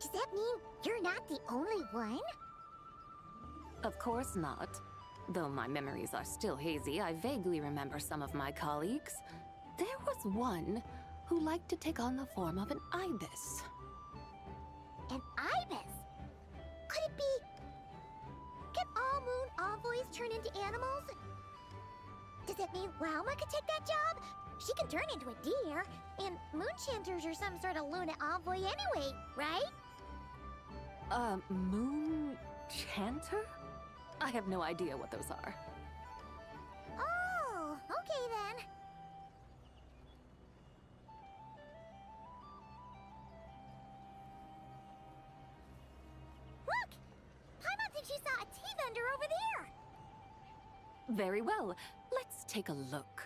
Does that mean you're not the only one? Of course not. Though my memories are still hazy, I vaguely remember some of my colleagues. There was one who liked to take on the form of an ibis. An ibis? Could it be... Can all moon envoys turn into animals? Does that mean Lauma could take that job? She can turn into a deer, and moonchanters are some sort of Luna envoy anyway, right? Moon chanter? I have no idea what those are. Oh, okay then. Look! Paimon thinks she saw a tea vendor over there! Very well. Let's take a look.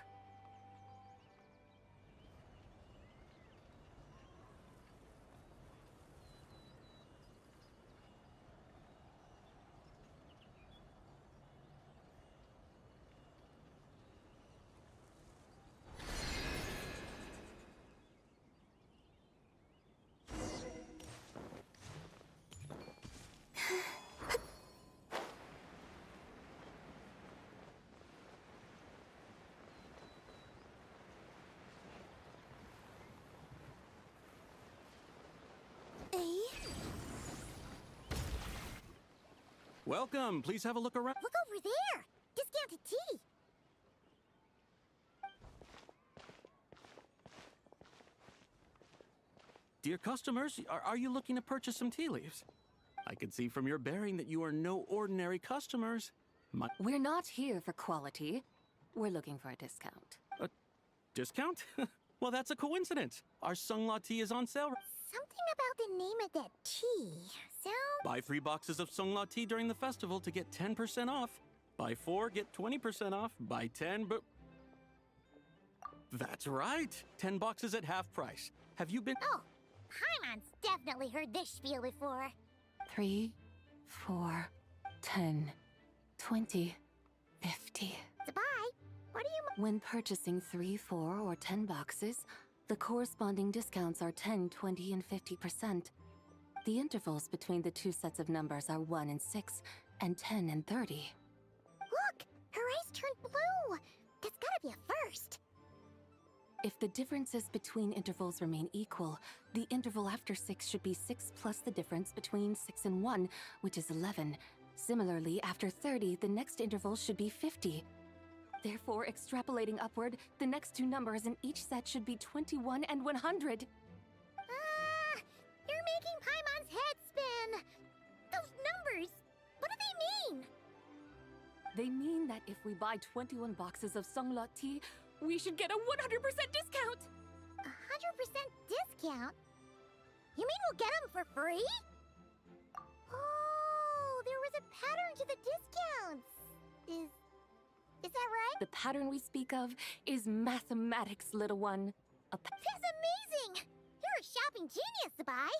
Welcome. Please have a look around. Look over there! Discounted tea! Dear customers, are you looking to purchase some tea leaves? I can see from your bearing that you are no ordinary customers. We're not here for quality. We're looking for a discount. A discount? Well, that's a coincidence. Our Sungla tea is on sale. Something about the name of that tea sounds... Buy 3 boxes of Sungla tea during the festival to get 10% off. Buy 4, get 20% off. Buy 10, but... That's right. 10 boxes at half price. Have you been... Oh, Paimon's definitely heard this spiel before. 3, 4, 10, 20, 50. Zibai, what do you... When purchasing 3, 4, or 10 boxes, the corresponding discounts are 10, 20, and 50%. The intervals between the two sets of numbers are 1 and 6, and 10 and 30. Look! Her eyes turned blue! That's gotta be a first! If the differences between intervals remain equal, the interval after 6 should be 6 plus the difference between 6 and 1, which is 11. Similarly, after 30, the next interval should be 50. Therefore, extrapolating upward, the next two numbers in each set should be 21 and 100. You're making Paimon's head spin! Those numbers! What do they mean? They mean that if we buy 21 boxes of Sungla tea, we should get a 100% discount! 100% discount? You mean we'll get them for free? Oh, there was a pattern to the discounts! Is that right? The pattern we speak of is mathematics, little one. That's amazing! You're a shopping genius, Zibai!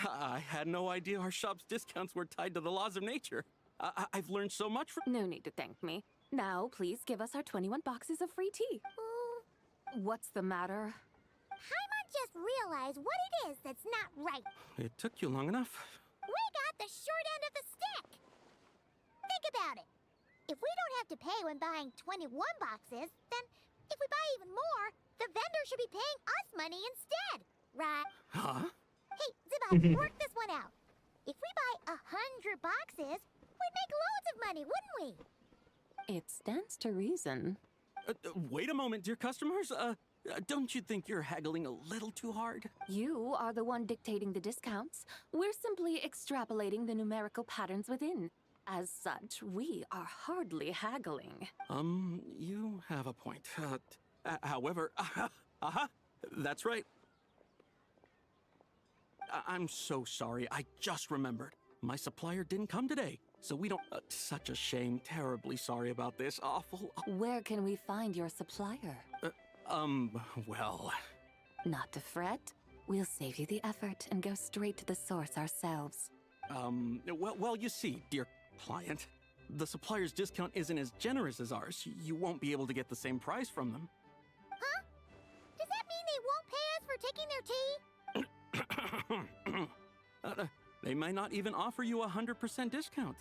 I had no idea our shop's discounts were tied to the laws of nature. I've learned so much from... No need to thank me. Now, please give us our 21 boxes of free tea. What's the matter? Paimon just realized what it is that's not right. It took you long enough. We got the short end of the stick! Think about it. If we don't have to pay when buying 21 boxes, then if we buy even more, the vendor should be paying us money instead, right? Huh? Hey, Zibai, work this one out. If we buy 100 boxes, we'd make loads of money, wouldn't we? It stands to reason. Wait a moment, dear customers. Don't you think you're haggling a little too hard? You are the one dictating the discounts. We're simply extrapolating the numerical patterns within. As such, we are hardly haggling. You have a point. However, that's right. I'm so sorry. I just remembered. My supplier didn't come today, so we don't... such a shame. Terribly sorry about this. Awful. Where can we find your supplier? Well... Not to fret. We'll save you the effort and go straight to the source ourselves. Well, you see, dear client, the supplier's discount isn't as generous as ours. You won't be able to get the same price from them. Huh? Does that mean they won't pay us for taking their tea? They might not even offer you 100% discount.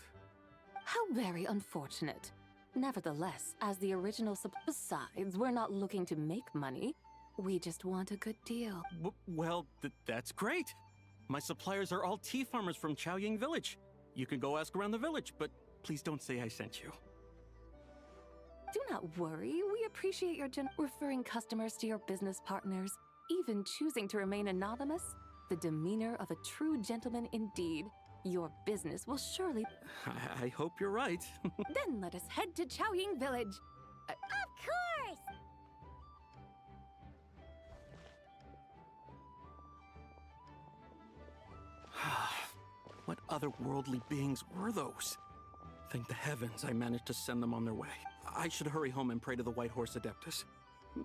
How very unfortunate. Nevertheless, as the original besides, we're not looking to make money. We just want a good deal. Well, that's great. My suppliers are all tea farmers from Chaoying Village. You can go ask around the village, but please don't say I sent you. Do not worry. We appreciate your referring customers to your business partners, even choosing to remain anonymous. The demeanor of a true gentleman indeed. Your business will surely... I hope you're right. Then let us head to Chaoying Village. Of course! What otherworldly beings were those? Thank the heavens I managed to send them on their way. I should hurry home and pray to the White Horse Adeptus.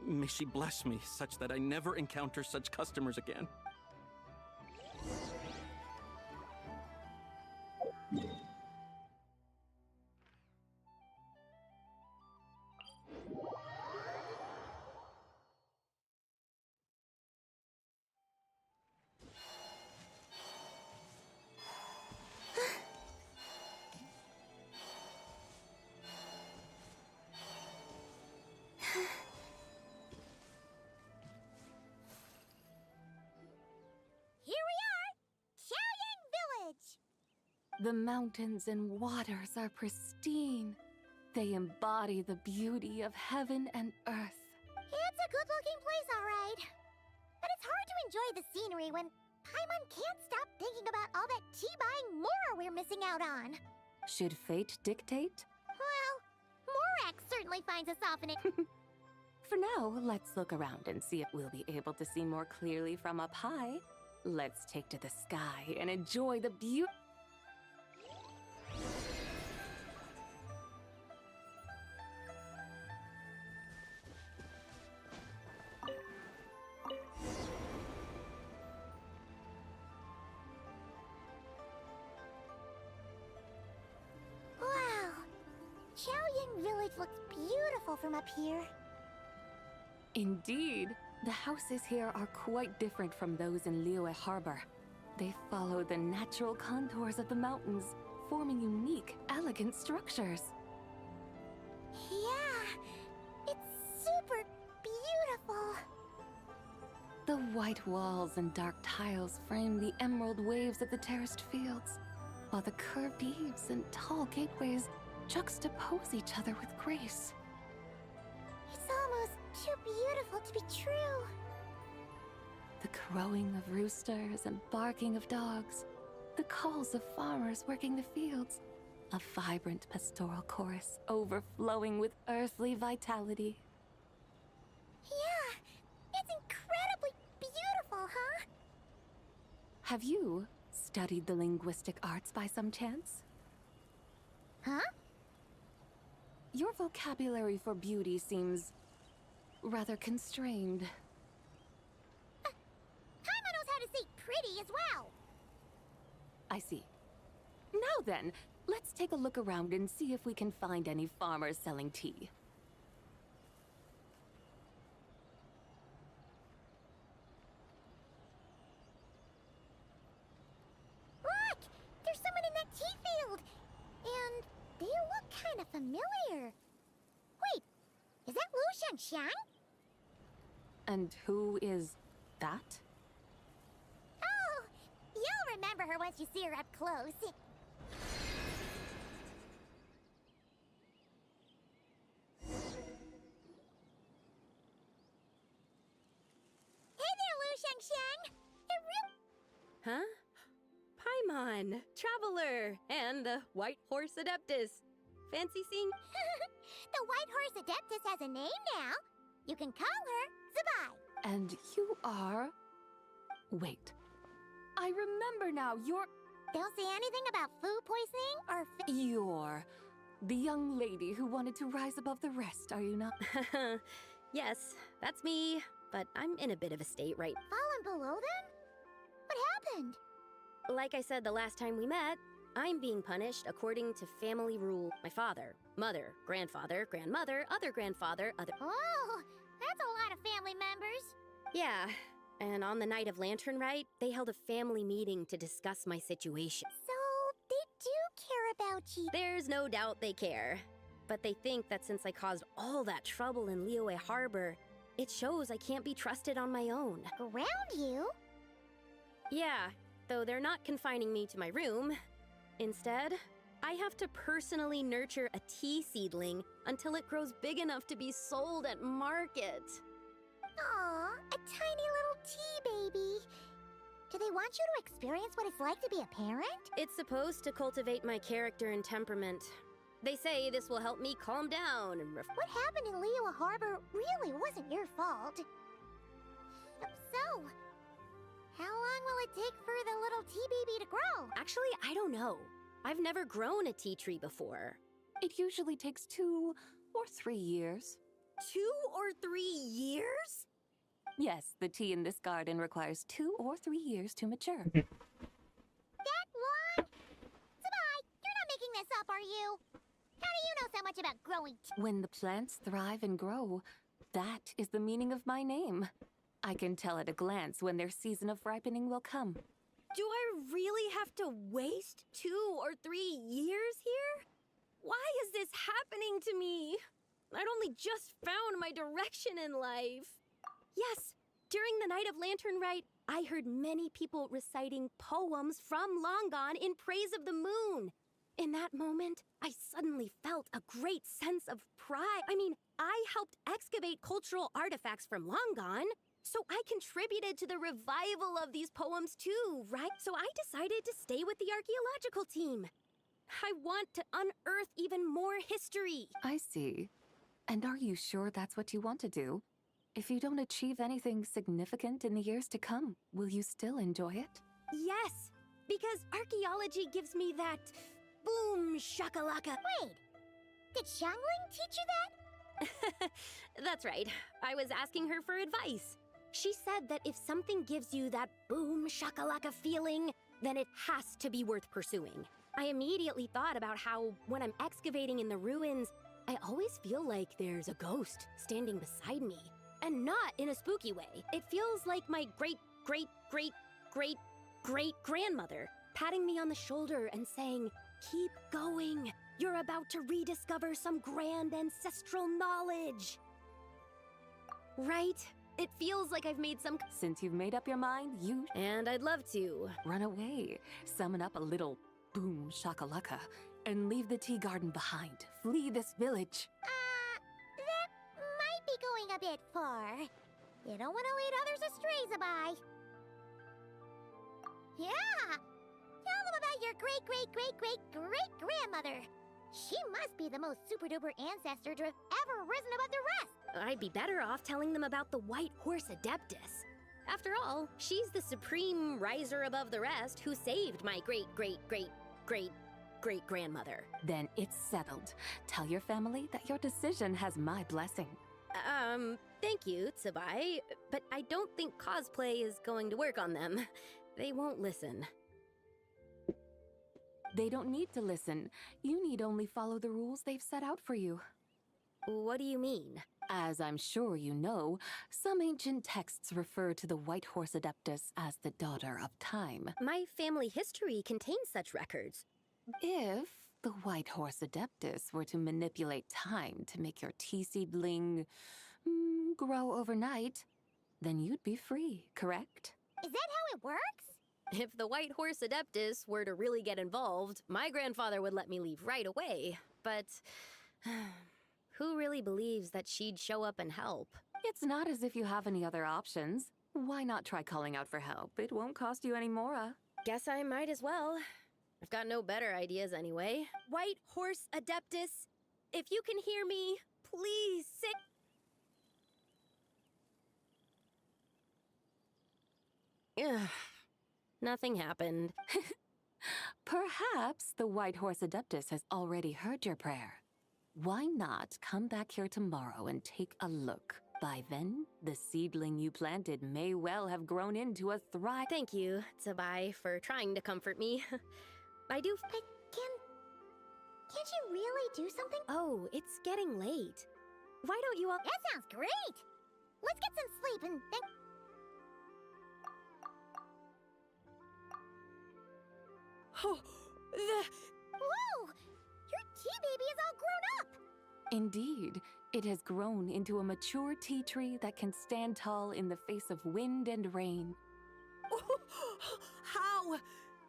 May she bless me such that I never encounter such customers again. The mountains and waters are pristine. They embody the beauty of heaven and earth. It's a good-looking place, all right. But it's hard to enjoy the scenery when Paimon can't stop thinking about all that tea-buying mora we're missing out on. Should fate dictate? Well, Morak certainly finds us often at... For now, let's look around and see if we'll be able to see more clearly from up high. Let's take to the sky and enjoy the beauty. Wow, Chaoying Village looks beautiful from up here. Indeed, the houses here are quite different from those in Liyue Harbor. They follow the natural contours of the mountains, forming unique, elegant structures. Yeah, it's super beautiful. The white walls and dark tiles frame the emerald waves of the terraced fields, while the curved eaves and tall gateways juxtapose each other with grace. It's almost too beautiful to be true. The crowing of roosters and barking of dogs, the calls of farmers working the fields, a vibrant pastoral chorus overflowing with earthly vitality. Yeah, it's incredibly beautiful, huh? Have you studied the linguistic arts by some chance? Huh? Your vocabulary for beauty seems rather constrained. Paimon knows how to say pretty as well. I see. Now then, let's take a look around and see if we can find any farmers selling tea. Look! There's someone in that tea field! And they look kind of familiar. Wait, is that Lu Shanxiang? And who is that? Oh, you'll remember her once you see her up close. Hey there, Lu Shanxiang! Huh? Paimon, Traveler, and the White Horse Adeptus. Fancy seeing... The White Horse Adeptus has a name now. You can call her Zibai. And you are... Wait. I remember now. Don't say anything about food poisoning or You're the young lady who wanted to rise above the rest, are you not? Yes, that's me, but I'm in a bit of a state right. Fallen below them? What happened? Like I said the last time we met, I'm being punished according to family rule. My father, mother, grandfather, grandmother, other grandfather, other... Oh, that's a lot of family members. Yeah, and on the night of Lantern Rite, they held a family meeting to discuss my situation. So, they do care about you. There's no doubt they care. But they think that since I caused all that trouble in Liyue Harbor, it shows I can't be trusted on my own. Around you? Yeah, though they're not confining me to my room. Instead, I have to personally nurture a tea seedling until it grows big enough to be sold at market. Aw, a tiny little tea baby. Do they want you to experience what it's like to be a parent? It's supposed to cultivate my character and temperament. They say this will help me calm down and What happened in Liyue Harbor really wasn't your fault. So, how long will it take for the little tea baby to grow? Actually, I don't know. I've never grown a tea tree before. It usually takes 2 or 3 years. 2 or 3 years? Yes, the tea in this garden requires 2 or 3 years to mature. That long? Zibai, you're not making this up, are you? How do you know so much about growing tea? When the plants thrive and grow, that is the meaning of my name. I can tell at a glance when their season of ripening will come. Do I really have to waste 2 or 3 years here? Why is this happening to me? I'd only just found my direction in life. Yes, during the night of Lantern Rite, I heard many people reciting poems from Long Gone in praise of the moon. In that moment, I suddenly felt a great sense of pride. I mean, I helped excavate cultural artifacts from Long Gone, so I contributed to the revival of these poems too, right? So I decided to stay with the archaeological team. I want to unearth even more history. I see. And are you sure that's what you want to do? If you don't achieve anything significant in the years to come, will you still enjoy it? Yes, because archaeology gives me that boom shakalaka. Wait, did Xiangling teach you that? That's right. I was asking her for advice. She said that if something gives you that boom shakalaka feeling, then it has to be worth pursuing. I immediately thought about how, when I'm excavating in the ruins, I always feel like there's a ghost standing beside me. And not in a spooky way. It feels like my great-great-great-great-great-grandmother patting me on the shoulder and saying, "Keep going. You're about to rediscover some grand ancestral knowledge." Right? It feels like I've made some... Since you've made up your mind, And I'd love to. Run away, summon up a little boom shakalaka, and leave the tea garden behind. Flee this village. That might be going a bit far. You don't want to lead others astray, Zibai. Yeah! Tell them about your great-great-great-great-great-grandmother. She must be the most super-duper ancestor to have ever risen above the rest. I'd be better off telling them about the White Horse Adeptus. After all, she's the supreme riser above the rest who saved my great-great-great-great-great-grandmother. Then it's settled. Tell your family that your decision has my blessing. Thank you, Zibai, but I don't think cosplay is going to work on them. They won't listen. They don't need to listen. You need only follow the rules they've set out for you. What do you mean? As I'm sure you know, some ancient texts refer to the White Horse Adeptus as the Daughter of Time. My family history contains such records. If the White Horse Adeptus were to manipulate time to make your tea seedling grow overnight, then you'd be free, correct? Is that how it works? If the White Horse Adeptus were to really get involved, my grandfather would let me leave right away. But who really believes that she'd show up and help? It's not as if you have any other options. Why not try calling out for help? It won't cost you any more. Guess I might as well. I've got no better ideas anyway. White Horse Adeptus, if you can hear me, please sit. Ugh. Nothing happened. Perhaps the White Horse Adeptus has already heard your prayer. Why not come back here tomorrow and take a look? By then, the seedling you planted may well have grown into a Thank you, Zibai, for trying to comfort me. I do. Can't you really do something? Oh, it's getting late. Why don't you all. That sounds great! Let's get some sleep and think. Oh, Whoa! Your tea baby is all grown up! Indeed, it has grown into a mature tea tree that can stand tall in the face of wind and rain.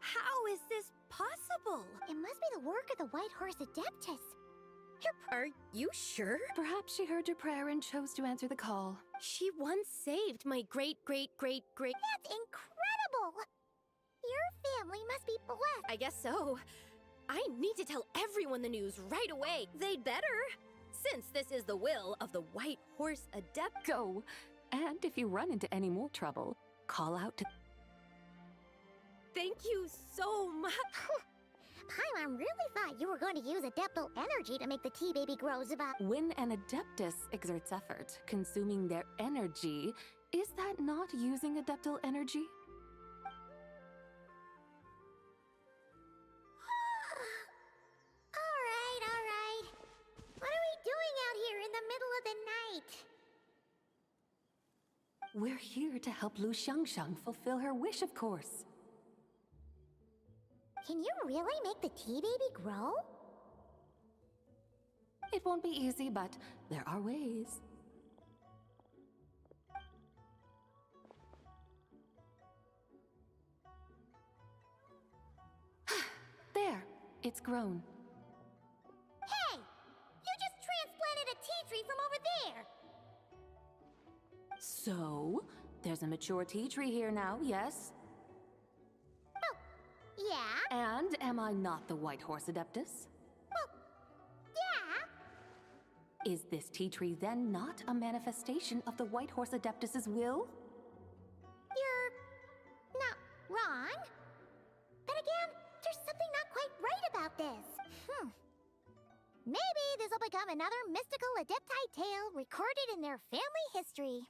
How is this possible? It must be the work of the White Horse Adeptus. Are you sure? Perhaps she heard your prayer and chose to answer the call. She once saved my great. That's incredible! Your family must be blessed. I guess so. I need to tell everyone the news right away. They'd better, since this is the will of the White Horse Adept. Go, and if you run into any more trouble, call out to... Thank you so much. Paimon really thought you were going to use Adeptal energy to make the tea baby grow, Zibai. When an Adeptus exerts effort, consuming their energy, is that not using Adeptal energy? Alright. What are we doing out here in the middle of the night? We're here to help Lu Xiangxiang fulfill her wish, of course. Can you really make the tea baby grow? It won't be easy, but there are ways. There, it's grown. Hey! You just transplanted a tea tree from over there! So, there's a mature tea tree here now, yes? Yeah? And am I not the White Horse Adeptus? Yeah? Is this tea tree then not a manifestation of the White Horse Adeptus's will? You're not wrong. But again, there's something not quite right about this. Maybe this will become another mystical Adepti tale recorded in their family history.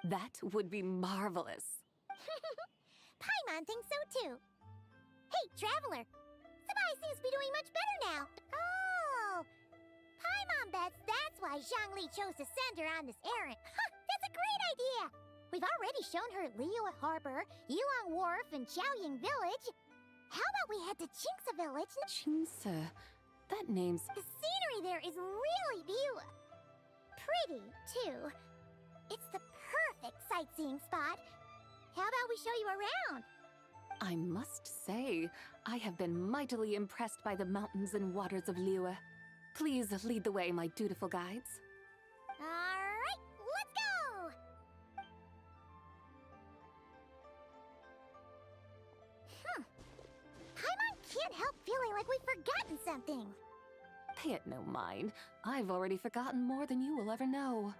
That would be marvelous. Paimon thinks so too. Hey, Traveler! Zibai seems to be doing much better now. Oh! Paimon bets that's why Zhongli chose to send her on this errand. That's a great idea! We've already shown her Liyue Harbor, Yulong Wharf, and Xiaoying Village. How about we head to Qingce Village? Qingce? That name's... The scenery there is really pretty, too. It's the perfect sightseeing spot. How about we show you around? I must say, I have been mightily impressed by the mountains and waters of Liyue. Please lead the way, my dutiful guides. Alright, let's go! Paimon can't help feeling like we've forgotten something. Pay it no mind. I've already forgotten more than you will ever know.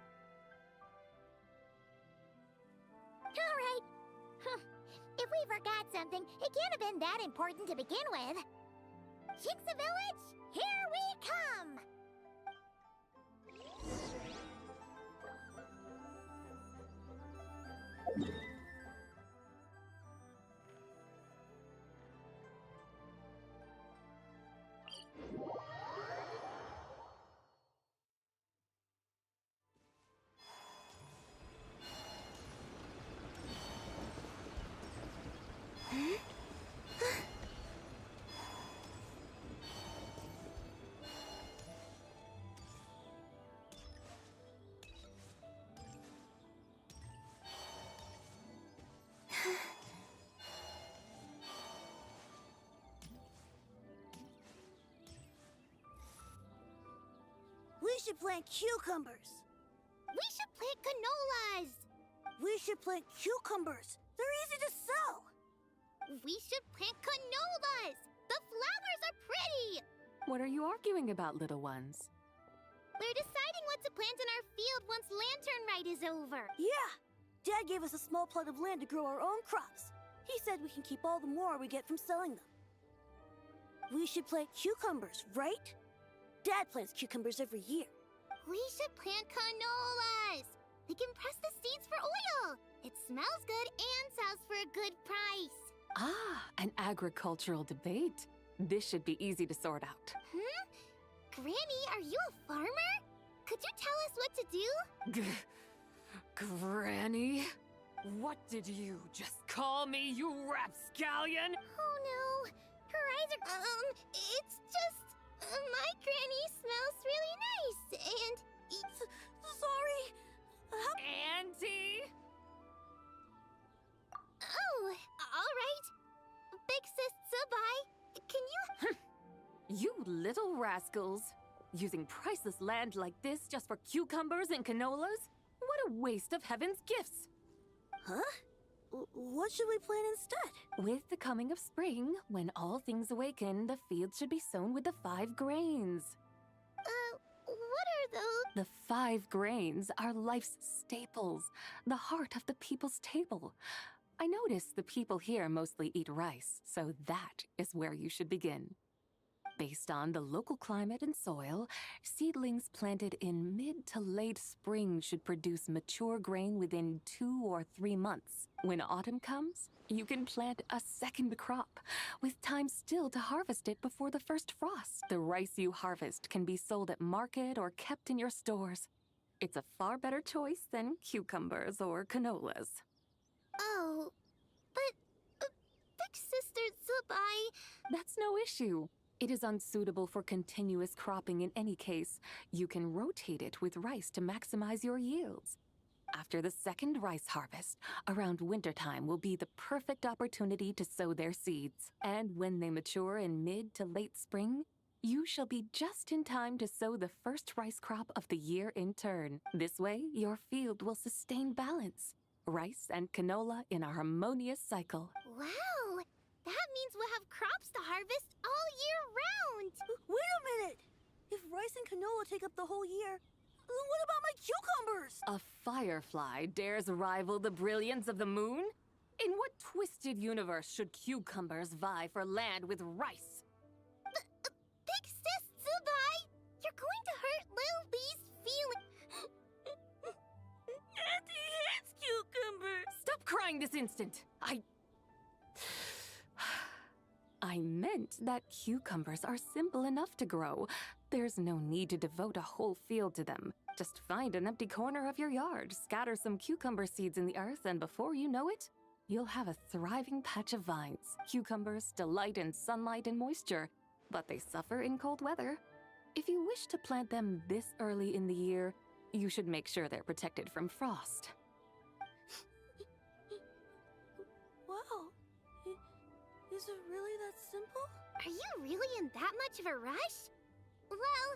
Alright. If we forgot something, it can't have been that important to begin with. Qingce Village, here we come! We should plant cucumbers. We should plant canolas. We should plant cucumbers. They're easy to sow. We should plant canolas. The flowers are pretty. What are you arguing about, little ones? We're deciding what to plant in our field once Lantern Rite is over. Yeah. Dad gave us a small plot of land to grow our own crops. He said we can keep all the more we get from selling them. We should plant cucumbers, right? Dad plants cucumbers every year. We should plant canolas! We can press the seeds for oil! It smells good and sells for a good price. Ah, an agricultural debate. This should be easy to sort out. Granny, are you a farmer? Could you tell us what to do? Granny? What did you just call me, you rapscallion? Oh no, her eyes are... it's just... my granny smells really nice, and... Sorry. Auntie? Oh, alright. Big sis Zibai, can you... You little rascals. Using priceless land like this just for cucumbers and canolas? What a waste of heaven's gifts! Huh? What should we plant instead? With the coming of spring, when all things awaken, the fields should be sown with the 5 grains. What are those? The 5 grains are life's staples, the heart of the people's table. I notice the people here mostly eat rice, so that is where you should begin. Based on the local climate and soil, seedlings planted in mid to late spring should produce mature grain within 2 or 3 months. When autumn comes, you can plant a second crop, with time still to harvest it before the first frost. The rice you harvest can be sold at market or kept in your stores. It's a far better choice than cucumbers or canolas. Oh, but Big Sister Zibai... That's no issue. It is unsuitable for continuous cropping in any case. You can rotate it with rice to maximize your yields. After the second rice harvest, around wintertime will be the perfect opportunity to sow their seeds. And when they mature in mid to late spring, you shall be just in time to sow the first rice crop of the year in turn. This way, your field will sustain balance. Rice and canola in a harmonious cycle. Wow! That means we'll have crops to harvest all year round! Wait a minute! If rice and canola take up the whole year, then what about my cucumbers? A firefly dares rival the brilliance of the moon? In what twisted universe should cucumbers vie for land with rice? Big Sis Zibai! You're going to hurt Lil Bee's feelings! Auntie hates cucumbers! Stop crying this instant! I meant that cucumbers are simple enough to grow. There's no need to devote a whole field to them. Just find an empty corner of your yard, scatter some cucumber seeds in the earth, and before you know it, you'll have a thriving patch of vines. Cucumbers delight in sunlight and moisture, but they suffer in cold weather. If you wish to plant them this early in the year, you should make sure they're protected from frost. Wow. Is it really that simple? Are you really in that much of a rush? Well,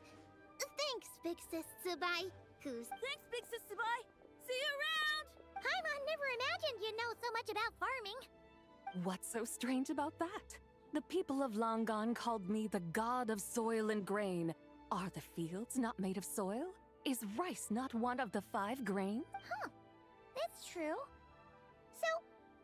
thanks, Big Sis Zibai. Thanks, Big Sis Zibai. See you around! Paimon never imagined you'd know so much about farming. What's so strange about that? The people of Long Gone called me the god of soil and grain. Are the fields not made of soil? Is rice not one of the 5 grains? Huh. That's true. So,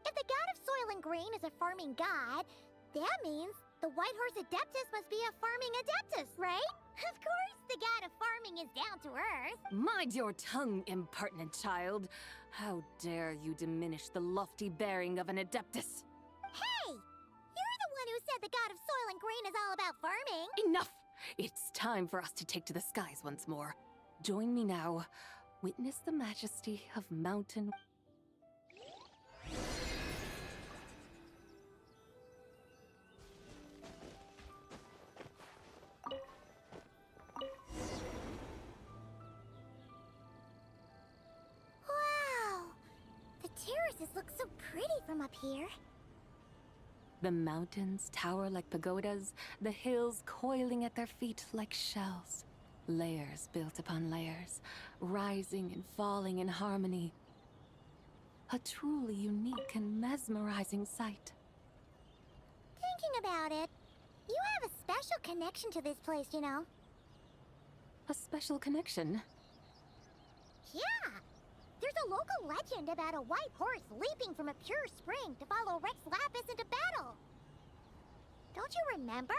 if the god of soil and grain is a farming god, that means the White Horse Adeptus must be a farming adeptus, right? Of course, the god of farming is down to earth. Mind your tongue, impertinent child. How dare you diminish the lofty bearing of an adeptus? Hey! You're the one who said the god of soil and grain is all about farming. Enough! It's time for us to take to the skies once more. Join me now. Witness the majesty of mountain... Wow! The terraces look so pretty from up here. The mountains tower like pagodas, the hills coiling at their feet like shells. Layers built upon layers, rising and falling in harmony. A truly unique and mesmerizing sight. Thinking about it, you have a special connection to this place, you know. A special connection? Yeah! There's a local legend about a white horse leaping from a pure spring to follow Rex Lapis into battle. Don't you remember?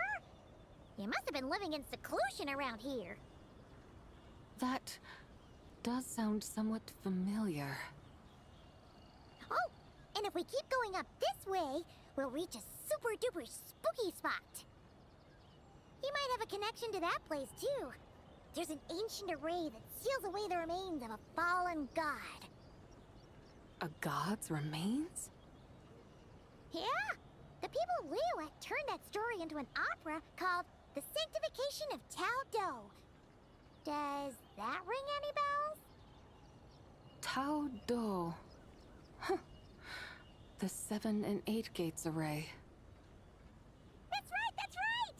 You must have been living in seclusion around here. That does sound somewhat familiar. Oh, and if we keep going up this way, we'll reach a super duper spooky spot. You might have a connection to that place too. There's an ancient array that seals away the remains of a fallen god. A god's remains? Yeah! The people of Liyue turned that story into an opera called The Sanctification of Tao Do. Does that ring any bells? Tao Do. Huh. The 7 and 8 gates array. That's right, that's right!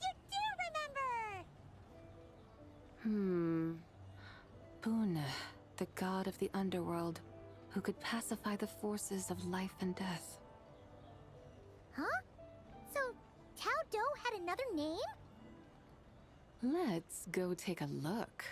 You do remember! Bune, the god of the underworld, who could pacify the forces of life and death. Huh? So, Tao Do had another name? Let's go take a look.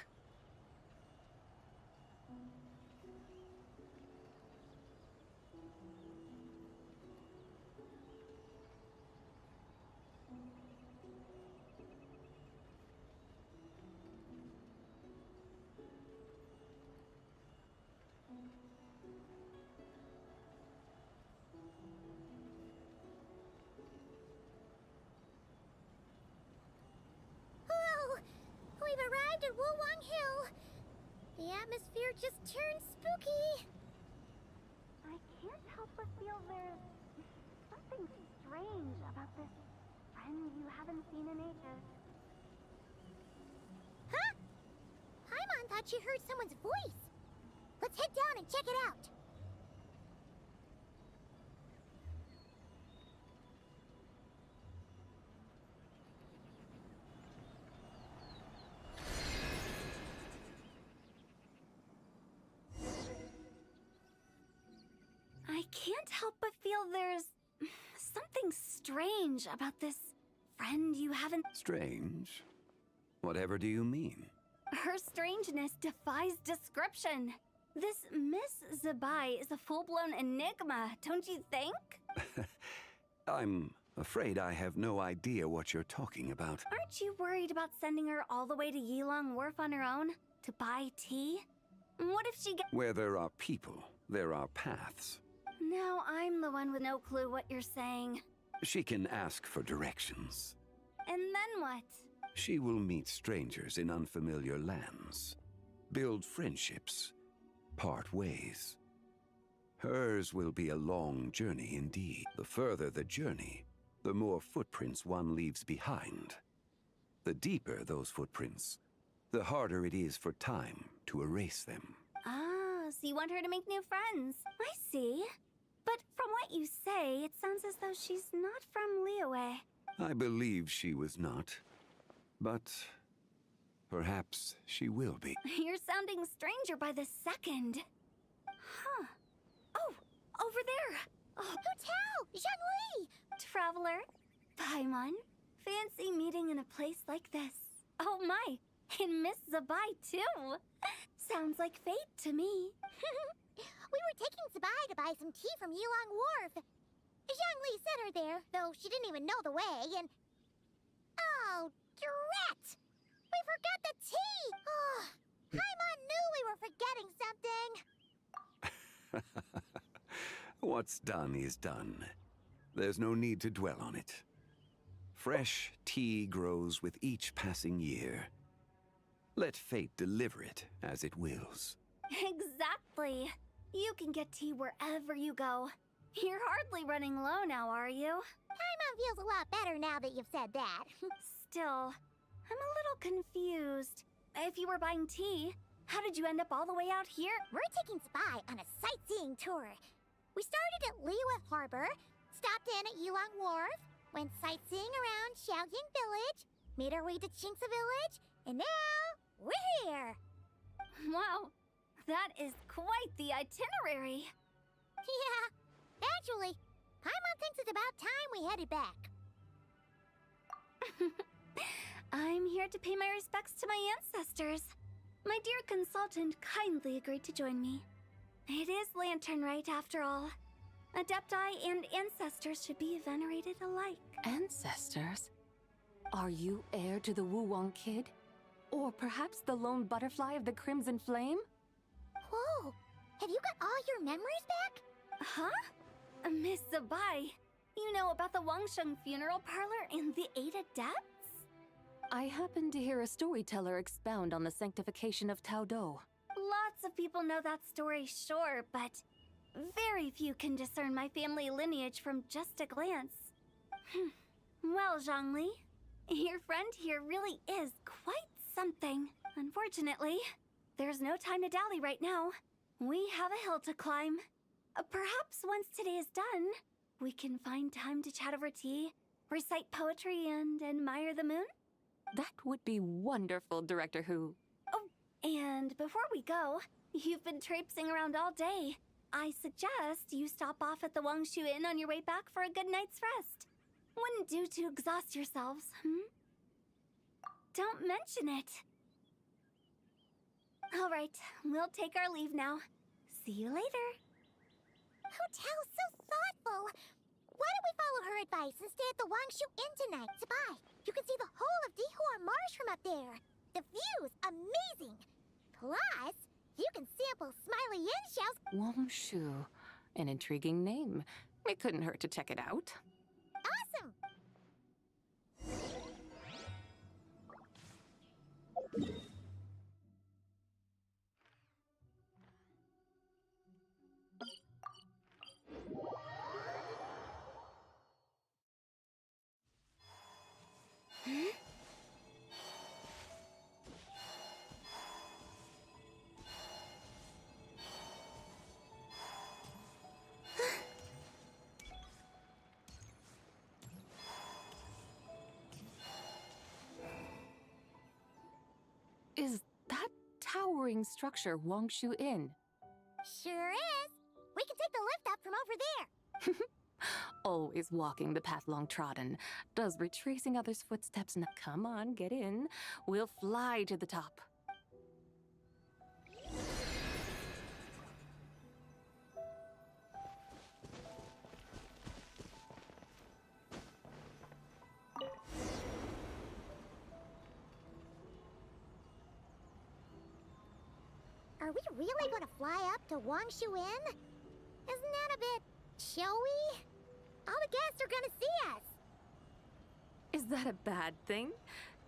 Whoa! We've arrived at Wulwang Hill. The atmosphere just turned spooky. I can't help but feel there's something strange about this friend you haven't seen in ages. Huh? Paimon thought she heard someone's voice. Let's head down and check it out. I can't help but feel there's something strange about this friend you haven't. Strange? Whatever do you mean? Her strangeness defies description. This Miss Zibai is a full-blown enigma, don't you think? I'm afraid I have no idea what you're talking about. Aren't you worried about sending her all the way to Yilong Wharf on her own to buy tea? What if she gets... Where there are people, there are paths. Now I'm the one with no clue what you're saying. She can ask for directions. And then what? She will meet strangers in unfamiliar lands, build friendships, part ways. Hers will be a long journey indeed. The further the journey, the more footprints one leaves behind. The deeper those footprints, the harder it is for time to erase them. Ah, so you want her to make new friends. I see. But from what you say, it sounds as though she's not from Liyue. I believe she was not, but perhaps she will be. You're sounding stranger by the second. Huh. Oh, over there. Oh, Hotel! Zhongli! Traveler. Paimon. Fancy meeting in a place like this. Oh my, and Miss Zibai too. Sounds like fate to me. We were taking Zibai to buy some tea from Yilong Wharf. Zhongli sent her there, though she didn't even know the way, and... Oh, drat! We forgot the tea! Oh, Paimon knew we were forgetting something! What's done is done. There's no need to dwell on it. Fresh tea grows with each passing year. Let fate deliver it as it wills. Exactly. You can get tea wherever you go. You're hardly running low now, are you? Paimon feels a lot better now that you've said that. Still, I'm a little confused. If you were buying tea, how did you end up all the way out here? We're taking Zibai on a sightseeing tour. We started at Liyue Harbor, stopped in at Yilong Wharf, went sightseeing around Xiaoying Village, made our way to Qingce Village, and now we're here. Wow, that is quite the itinerary. Yeah, actually, Paimon thinks it's about time we headed back. I'm here to pay my respects to my ancestors. My dear consultant kindly agreed to join me. It is Lantern Rite after all. Adepti and ancestors should be venerated alike. Ancestors? Are you heir to the Woo-Wong Kid? Or perhaps the lone butterfly of the Crimson Flame? Whoa! Have you got all your memories back? Huh? Miss Zibai, you know about the Wangsheng funeral parlor and the 8 adepts? I happened to hear a storyteller expound on the sanctification of Tao Do. Lots of people know that story, sure, but very few can discern my family lineage from just a glance. Well, Zhongli, your friend here really is quite something. Unfortunately, there's no time to dally right now. We have a hill to climb. Perhaps once today is done, we can find time to chat over tea, recite poetry, and admire the moon? That would be wonderful, Director Who. Oh, and before we go, you've been traipsing around all day. I suggest you stop off at the Wangshu Inn on your way back for a good night's rest. Wouldn't do to exhaust yourselves, Don't mention it. All right, we'll take our leave now. See you later. Hotel's so thoughtful. Why don't we follow her advice and stay at the Wangshu Inn tonight? Zibai, you can see the whole of Dihua Marsh from up there. The view's amazing. Plus, you can sample Smiley Inn shells. Wangshu. An intriguing name. It couldn't hurt to check it out. Awesome! Is that towering structure Wangshu Inn? Sure is. We can take the lift up from over there. Always walking the path long trodden. Does retracing others' footsteps not? Come on, get in. We'll fly to the top. Are we really going to fly up to Wangshu Inn? Isn't that a bit showy? All the guests are going to see us. Is that a bad thing?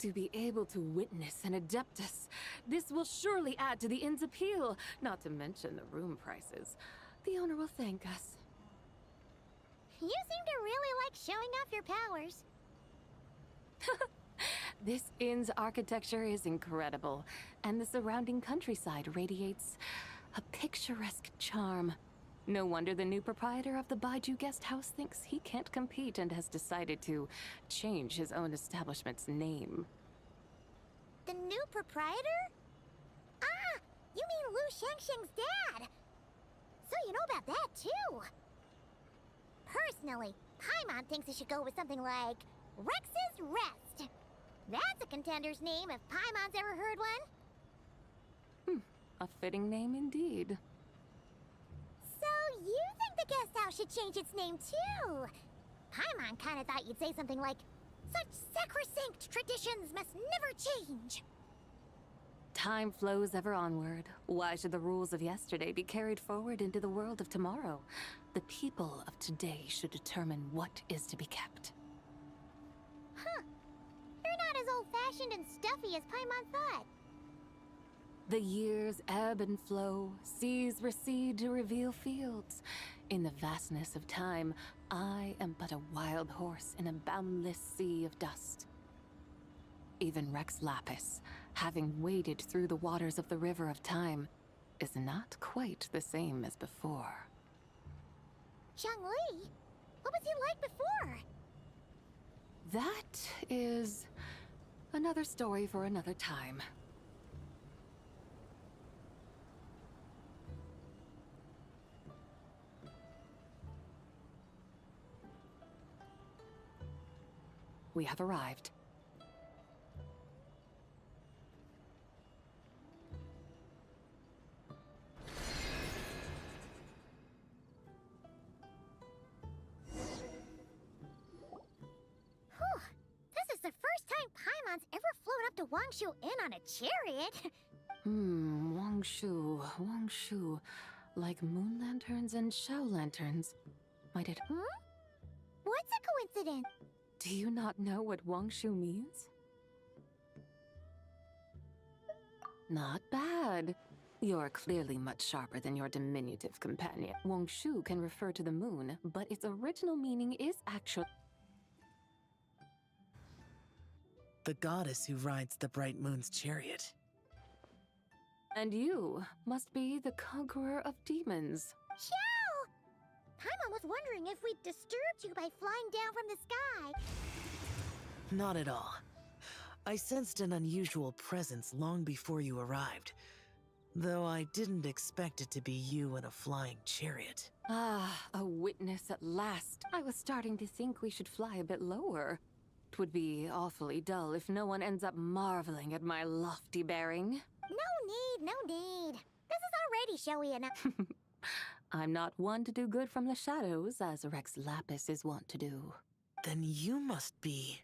To be able to witness an Adeptus. This will surely add to the inn's appeal, not to mention the room prices. The owner will thank us. You seem to really like showing off your powers. This inn's architecture is incredible, and the surrounding countryside radiates a picturesque charm. No wonder the new proprietor of the Baiju guest house thinks he can't compete and has decided to change his own establishment's name. The new proprietor? Ah, you mean Lu Shengsheng's dad. So you know about that, too. Personally, Paimon thinks it should go with something like Rex's Rest. That's a contender's name if Paimon's ever heard one. A fitting name indeed. So you think the guest house should change its name too? Paimon kinda thought you'd say something like, such sacrosanct traditions must never change. Time flows ever onward. Why should the rules of yesterday be carried forward into the world of tomorrow? The people of today should determine what is to be kept. Huh. You're not as old-fashioned and stuffy as Paimon thought. The years ebb and flow, seas recede to reveal fields. In the vastness of time, I am but a wild horse in a boundless sea of dust. Even Rex Lapis, having waded through the waters of the river of time, is not quite the same as before. Zhongli? What was he like before? That is another story for another time. We have arrived. Wangshu in on a chariot. Wangshu. Like moon lanterns and shell lanterns. Might it... What's a coincidence? Do you not know what Wangshu means? Not bad. You're clearly much sharper than your diminutive companion. Wangshu can refer to the moon, but its original meaning is actually... The goddess who rides the bright moon's chariot. And you must be the conqueror of demons. Xiao! Paimon was wondering if we'd disturbed you by flying down from the sky. Not at all. I sensed an unusual presence long before you arrived, though I didn't expect it to be you in a flying chariot. Ah, a witness at last. I was starting to think we should fly a bit lower. It would be awfully dull if no one ends up marveling at my lofty bearing. No need. This is already showy enough. I'm not one to do good from the shadows, as Rex Lapis is wont to do. Then you must be...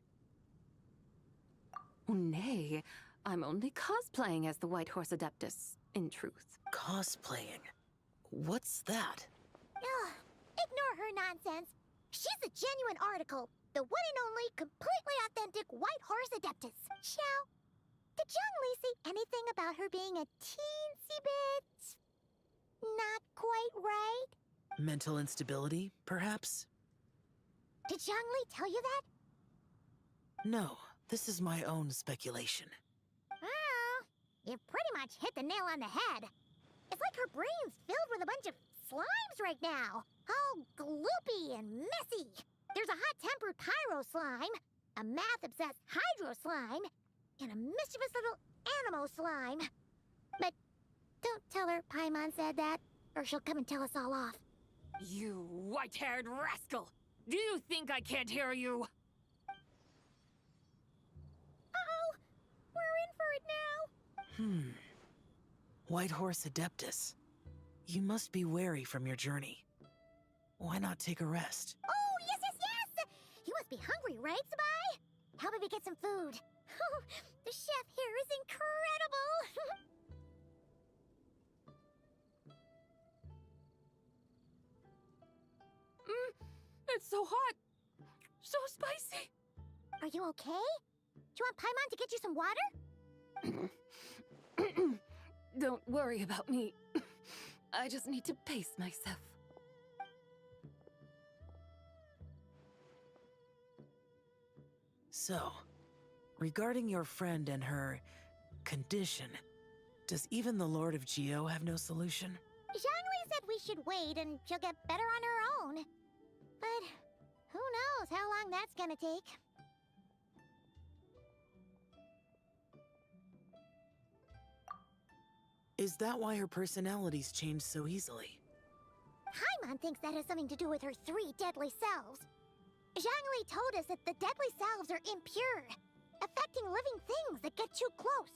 Nay, I'm only cosplaying as the White Horse Adeptus, in truth. Cosplaying? What's that? Ugh, ignore her nonsense. She's a genuine article. The one and only, completely authentic White Horse Adeptus. Xiao, did Zhongli say anything about her being a teensy bit... not quite right? Mental instability, perhaps? Did Zhongli tell you that? No, this is my own speculation. Well, you pretty much hit the nail on the head. It's like her brain's filled with a bunch of slimes right now. All gloopy and messy. There's a hot-tempered pyro slime, a math-obsessed hydro slime, and a mischievous little animo slime. But don't tell her Paimon said that, or she'll come and tell us all off. You white-haired rascal! Do you think I can't hear you? Uh-oh! We're in for it now! White Horse Adeptus. You must be weary from your journey. Why not take a rest? Oh, yes! You must be hungry, right, Zibai? How about we get some food? The chef here is incredible! It's so hot! So spicy! Are you okay? Do you want Paimon to get you some water? Don't worry about me. I just need to pace myself. So, regarding your friend and her condition, does even the Lord of Geo have no solution? Zhongli said we should wait and she'll get better on her own. But who knows how long that's gonna take. Is that why her personalities change so easily? Paimon thinks that has something to do with her 3 deadly selves. Zhongli told us that the deadly selves are impure, affecting living things that get too close.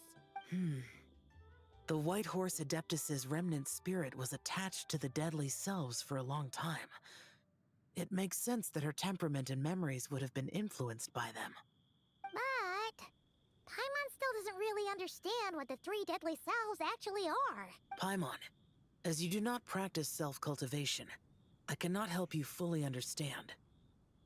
The White Horse Adeptus's remnant spirit was attached to the deadly selves for a long time. It makes sense that her temperament and memories would have been influenced by them. But Paimon still doesn't really understand what the 3 deadly selves actually are. Paimon, as you do not practice self-cultivation, I cannot help you fully understand.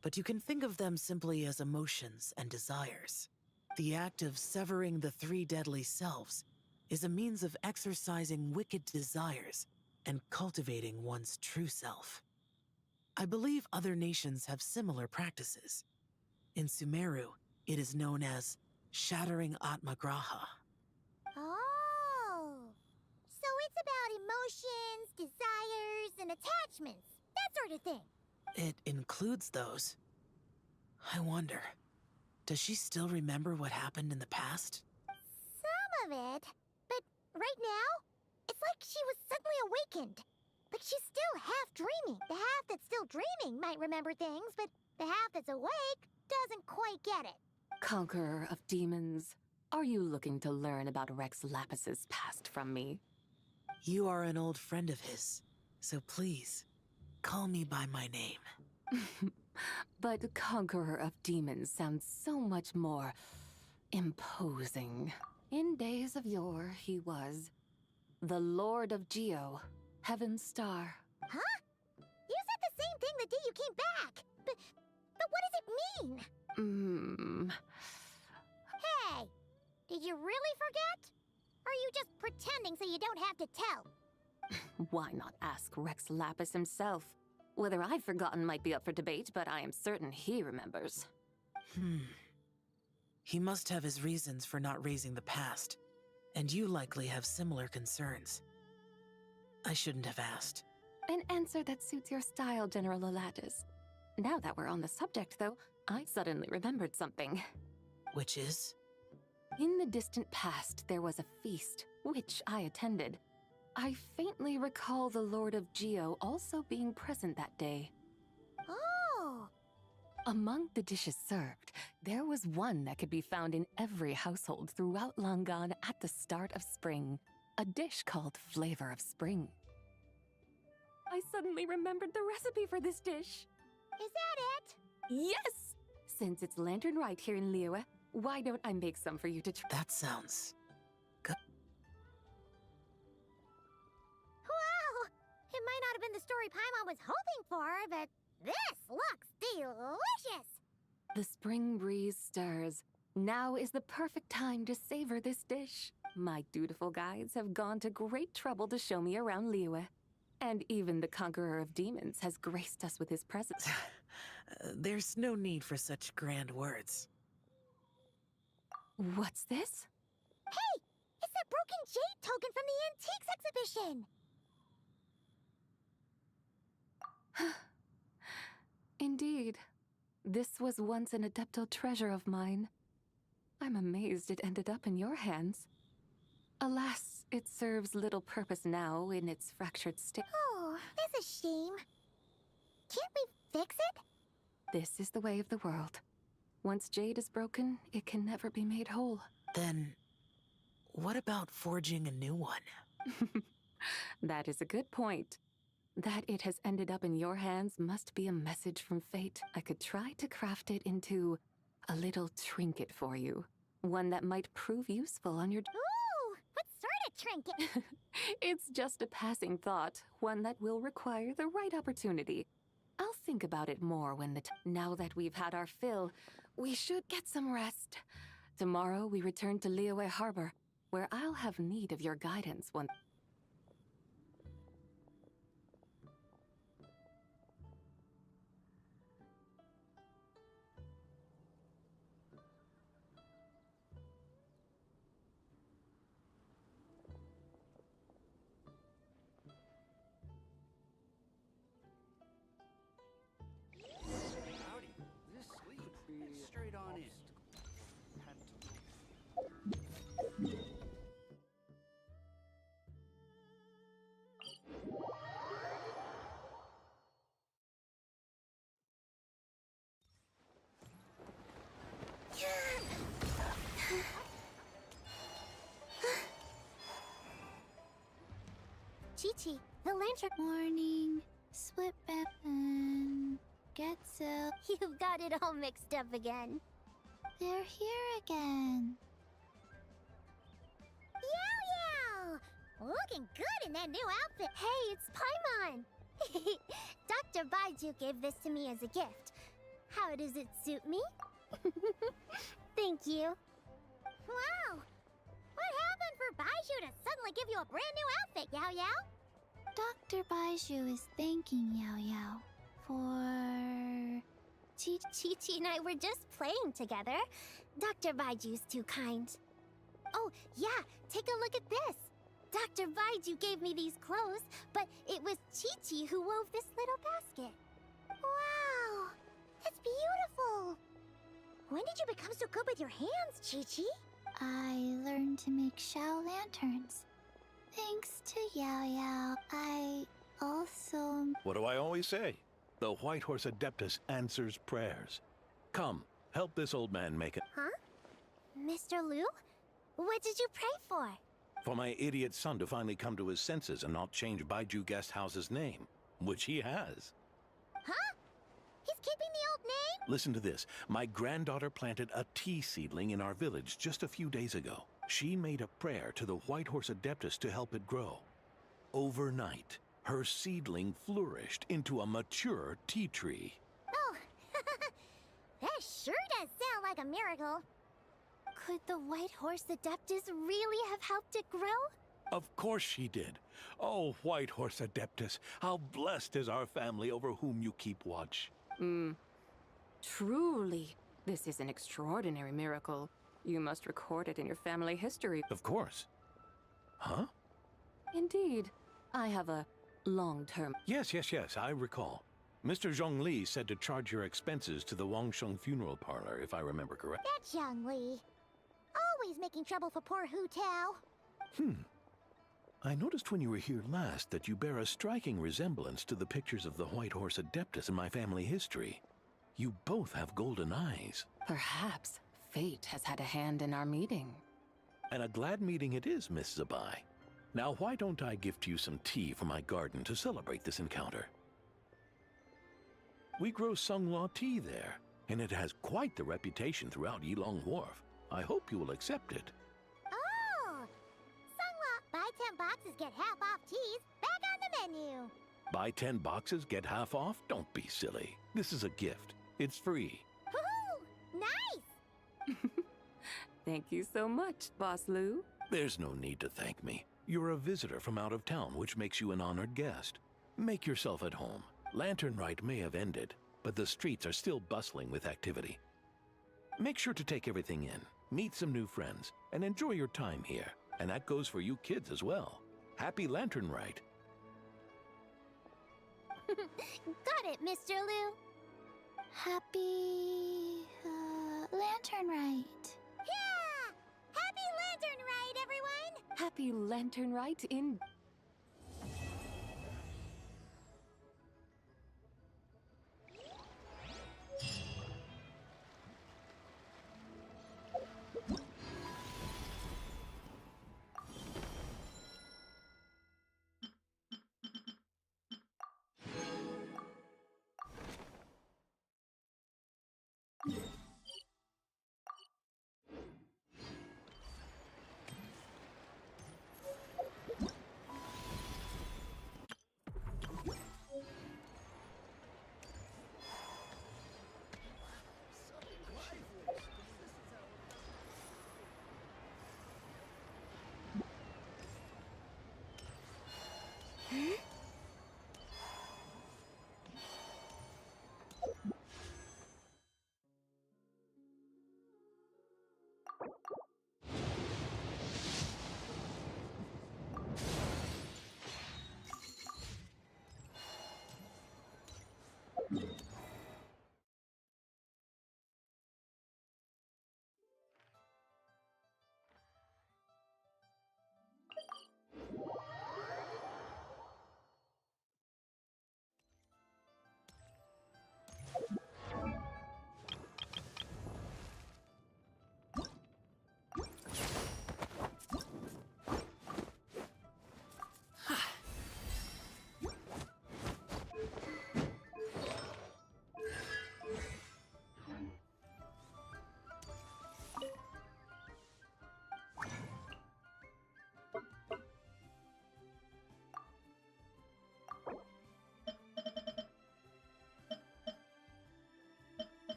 But you can think of them simply as emotions and desires. The act of severing the 3 deadly selves is a means of exercising wicked desires and cultivating one's true self. I believe other nations have similar practices. In Sumeru, it is known as shattering Atmagraha. Oh! So it's about emotions, desires, and attachments. That sort of thing. It includes those. I wonder, does she still remember what happened in the past? Some of it. But right now, it's like she was suddenly awakened. Like she's still half dreaming. The half that's still dreaming might remember things, but the half that's awake doesn't quite get it. Conqueror of demons, are you looking to learn about Rex Lapis's past from me? You are an old friend of his, so please, call me by my name. But Conqueror of Demons sounds so much more imposing. In days of yore, he was the Lord of Geo, Heaven's Star. Huh? You said the same thing the day you came back. But what does it mean? Hey, did you really forget? Or are you just pretending so you don't have to tell? Why not ask Rex Lapis himself? Whether I've forgotten might be up for debate, but I am certain he remembers. He must have his reasons for not raising the past, and you likely have similar concerns. I shouldn't have asked. An answer that suits your style, General Elatis. Now that we're on the subject, though, I suddenly remembered something. Which is? In the distant past, there was a feast, which I attended. I faintly recall the Lord of Geo also being present that day. Oh! Among the dishes served, there was one that could be found in every household throughout Langan at the start of spring. A dish called Flavor of Spring. I suddenly remembered the recipe for this dish. Is that it? Yes! Since it's Lantern right here in Liyue, why don't I make some for you to try? That sounds good. Wow! It might not have been the story Paimon was hoping for, but this looks delicious! The spring breeze stirs. Now is the perfect time to savor this dish. My dutiful guides have gone to great trouble to show me around Liyue. And even the Conqueror of Demons has graced us with his presence. There's no need for such grand words. What's this? Hey! It's that broken jade token from the antiques exhibition! Indeed. This was once an adeptal treasure of mine. I'm amazed it ended up in your hands. Alas, it serves little purpose now in its fractured state. Oh, that's a shame. Can't we fix it? This is the way of the world. Once jade is broken, it can never be made whole. Then, what about forging a new one? That is a good point. That it has ended up in your hands must be a message from fate. I could try to craft it into a little trinket for you. One that might prove useful on your... Ooh, what sort of trinket? It's just a passing thought, one that will require the right opportunity. I'll think about it more when now that we've had our fill, we should get some rest. Tomorrow we return to Liyue Harbor, where I'll have need of your guidance once... Straight on in. Chi-Chi, the lantern... Morning, Split Weapon, Getsu. You've got it all mixed up again. They're here again. Yow Yow! Looking good in that new outfit. Hey, it's Paimon! Dr. Baiju gave this to me as a gift. How does it suit me? Thank you. Wow! What happened for Baiju to suddenly give you a brand new outfit, Yao Yao? Dr. Baiju is thanking Yao Yao for... Chi-Chi and I were just playing together. Dr. Baiju's too kind. Oh, yeah, take a look at this. Dr. Baiju gave me these clothes, but it was Chi-Chi who wove this little basket. Wow, that's beautiful. When did you become so good with your hands, Chi-Chi? I learned to make Shao lanterns. Thanks to Yao Yao, I also... What do I always say? The White Horse Adeptus answers prayers. Come, help this old man make it. Huh? Mr. Liu? What did you pray for? For my idiot son to finally come to his senses and not change Baiju Guest House's name, which he has. Huh? He's keeping the old name? Listen to this. My granddaughter planted a tea seedling in our village just a few days ago. She made a prayer to the White Horse Adeptus to help it grow. Overnight, her seedling flourished into a mature tea tree. Oh, that sure does sound like a miracle. Could the White Horse Adeptus really have helped it grow? Of course she did. Oh, White Horse Adeptus, how blessed is our family over whom you keep watch. Truly, this is an extraordinary miracle. You must record it in your family history. Of course. Huh? Indeed. I have a long-term... Yes, I recall. Mr. Zhongli said to charge your expenses to the Wangsheng funeral parlor, if I remember correct. That's Young Li. Always making trouble for poor Hu Tao. I noticed when you were here last that you bear a striking resemblance to the pictures of the White Horse Adeptus in my family history. You both have golden eyes. Perhaps fate has had a hand in our meeting. And a glad meeting it is, Miss Zibai. Now, why don't I gift you some tea from my garden to celebrate this encounter? We grow Sunghua tea there, and it has quite the reputation throughout Yilong Wharf. I hope you will accept it. Oh! Sunghua, buy 10 boxes, get half off teas, back on the menu. Buy 10 boxes, get half off? Don't be silly. This is a gift. It's free. Woohoo! Nice! Thank you so much, Boss Lu. There's no need to thank me. You're a visitor from out of town, which makes you an honored guest. Make yourself at home. Lantern Rite may have ended, but the streets are still bustling with activity. Make sure to take everything in, meet some new friends, and enjoy your time here. And that goes for you kids as well. Happy Lantern Rite. Got it, Mr. Lu. Happy... Lantern Rite. Yeah! Happy Lantern Rite, everyone! Happy Lantern Rite in...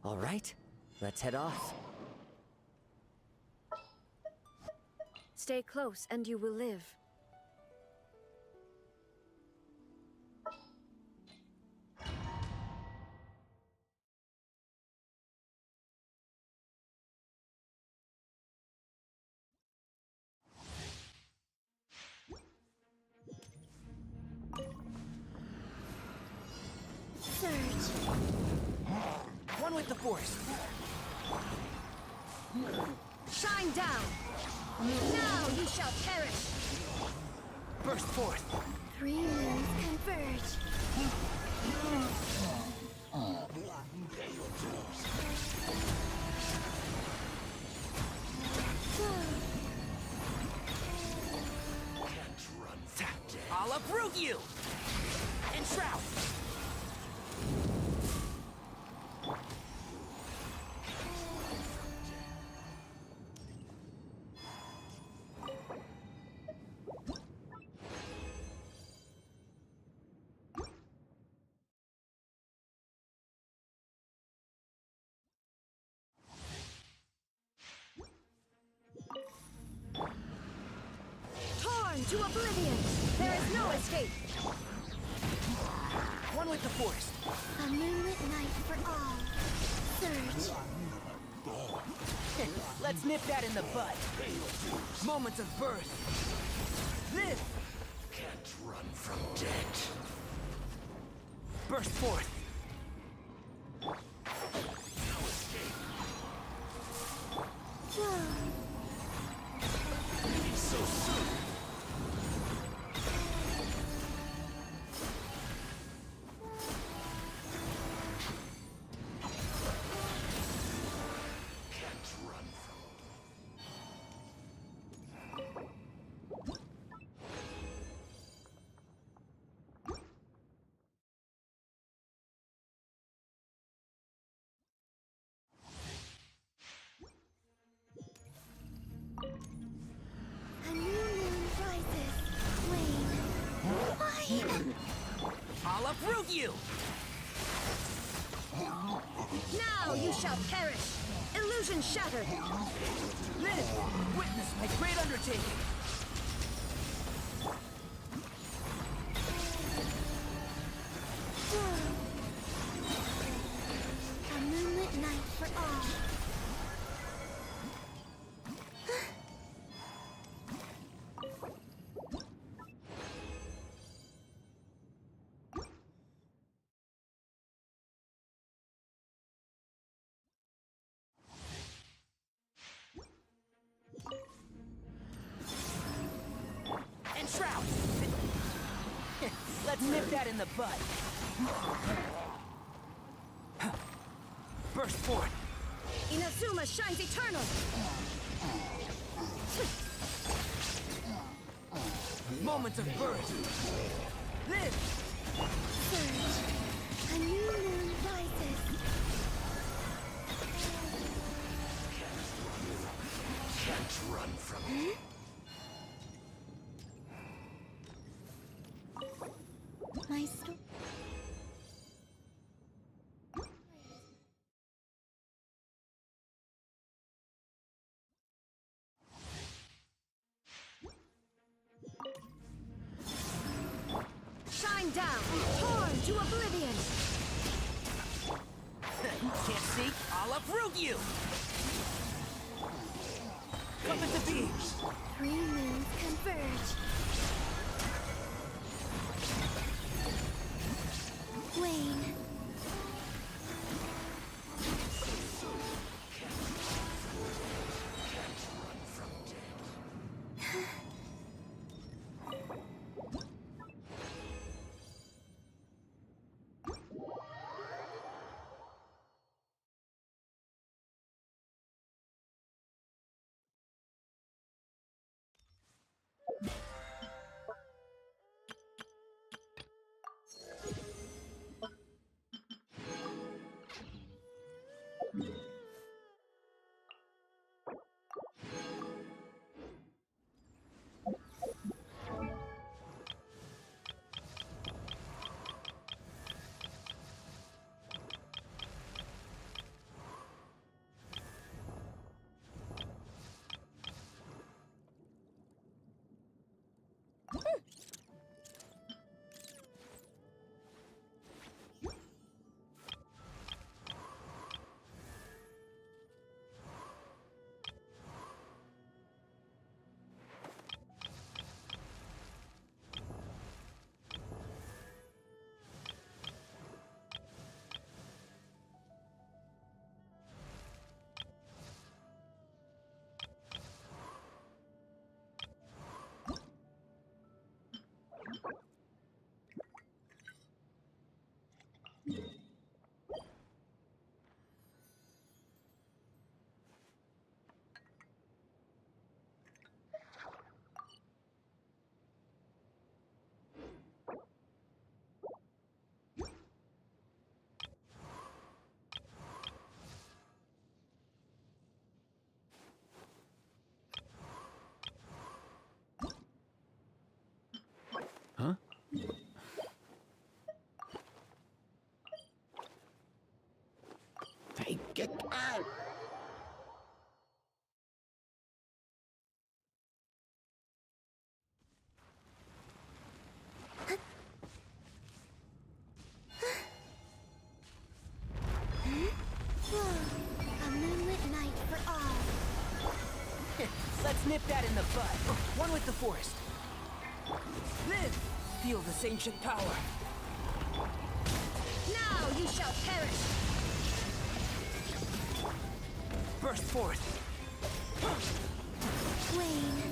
All right, let's head off. Stay close and you will live. One with the Force. Shine down! Now you shall perish! Burst forth. 3 moons converge. I'll uproot you! Enshroud! Torn to oblivion! There is no escape! One with the Force. A moonlit night for all. Surge. Let's nip that in the bud. Moments of birth. Live! Can't run from death. Burst forth. No escape. So soon. A new moon rises. Wane. I'll uproot you! Now you shall perish! Illusion shattered! Live! Witness my great undertaking! A moonlit night for all. Enshroud! Let's nip that in the bud. Burst forth. Inazuma shines eternal! Moments of birth. Live! Surge. A new moon rises. Can't run from me. My sto- down, torn to oblivion. Can't see? I'll uproot you! Come into being! 3 moons converge. Wane. Huh? Take it out! A moonlit night for all. Let's nip that in the bud. One with the forest. Live! Feel this ancient power. Now you shall perish. Burst forth. Wane.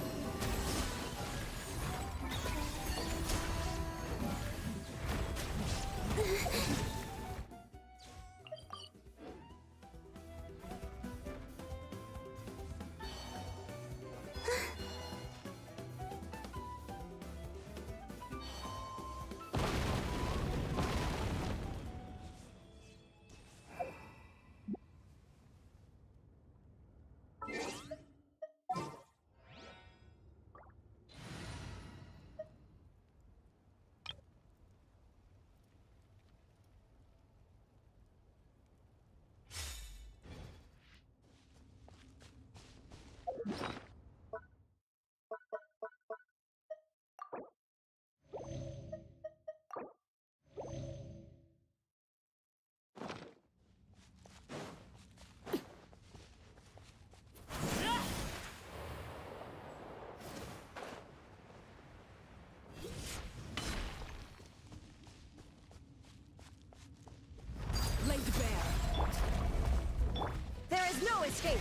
There is no escape!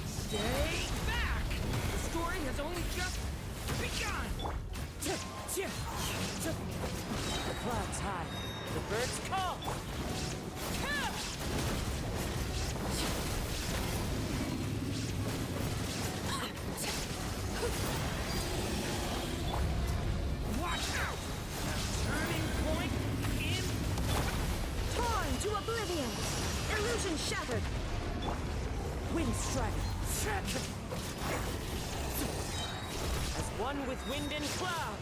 Stay back! The story has only just begun! The clouds high, the birds call! Watch out! A turning point in... Torn to oblivion! Illusion shattered! Wind strike! As one with wind and cloud!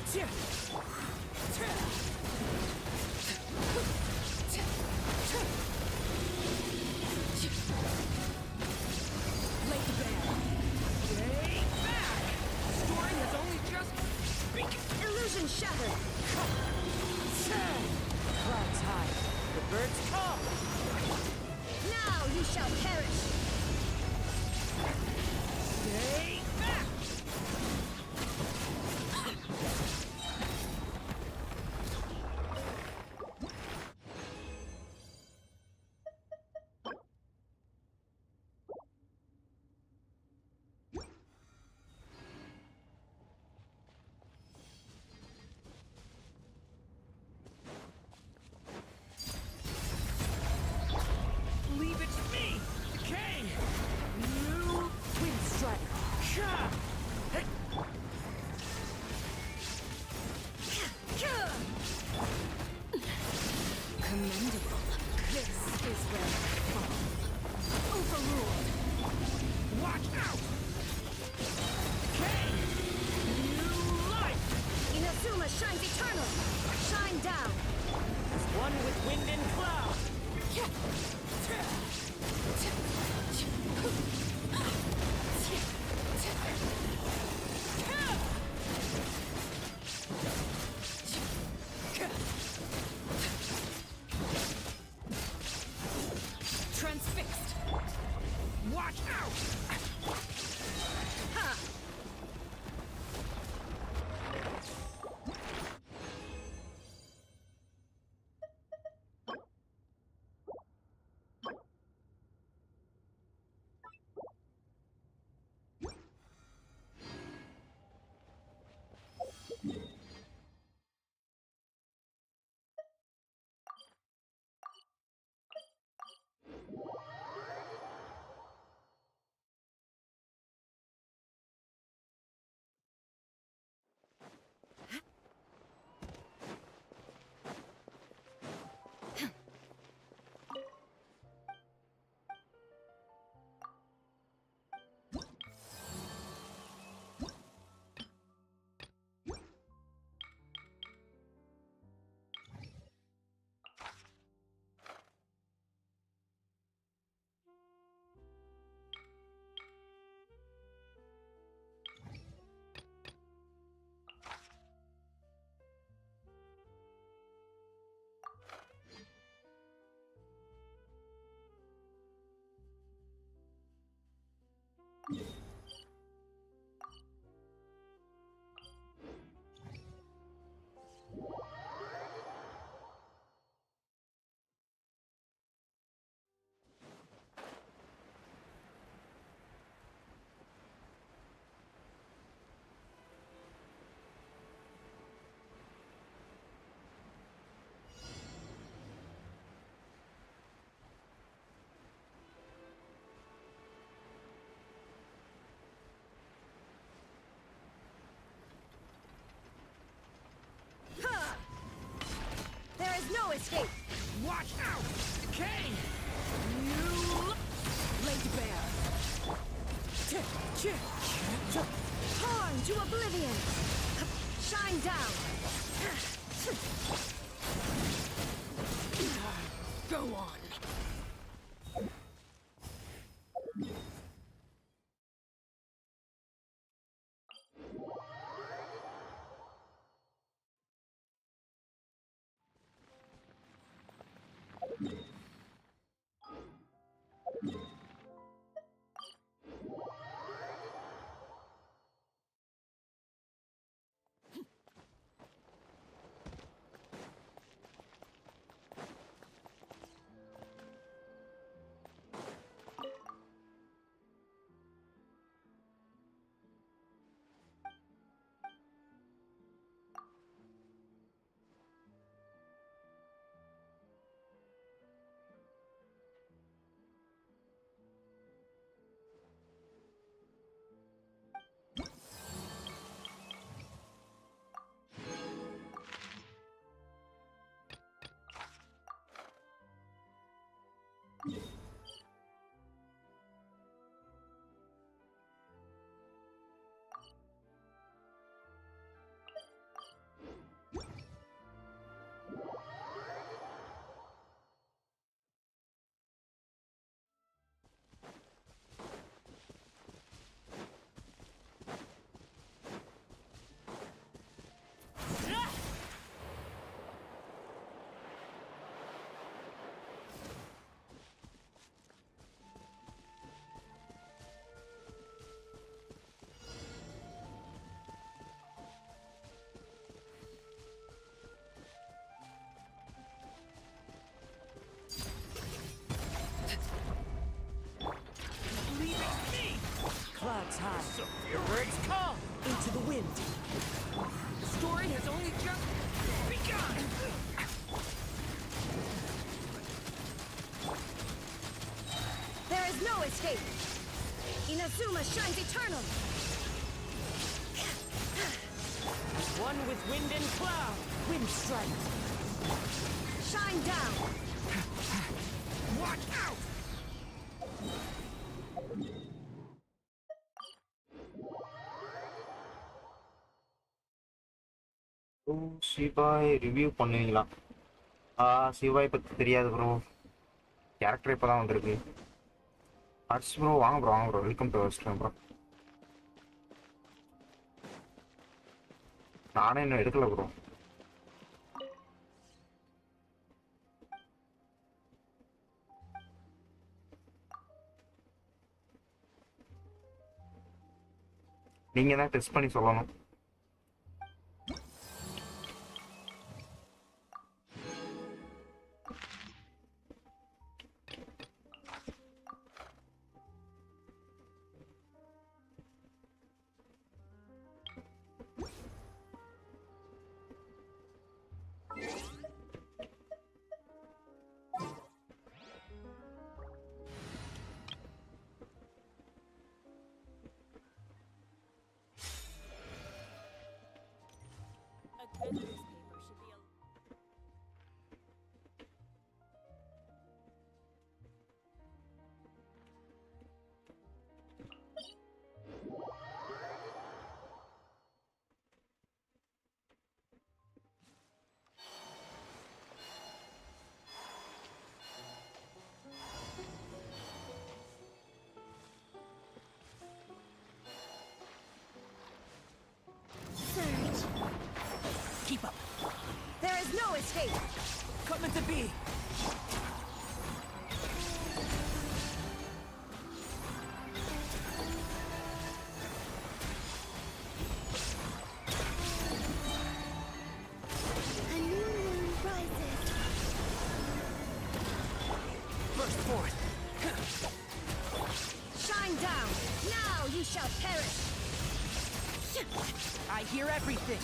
Lady Bear. Stay back! Story has only just begun. Illusion shattered! Clouds high. The birds come. Now you shall perish! Stay back! Leave it to me! Decay! New Wind Strider! Commendable. This is where I fall. Overruled. Watch out! Decay! New life! Inazuma shines eternal! Shine down! As one with wind and cloud! Transfixed! Watch out! Ha! There is no escape! Watch out! Decay! New Lady Bear! Torn to oblivion! Shine down! Go on! escape! Inazuma shines eternal! One with wind and cloud. Wind strike! Shine down! Watch out! சிவாய் review பண்ணுவீங்களா? சிவாய் பற்றி தெரியாது bro. Character இப்போ தான் வந்திருக்கு. Ads bro, வாங்க bro, வாங்க bro. Welcome to stream bro. நானே இன்னும் எடுக்கல ப்ரோ. நீங்கள் தான் டெஸ்ட் பண்ணி சொல்லணும். Keep up. There is no escape! Coming to be. A new moon rises. Burst forth. Shine down! Now you shall perish! I hear everything.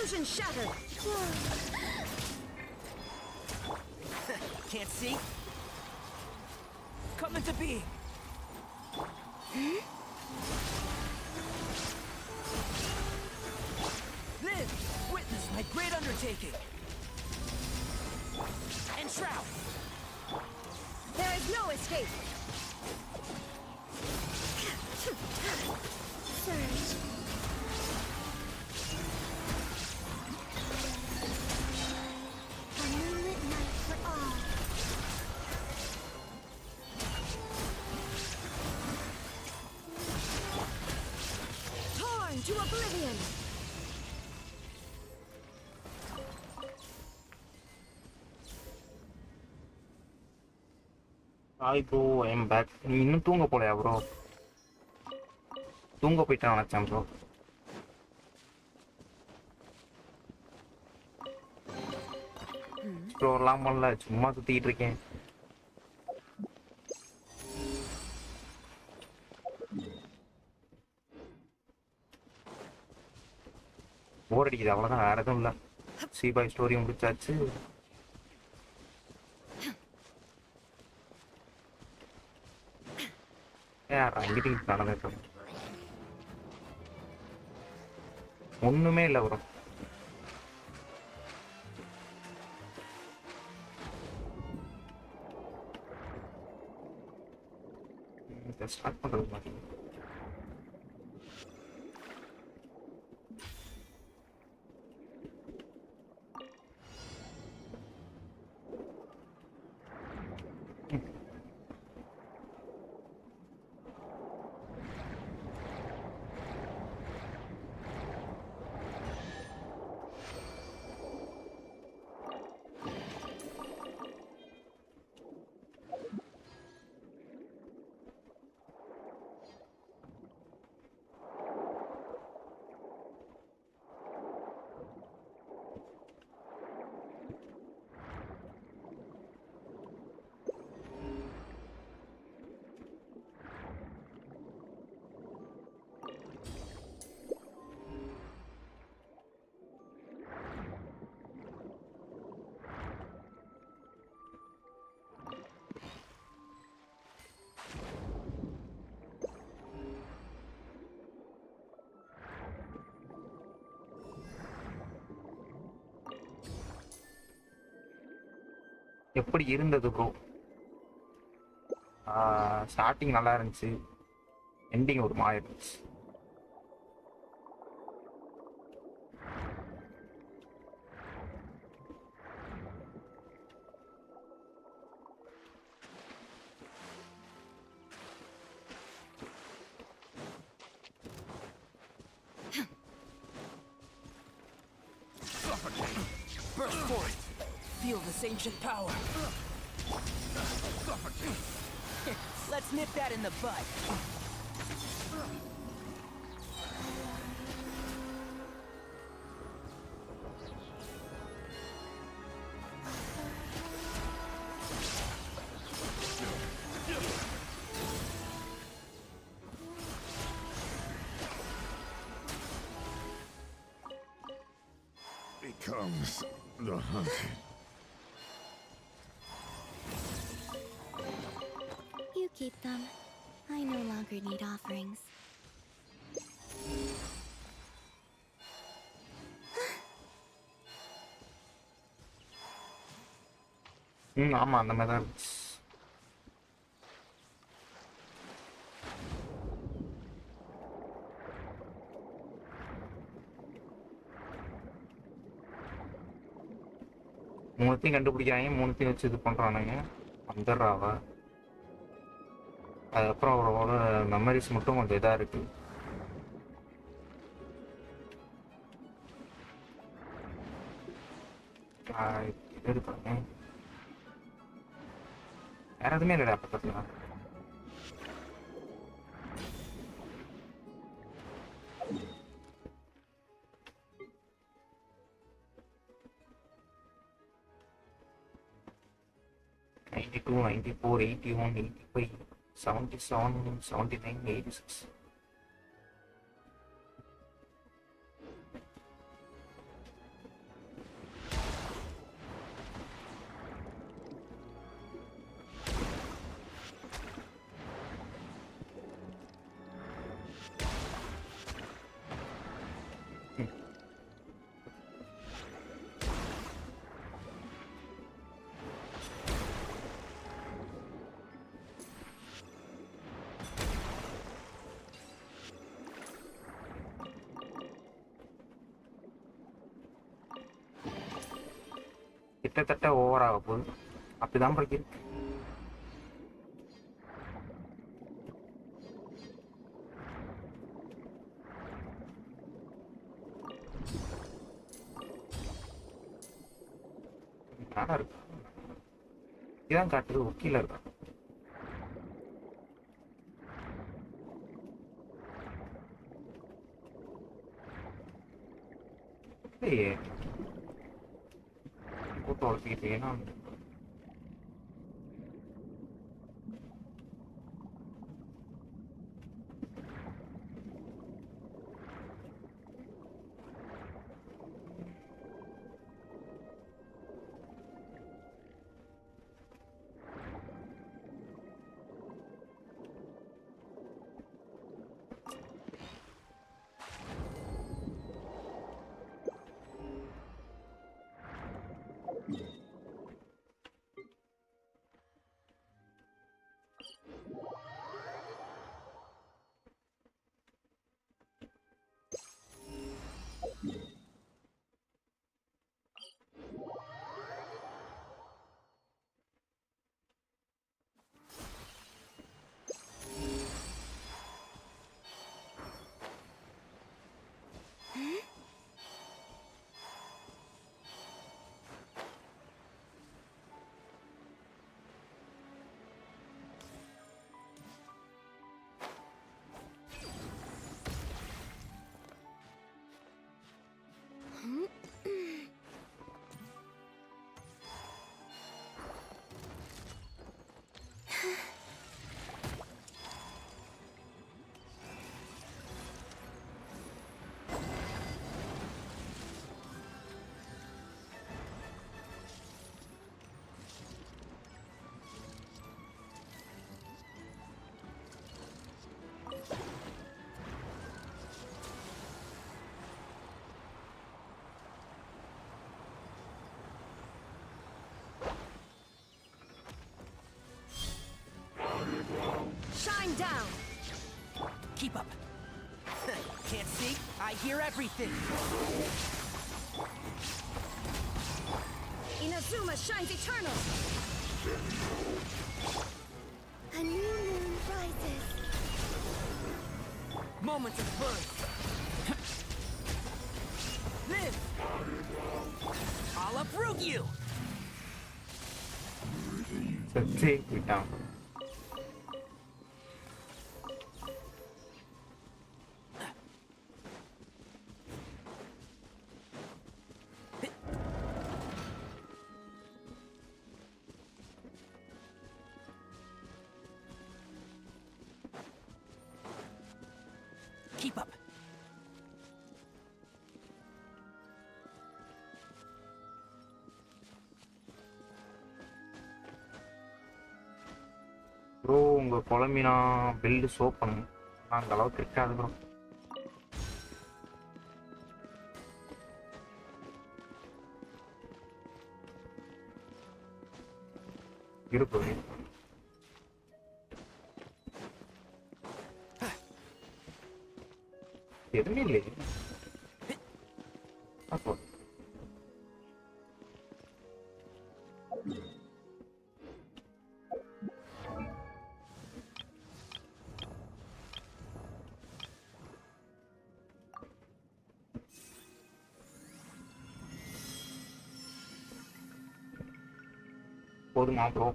Illusion shattered! Can't see? Come into being! Live! Witness my great undertaking! And shroud! There is no escape! Surge. A moonlit night for all. Torn to oblivion! Hi bro, I'm back. நீ இன்னும் தூங்க போலையா bro? தூங்க போயிட்டான் நினைச்சேன் bro. எக்ஸ்ப்ளோர்லாம் பண்ணல, சும்மா சுத்திட்டு இருக்கேன். போர் அடிக்குது, அவ்வளோதான், வேற எதுவும் இல்லை. சீபாய் ஸ்டோரி முடிச்சாச்சு. அங்கிட்டு நடந்துட்டு ஒண்ணுமே இல்லை ப்ரோ. ஸ்டார்ட் பண்றது மாதிரி எப்படி இருந்தது ப்ரோ? ஸ்டார்டிங் நல்லா இருந்துச்சு, எண்டிங் ஒரு மாதிரி இருந்துச்சு. Burst forth! Feel this ancient power! Let's nip that in the bud! Becomes the hunted. You keep them. I no longer need offerings. ஆமா, அந்த மாதிரி தான் இருந்துச்சு. மூணுத்தையும் கண்டுபிடிக்கிறாங்க, மூணுத்தையும் வச்சு இது பண்றானுங்க. வந்துடுறாவா? அதுக்கப்புறம் அவரோட மெமரிஸ் மட்டும் கொஞ்சம் இதாக இருக்கு. இருக்காங்க வேற எதுவுமே இல்லைடா பக்கத்துல. $92, $94, $81, $85, $77, $79, $86. கிட்டத்தட்ட ஓவர் ஆக போகுது. அப்படிதான் இருக்கு. நானா இருக்கு இதான் காட்டுது. கீழே இருக்கா? இல்லையே, கூட்டம் வளர்த்திக்கிட்டீங்கன்னா Shine down! Keep up. Can't see? I hear everything. Inazuma shines eternal! A new moon rises. Moments of birth. Live! I'll uproot you! take me down. Keep up. Bro உங்க குழம்பினா பில்டு ஷோ பண்ணும். நான் அந்த அளவுக்கு இருக்காது bro. இருக்கு எதுவுமே இல்லையே. அப்போ போதுமா ப்ரோ?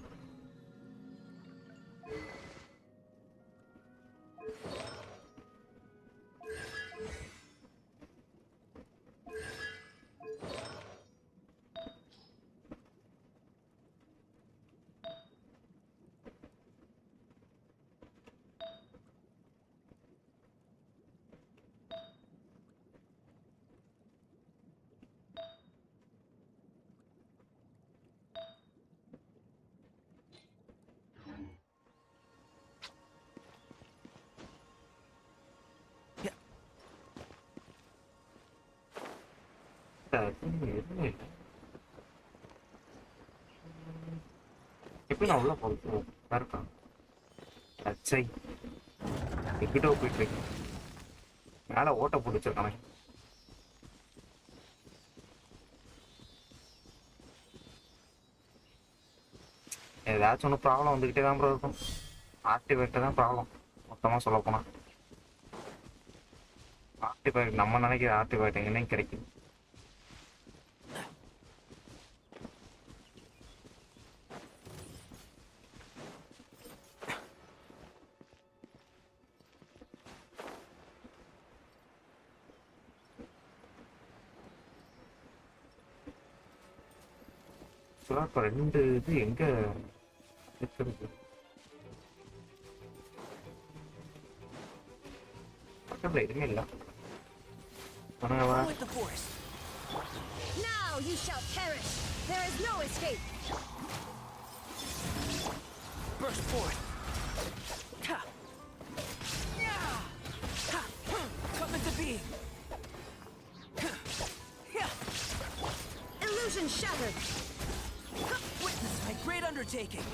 எப்படி நான் உள்ள போகிறோம் இருக்கா? அச்சை எங்கிட்ட போயிட்டு இருக்கேன். மேலே ஓட்ட பிடிச்சிருக்கானே. ஏதாச்சும் ஒன்று ப்ராப்ளம் வந்துக்கிட்டே தான் ப்ரோ இருக்கும். ஆக்டிவேட்டு தான் ப்ராப்ளம் மொத்தமாக சொல்ல போனால். ஆக்டிவேட் நம்ம நினைக்கிற ஆக்டிவேட் எங்கேனே கிடைக்கும். இப்போ 2 இது எங்க இருக்கிறது? பக்கத்தில் எதுவுமே இல்லை. ஆனால் On with the forest. Now you shall perish. There is no escape. Burst forth. Ha. Ha. Come into being. Illusion shattered. Witness my great undertaking.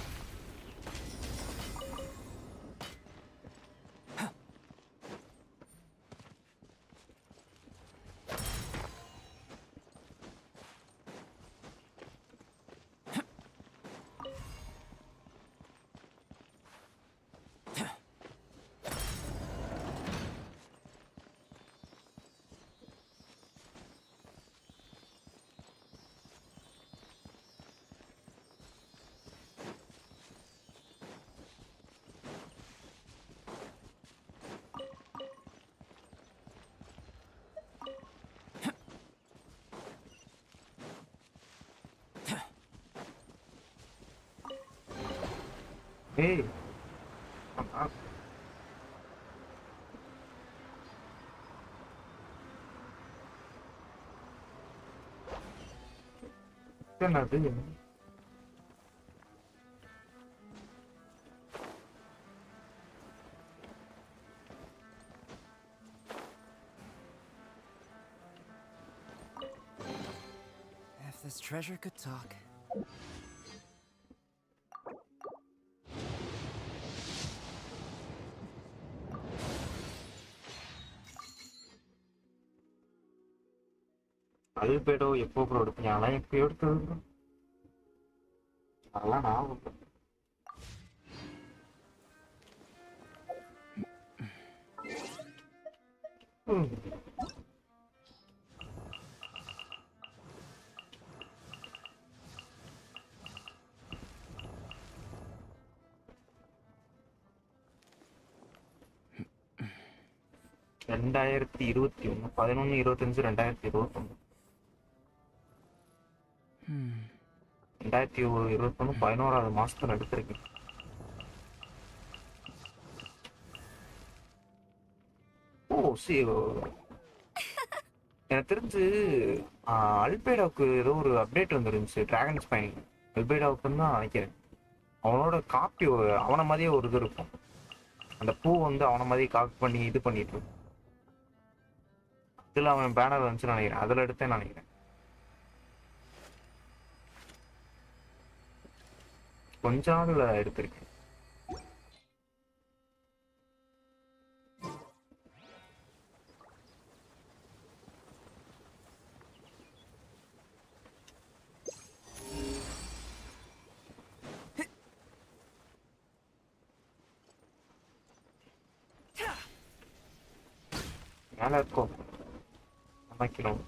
ஏய் என்னது? If this treasure could talk. அல்பேடோ எப்போ ப்ரோ எடுப்பீங்க? அதெல்லாம் எப்போ எடுத்தது bro? அதெல்லாம் நான் ரெண்டாயிரத்தி 21 11 25 2021 2021 11வது மாசத்துல எடுத்திருக்கேன். ஓ சரி. எனக்கு தெரிஞ்சு அல்பேடாவுக்கு ஏதோ ஒரு அப்டேட் வந்துருந்துச்சு. டிராகன் ஸ்பைனிங் அல்பேடாவுக்குன்னு தான் நினைக்கிறேன். அவனோட காப்பி அவனை மாதிரியே ஒரு இது இருக்கும். அந்த பூ வந்து அவனை மாதிரி காப்பி பண்ணி இது பண்ணிட்டு இருக்கும். இதில் அவன் பேனர் வந்துச்சுன்னு நினைக்கிறேன். அதில் எடுத்தேன் நினைக்கிறேன். கொஞ்ச நாள்ல எடுத்திருக்கேன். மேல இருக்கும் அமைக்கிறோம்.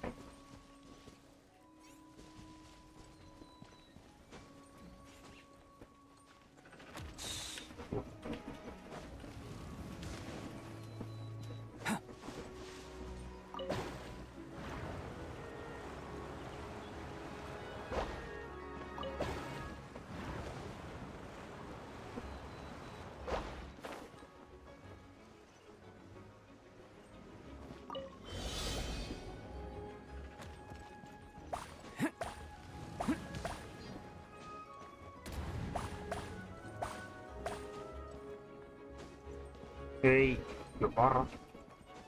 ஏய் இங்க பாரு.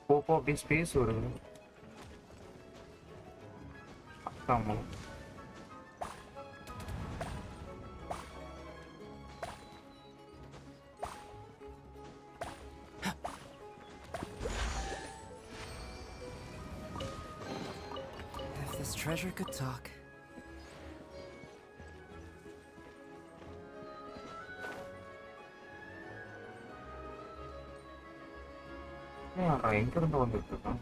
போ அப்படியே ஸ்பேஸ் வருது. ஆமா If this treasure could talk. எங்க இருந்து வந்துட்டு இருக்கான்?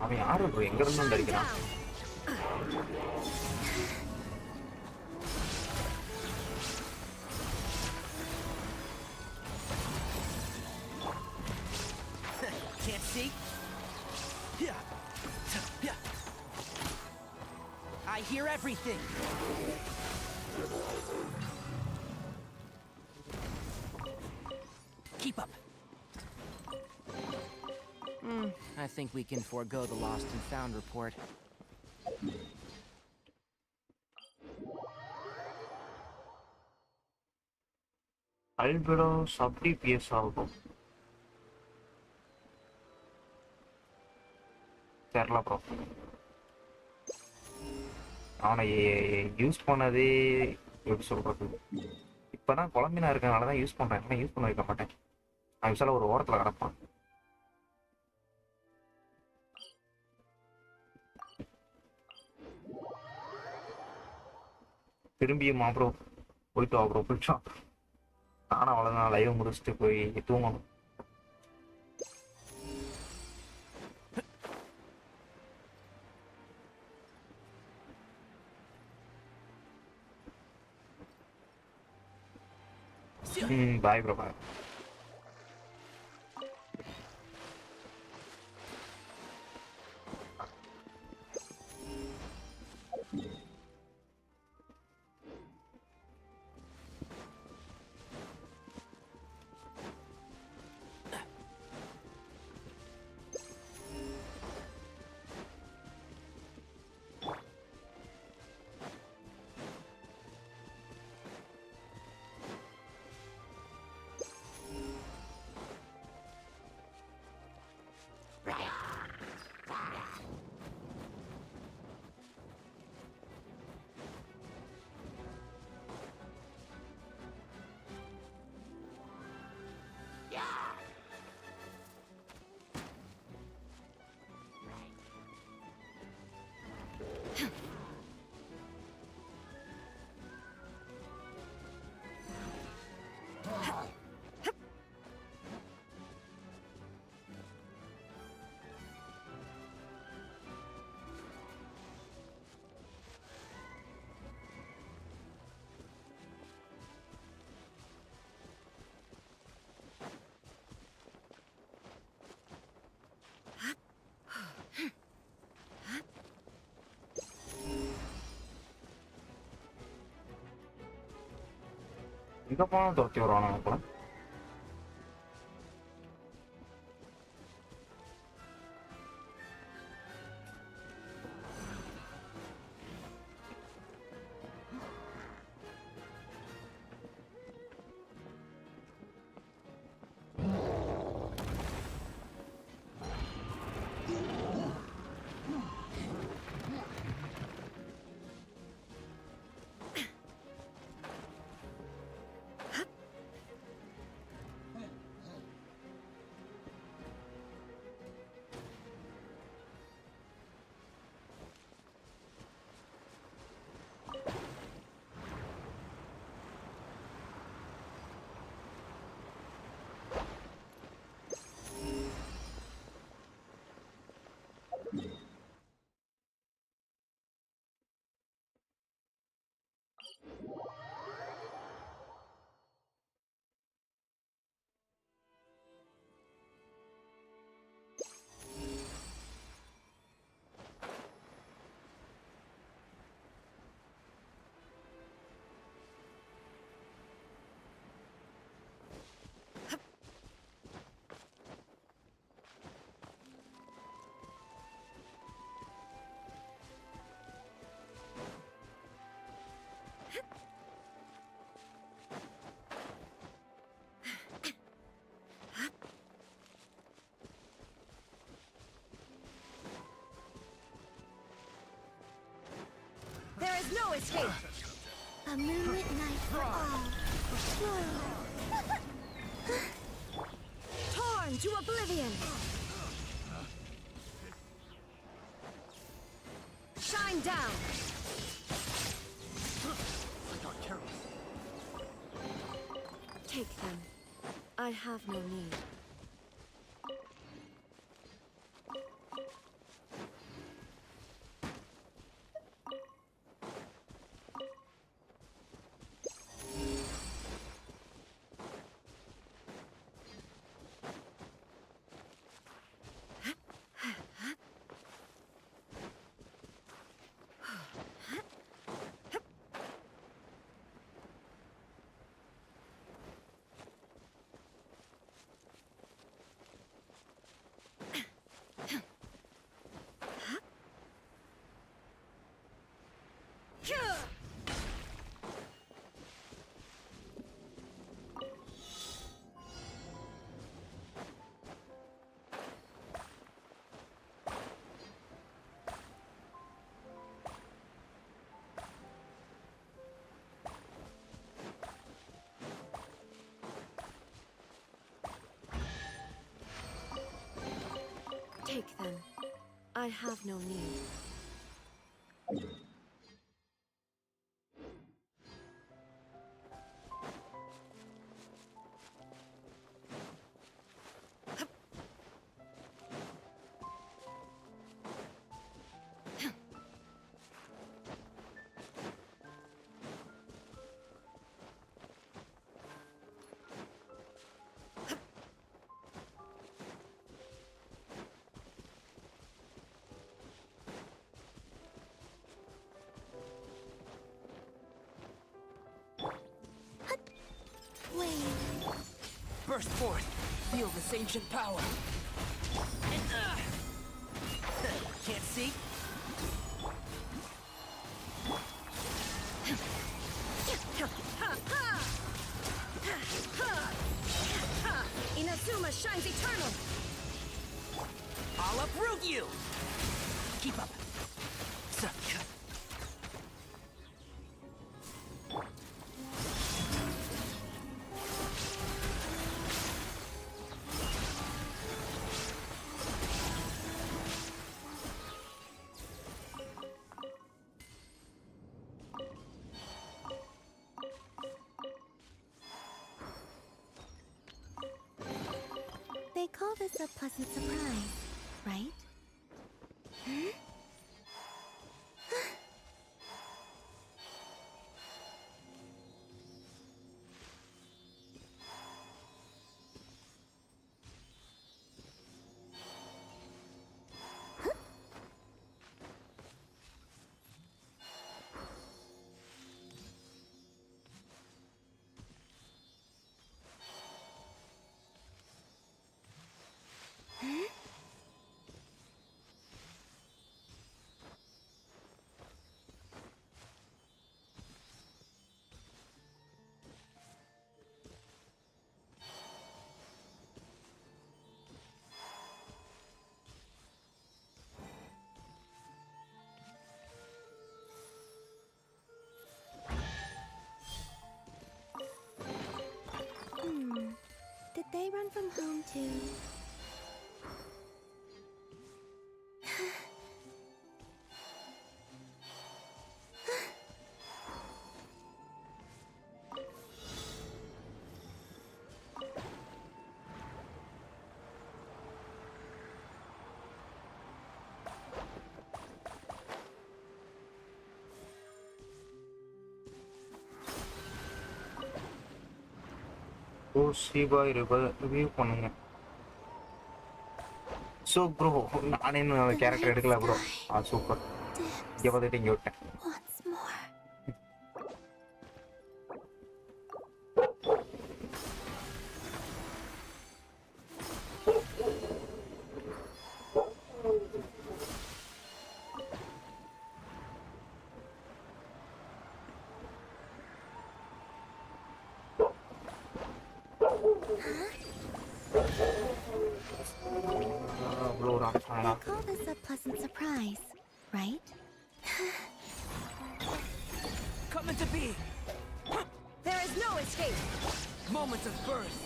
அவன் யாரு bro? எங்க இருந்து வந்து அடிக்கிறான்? Can't see? Yeah. Yeah. I hear everything. Keep up. I think we can forego the lost and found report. Albedo sub DPS ஆகும். தெரியல ப்ரோ. அவனை யூஸ் பண்ணதே எப்படி சொல்றது? இப்பதான் குழம்பினா இருக்கனால தான் யூஸ் பண்றேன். ஆனால் யூஸ் பண்ண வைக்க மாட்டேன். அவன் சில ஒரு ஓரத்தில் கிடப்பான். திரும்பியும் ப்ரோ போயிட்டு வா ப்ரோ போயிட்டான். நானும் அவ்வளோதான் லைவ் முடிச்சுட்டு போய் தூங்கணும். Bye bro bye. எங்க போனாலும் துரத்தி வருவானுங்க போல. There is no escape. A moonlit night for all. Torn to oblivion. down! I got careless. Take them. I have no need. Take them. I have no need. Burst forth. Feel this ancient power. And, can't see? Inazuma shines eternal! I'll uproot you! Keep up. They call this a pleasant surprise, right? Did they run from home too? Zibai review பண்ணுங்க. So bro, நான் இன்னும் அந்த character எடுக்கல bro. Super. இங்க வந்துட்டு இங்க விட்டேன். Once more. I call this a pleasant surprise, right? Coming to be! There is no escape! Moment of birth!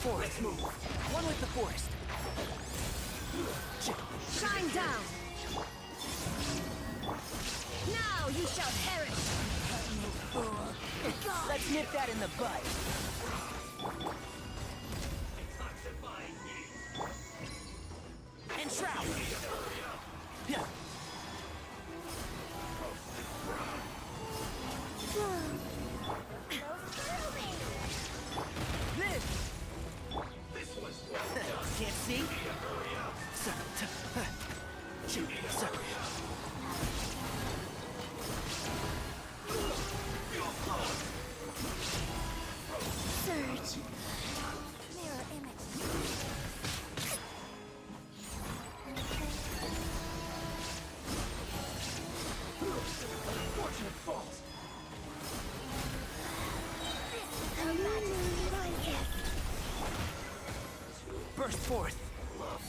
forest. Move. One with the forest. Shine down! Now you shall perish! Let's nip that in the bud. And shroud. Yeah. Can't see? Surge. Mirror image. Fortunate falls. Burst forth.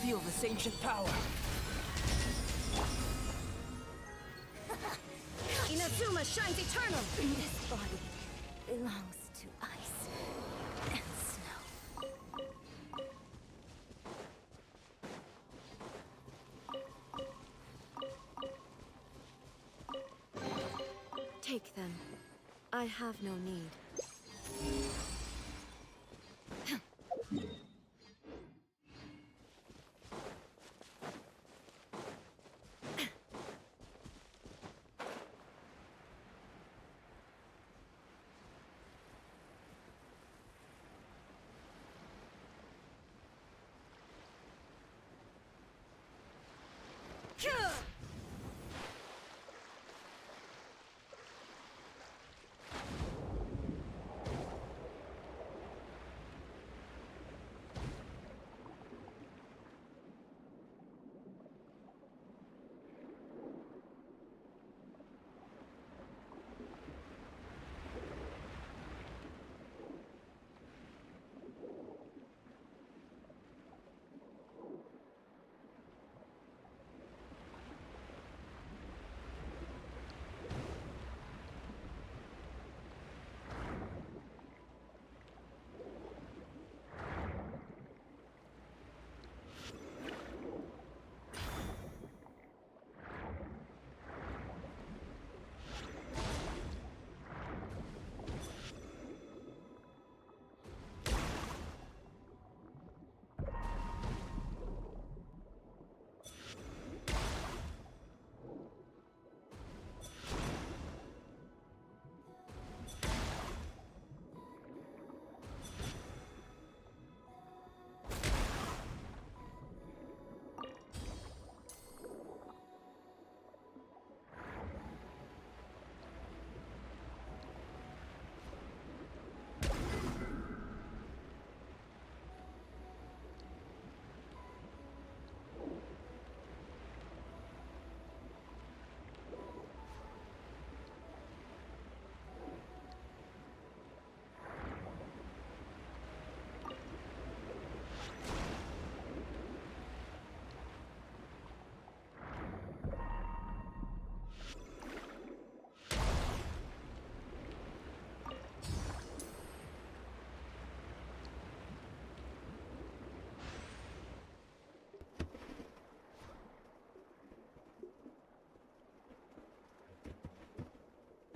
Feel this ancient power. Inazuma shines eternal! This body belongs to ice and snow. Take them. I have no need.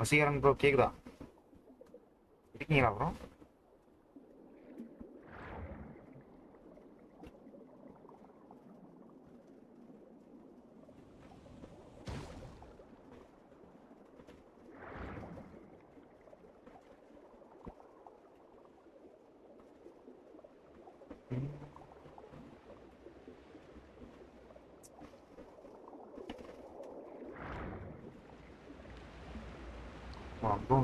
Vaseegaran bro கேக்குதா? இருக்கீங்களா bro? Bro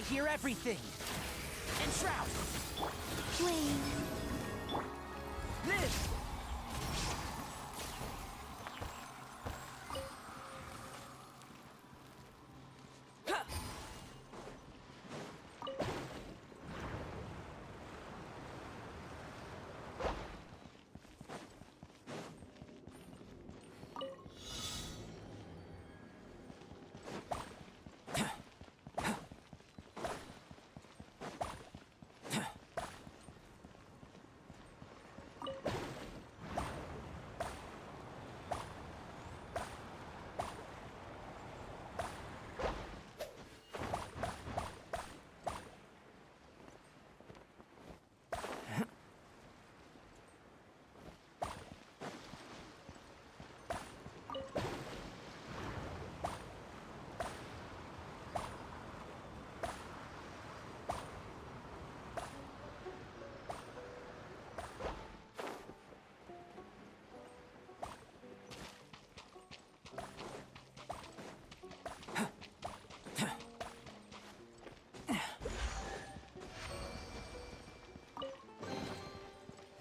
hear everything. And Shroud! Wait. Live!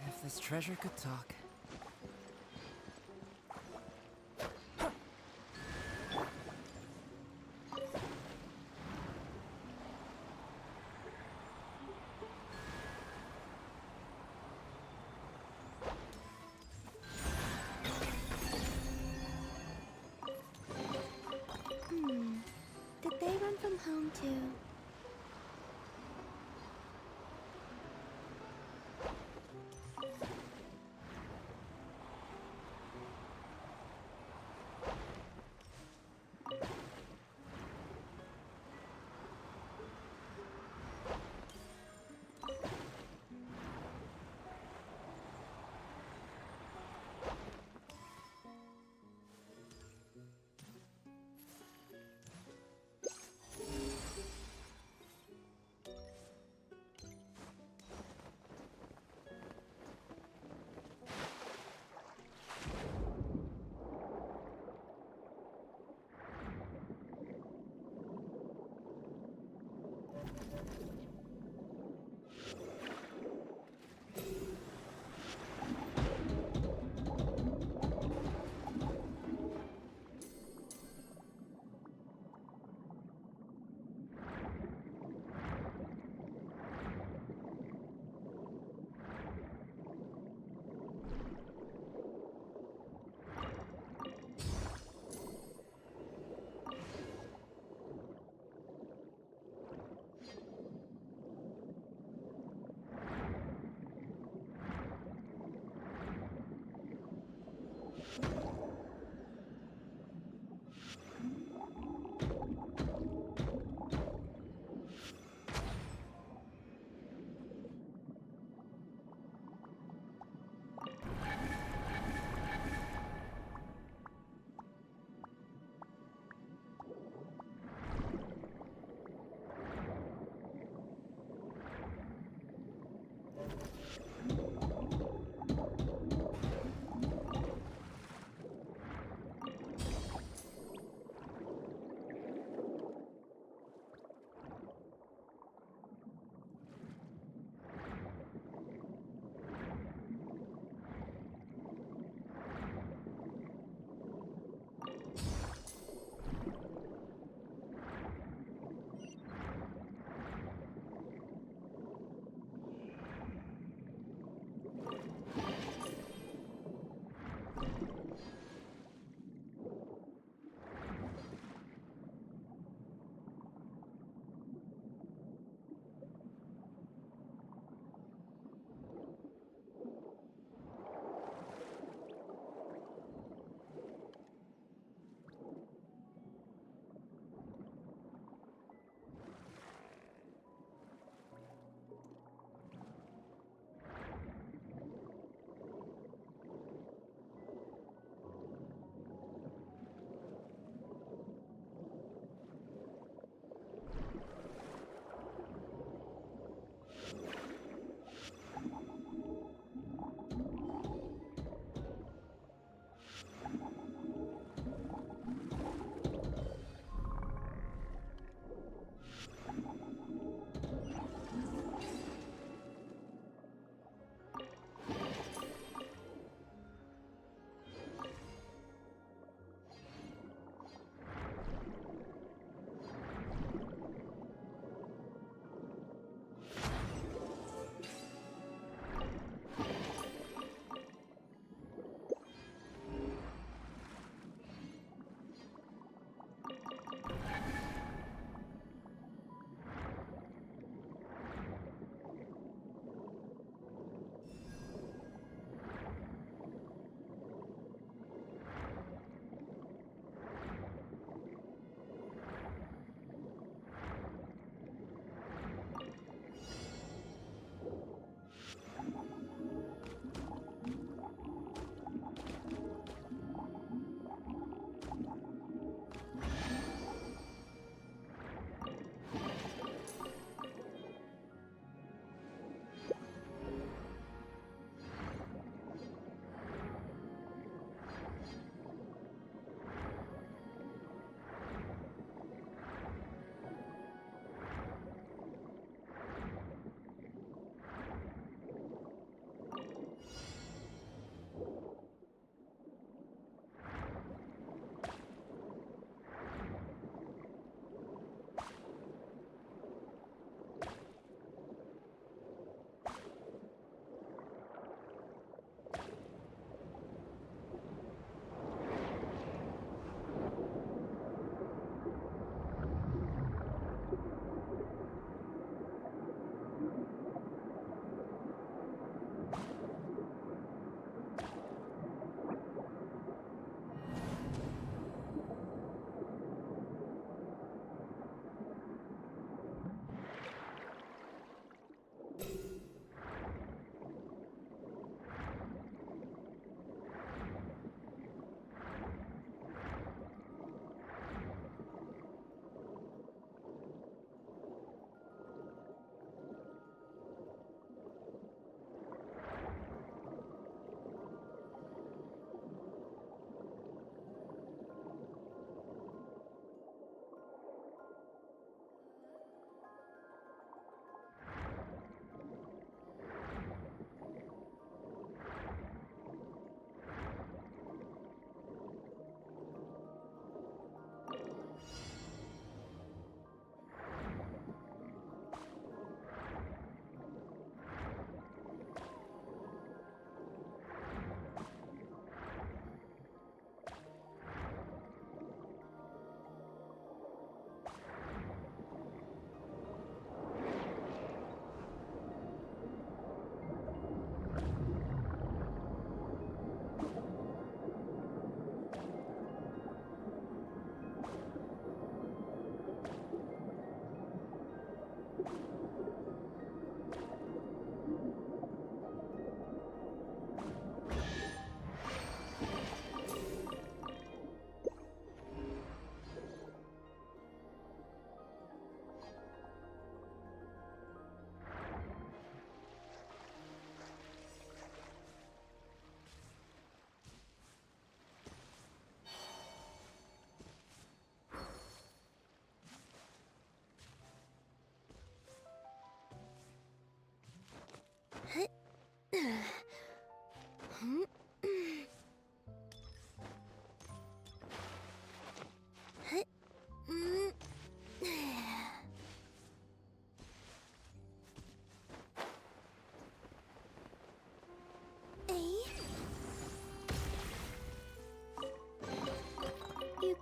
If this treasure could talk. Did they run from home too?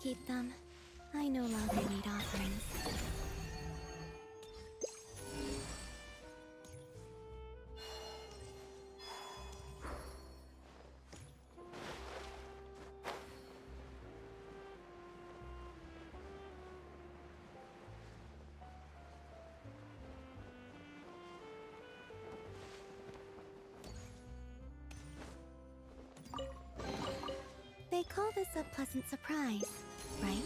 Keep them. I no longer need offerings. They call this a pleasant surprise, right?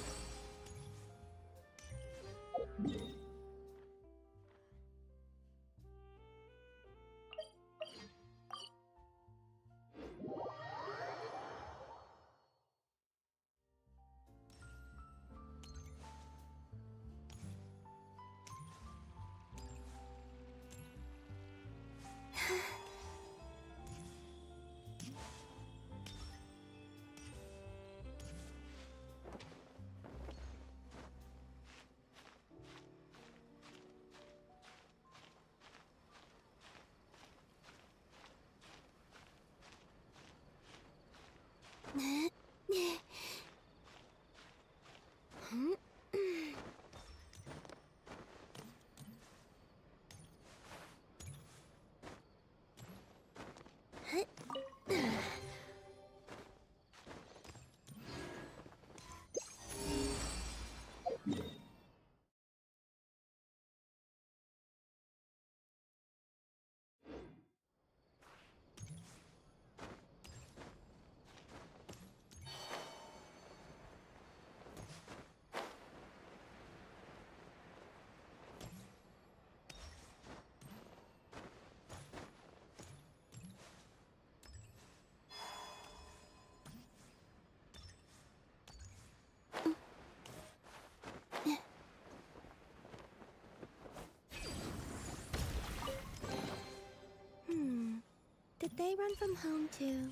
Did they run from home too?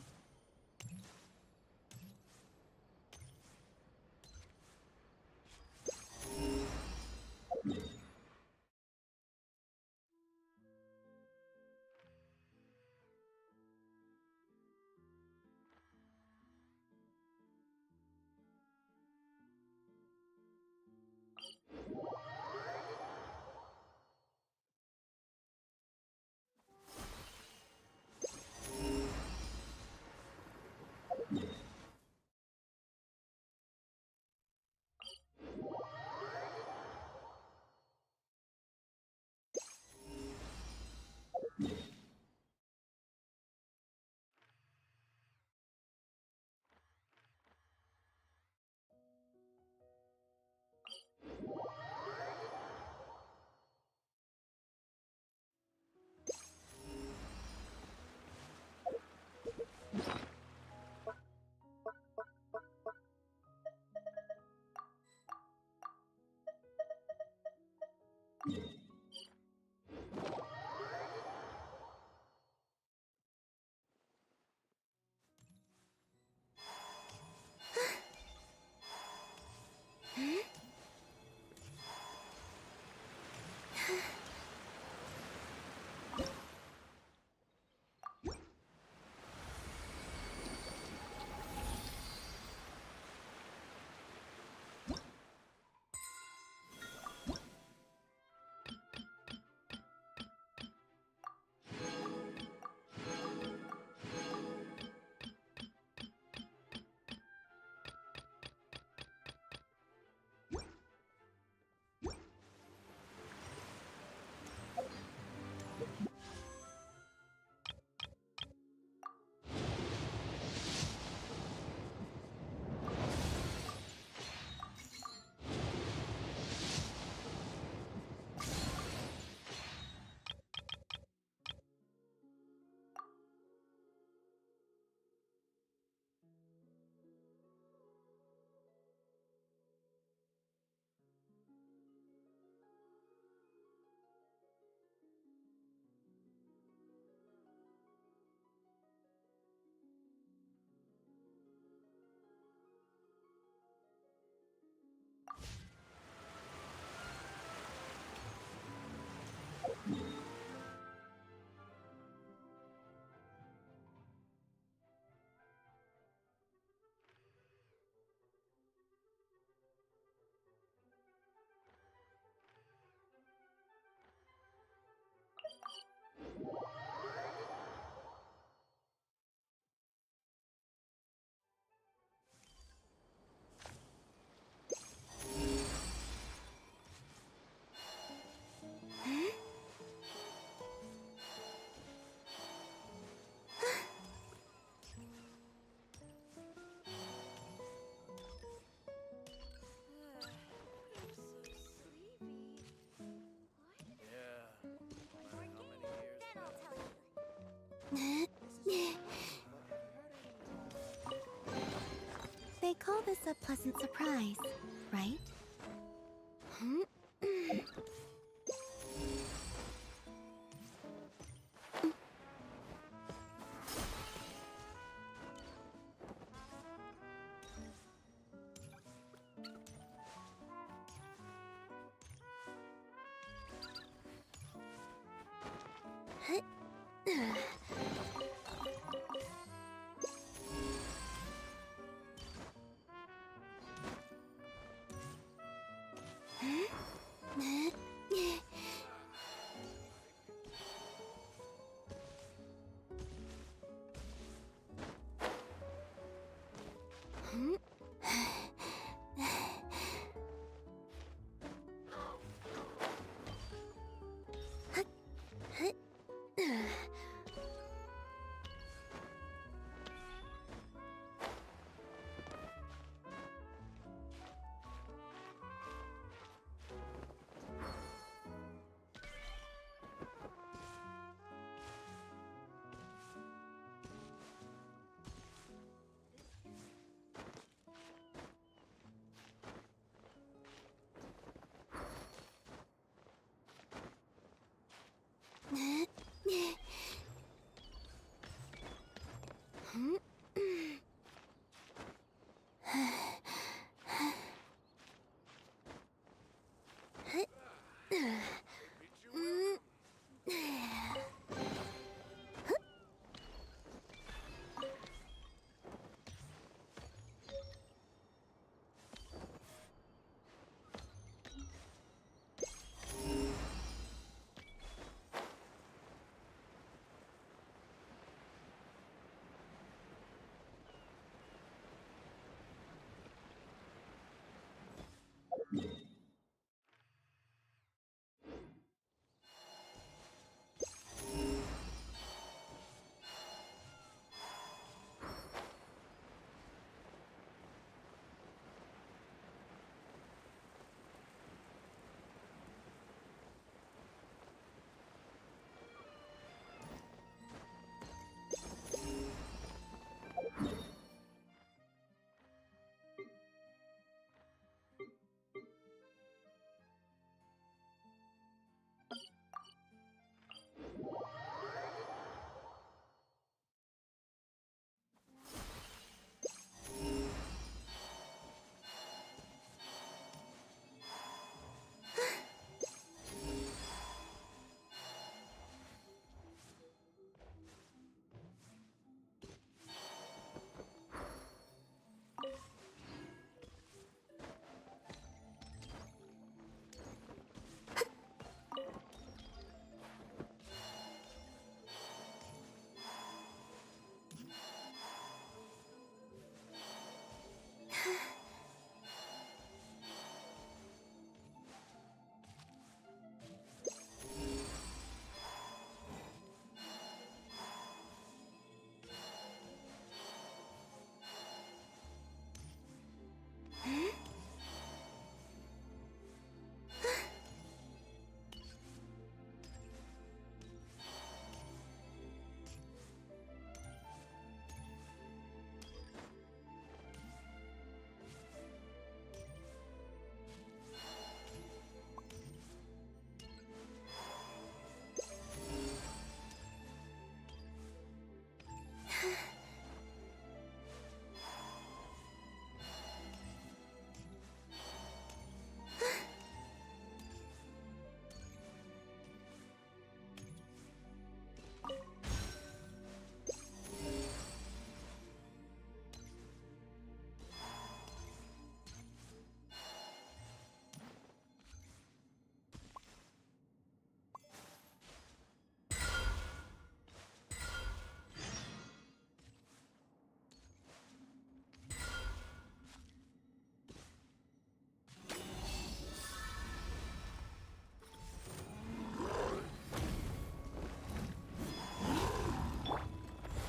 They call this a pleasant surprise, right?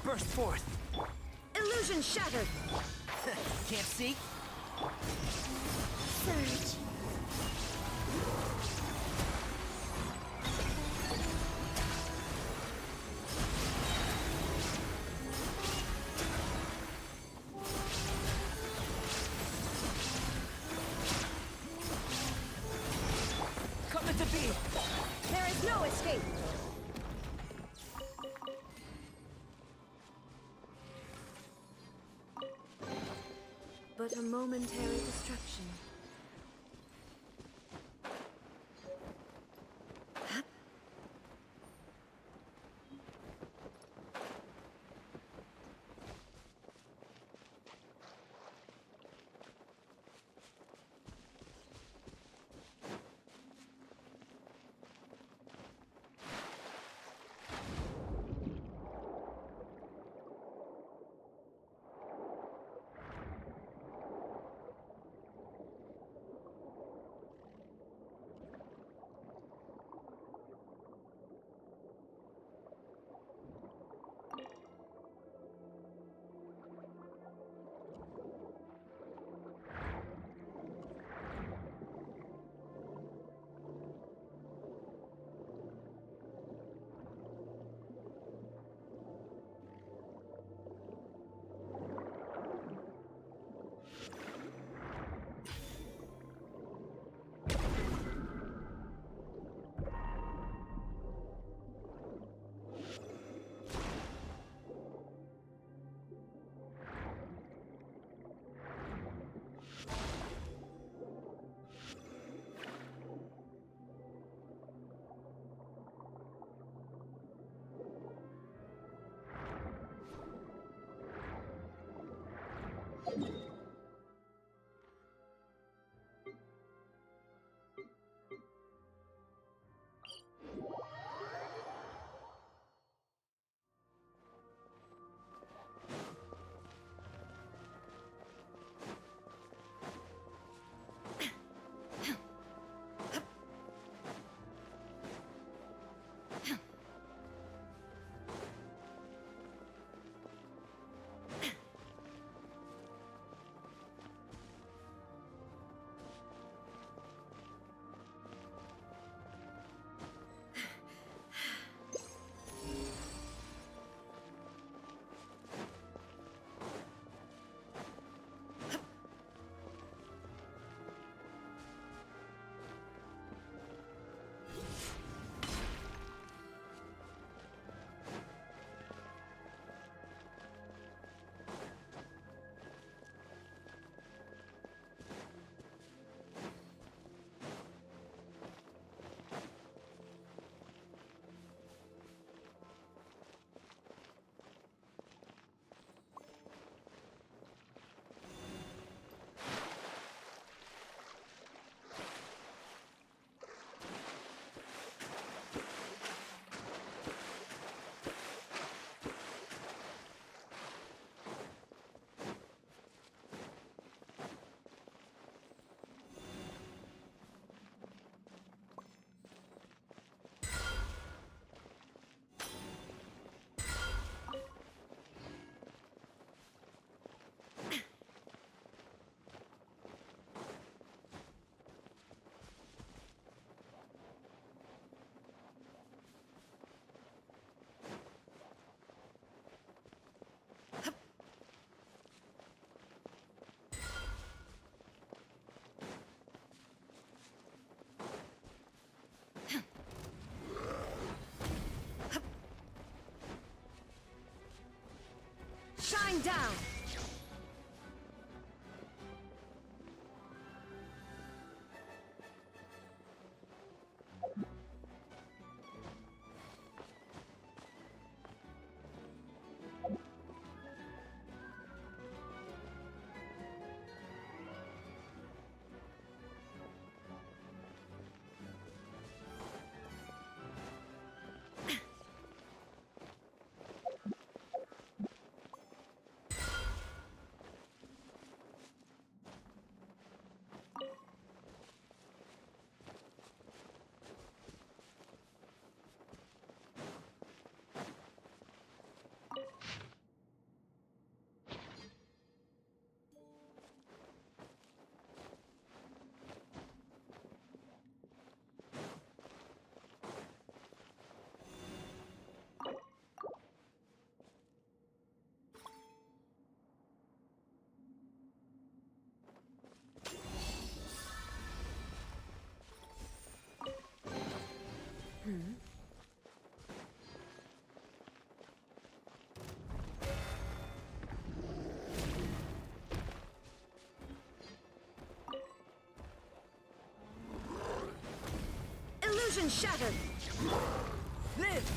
Burst forth! Illusion shattered! Can't see? Surge. but a momentary distraction. Shine down! Illusion shattered! Live!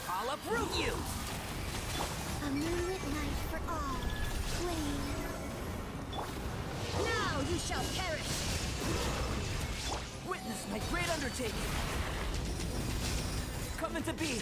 I'll uproot you! A moonlit night for all. Flame. Now you shall perish! Witness my great undertaking! Coming to be!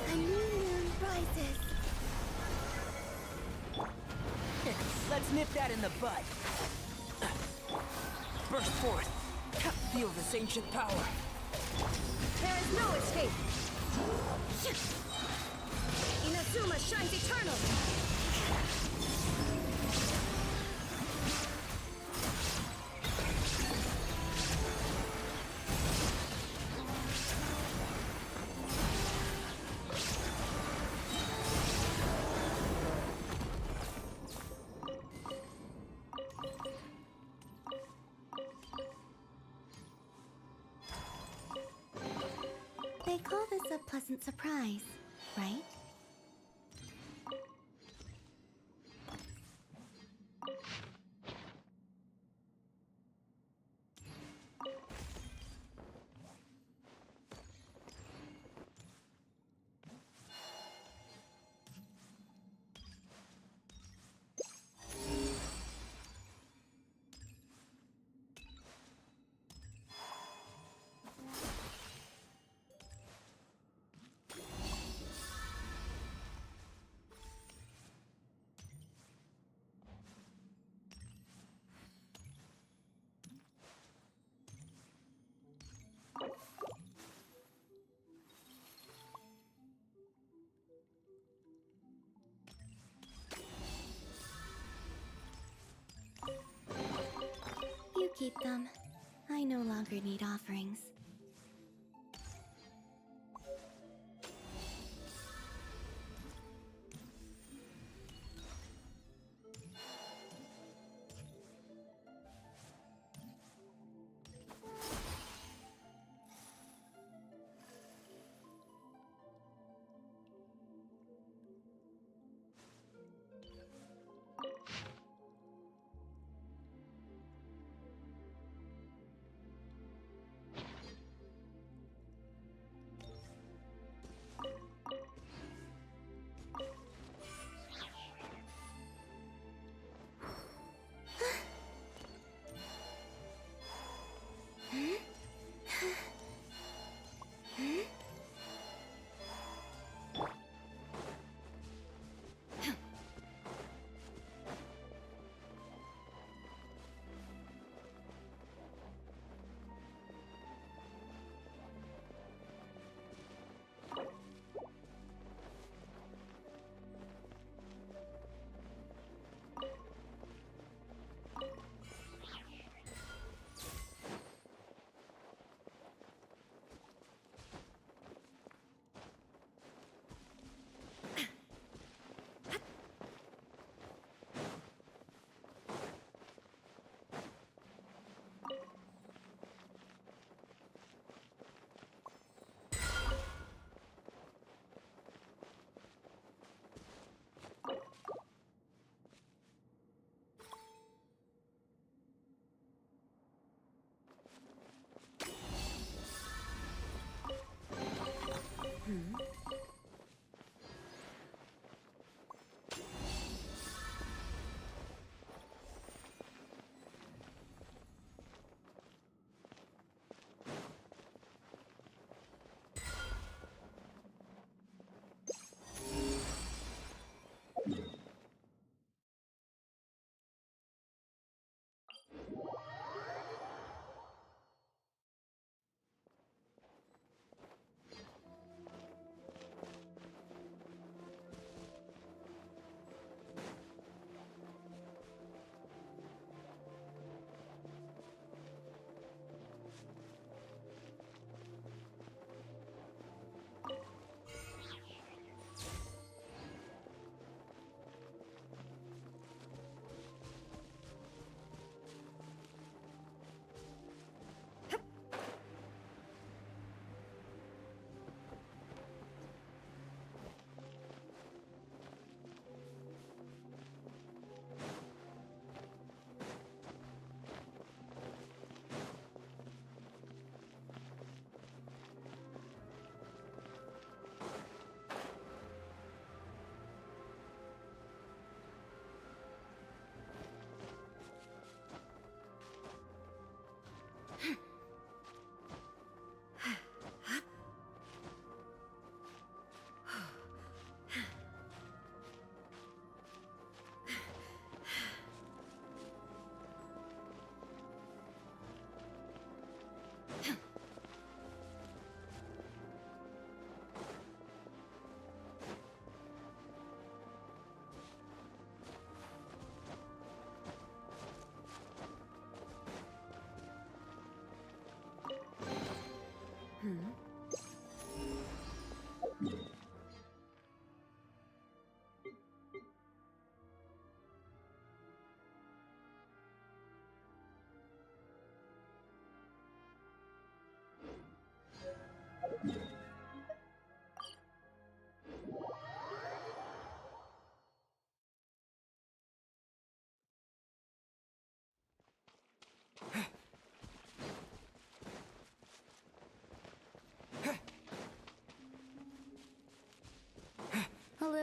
A new moon rises. Let's nip that in the bud. Burst forth. Feel this ancient power. There is no escape! Inazuma shines eternal! They call this a pleasant surprise, right? You keep them. I no longer need offerings.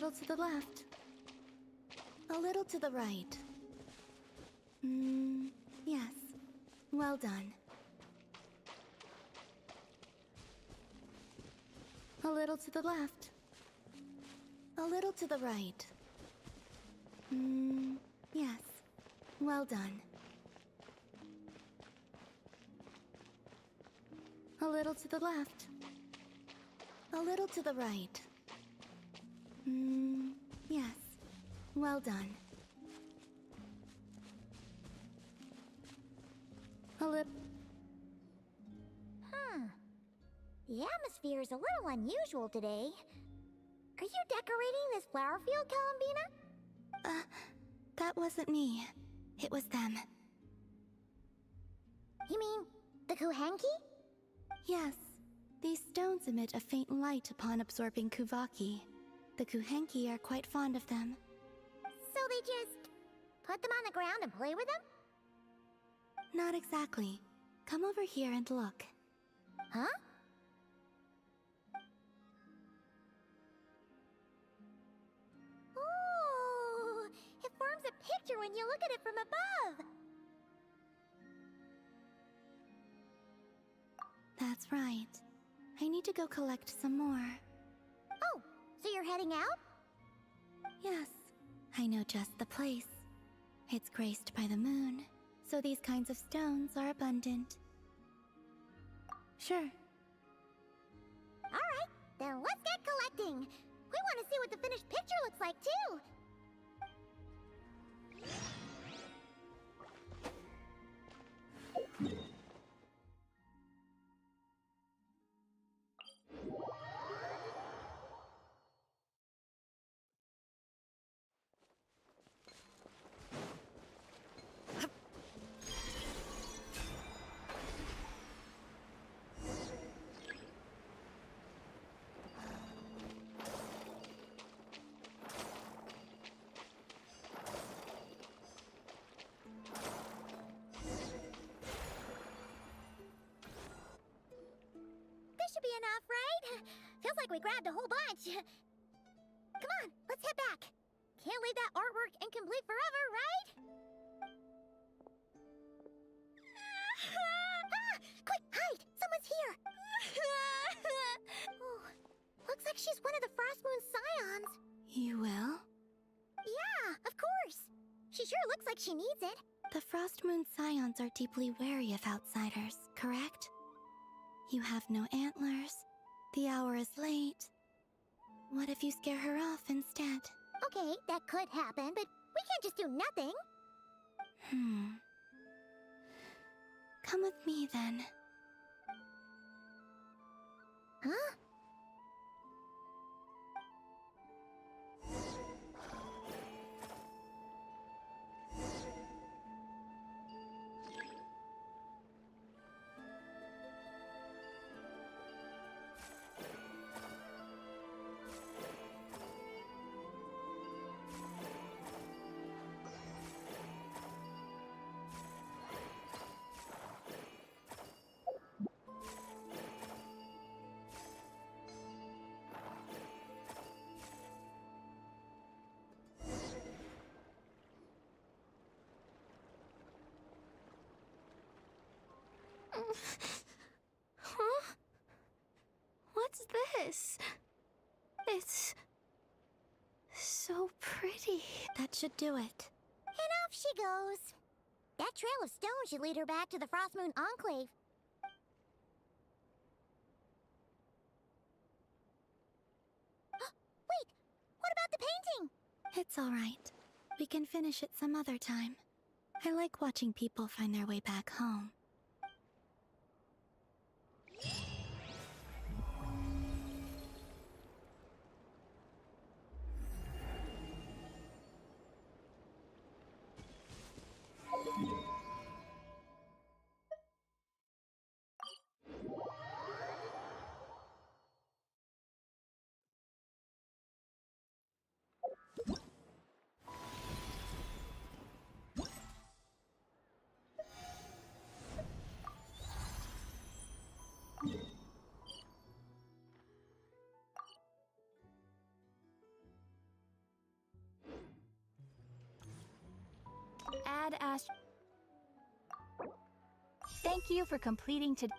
little to the left. A little to the right. Yes. Well done. A little to the left. A little to the right. Yes. Well done. A little to the left. A little to the right. Yes. Well done. A little... The atmosphere is a little unusual today. Are you decorating this flower field, Columbina? That wasn't me. It was them. You mean the Kuhenki? Yes. These stones emit a faint light upon absorbing Kuvaki. The Kuhenki are quite fond of them. So they just put them on the ground and play with them? Not exactly. Come over here and look. Huh? Ooh! It forms a picture when you look at it from above! That's right. I need to go collect some more. Oh, so you're heading out? Yes, I know just the place. It's graced by the moon, so these kinds of stones are abundant. Sure. Alright, then let's get collecting! We want to see what the finished picture looks like, too! Should be enough, right? Feels like we grabbed a whole bunch. Come on, let's head back. Can't leave that artwork incomplete forever, right? Quick, hide! Someone's here! Oh, looks like she's one of the Frost Moon Scions. You will? Yeah, of course. She sure looks like she needs it. The Frost Moon Scions are deeply wary of outsiders, correct? You have no antlers. The hour is late. What if you scare her off instead? Okay, that could happen, but we can't just do nothing. Come with me, then. Huh? Huh? What's this? It's so pretty. That should do it. And off she goes. That trail of stone should lead her back to the Frost Moon Enclave. Wait, what about the painting? It's all right. We can finish it some other time. I like watching people find their way back home. Ash. Thank you for completing today.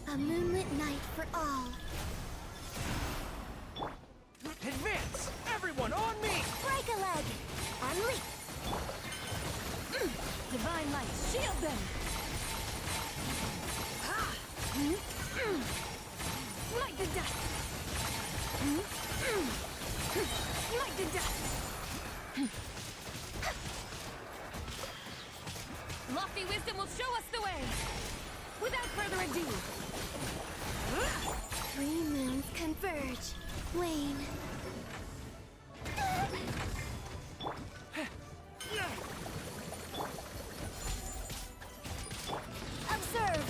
A moonlit night for all. Advance! Everyone on me! Break a leg! Unleash! Divine light, shield them! Light the dust! Light the dust! Lofty wisdom will show us the way! Without further ado! Three moons converge. Wane. Observe.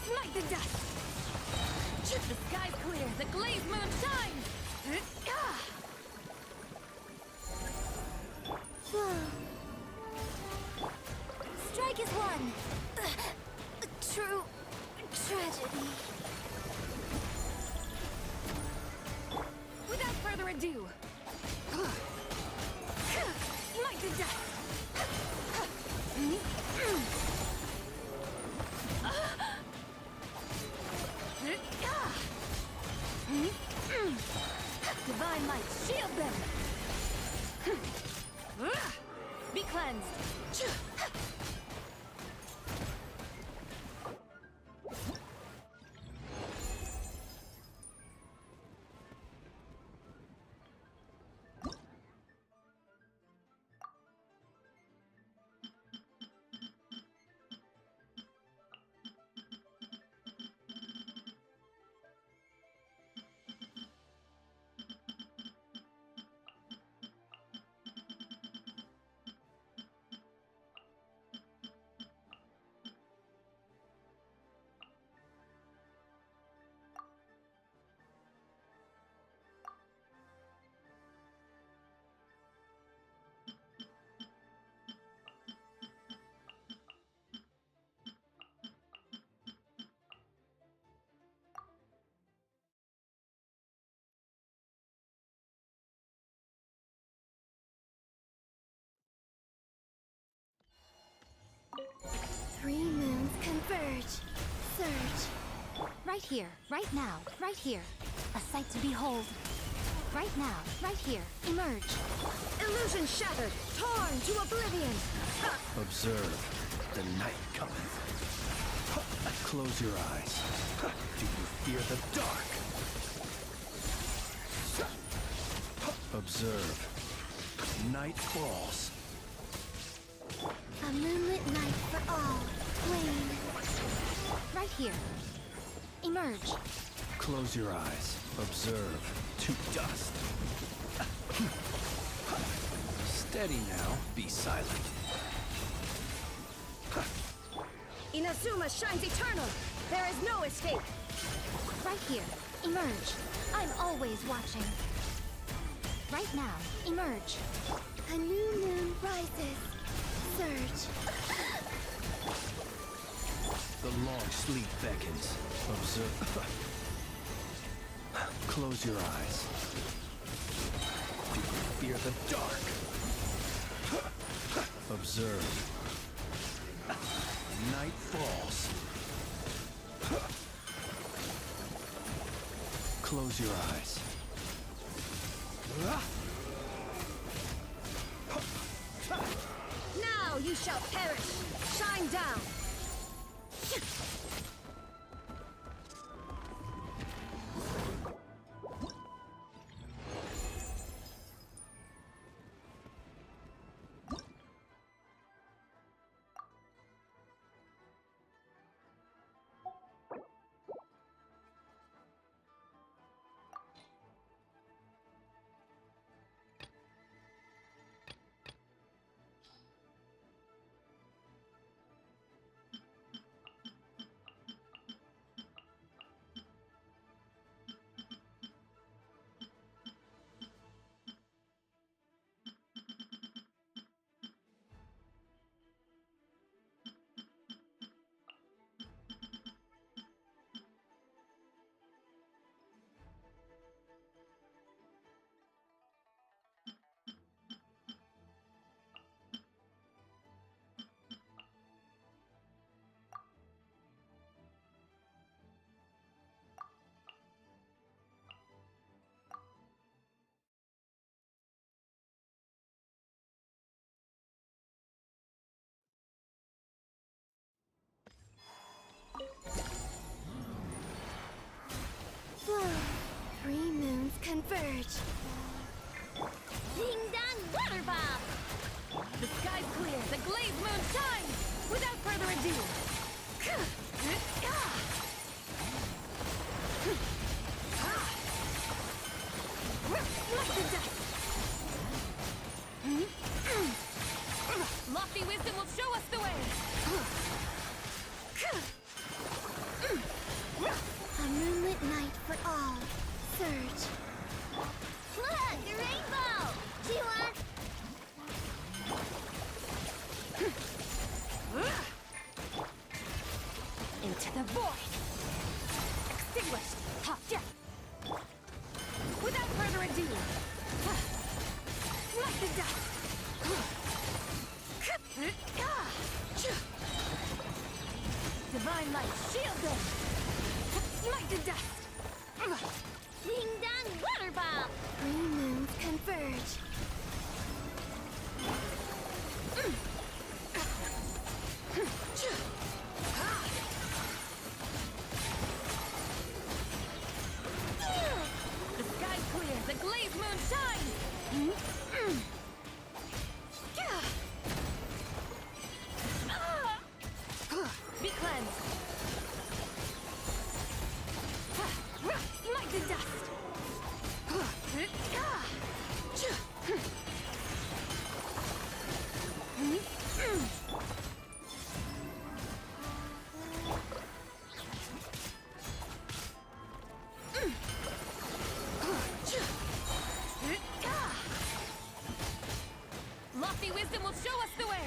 Smite the dust! The sky's clear, the glazed moon shines! Strike is one. True tragedy. Without further ado, smite the dust! Divine light, shield them! Be cleansed! Surge. Surge. Right here, right now, right here. A sight to behold. Right now, right here. Emerge. Illusion shattered, torn to oblivion. Observe the night cometh. Close your eyes. Do you fear the dark? Observe. Night falls. A moonlit night for all. Flame. Right here. Emerge. Close your eyes. Observe. To dust. Steady now. Be silent. Inazuma shines eternal. There is no escape. Right here. Emerge. I'm always watching. Right now. Emerge. A new moon rises. Surge. The long sleep beckons. Observe. Close your eyes. Do you fear the dark? Observe. Night falls. Close your eyes. Now you shall perish. Shine down. Three moons converge. Ding dong water bomb! The sky's clear, the glazed moon shines! Without further ado. Like the dust. Lofty wisdom will show us the way. A moonlit night for all. Surge. Look, the rainbow! Do you want... Into the void. Extinguished. Top death. Without further ado. Like the dust. Divine light, shield them. Like the dust. Ding dong water bomb! Three moons converge. The sky's clear, the glazed moon shines! Be cleansed! Like the dust! Lofty wisdom will show us the way!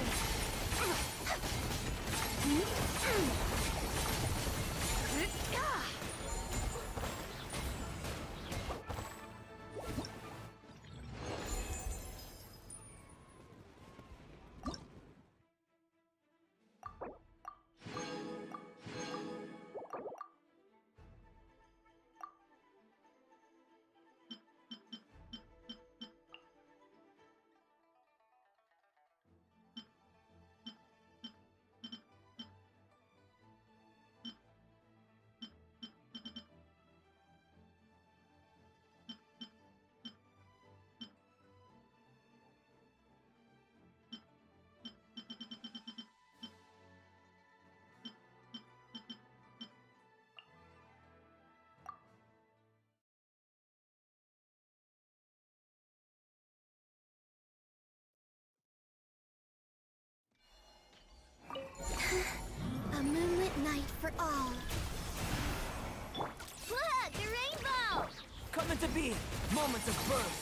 to be. Moments of birth.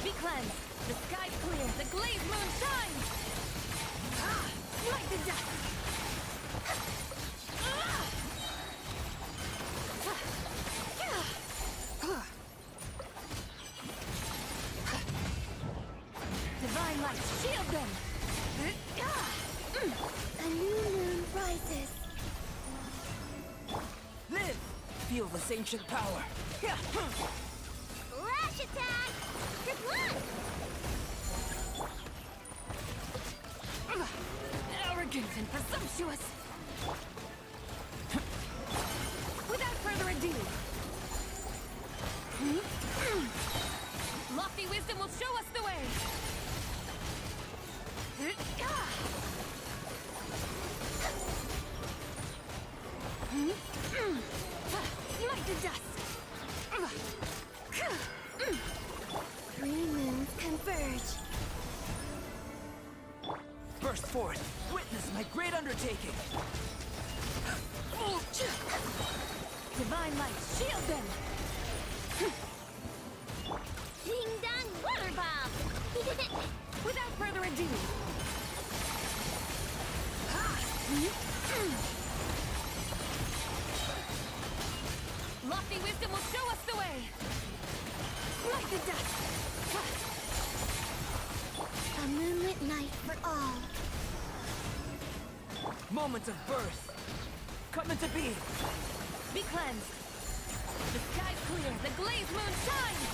Be cleansed. The sky's clear. The glazed moon shines. Light the dust. Divine light, shield them. A new moon rises. Live! Feel this ancient power. Flash attack! Good luck! Arrogant and presumptuous. Without further ado. Lofty wisdom will show us the way. Light the dust. Three moons converge. Burst forth. Witness my great undertaking. Divine light, shield them. Ding dong water bomb! Without further ado. Lofty wisdom will show us the way. Light the dust. A moonlit night for all. Moments of birth. Coming to be. Be cleansed. The sky's clear. The glazed moon shines.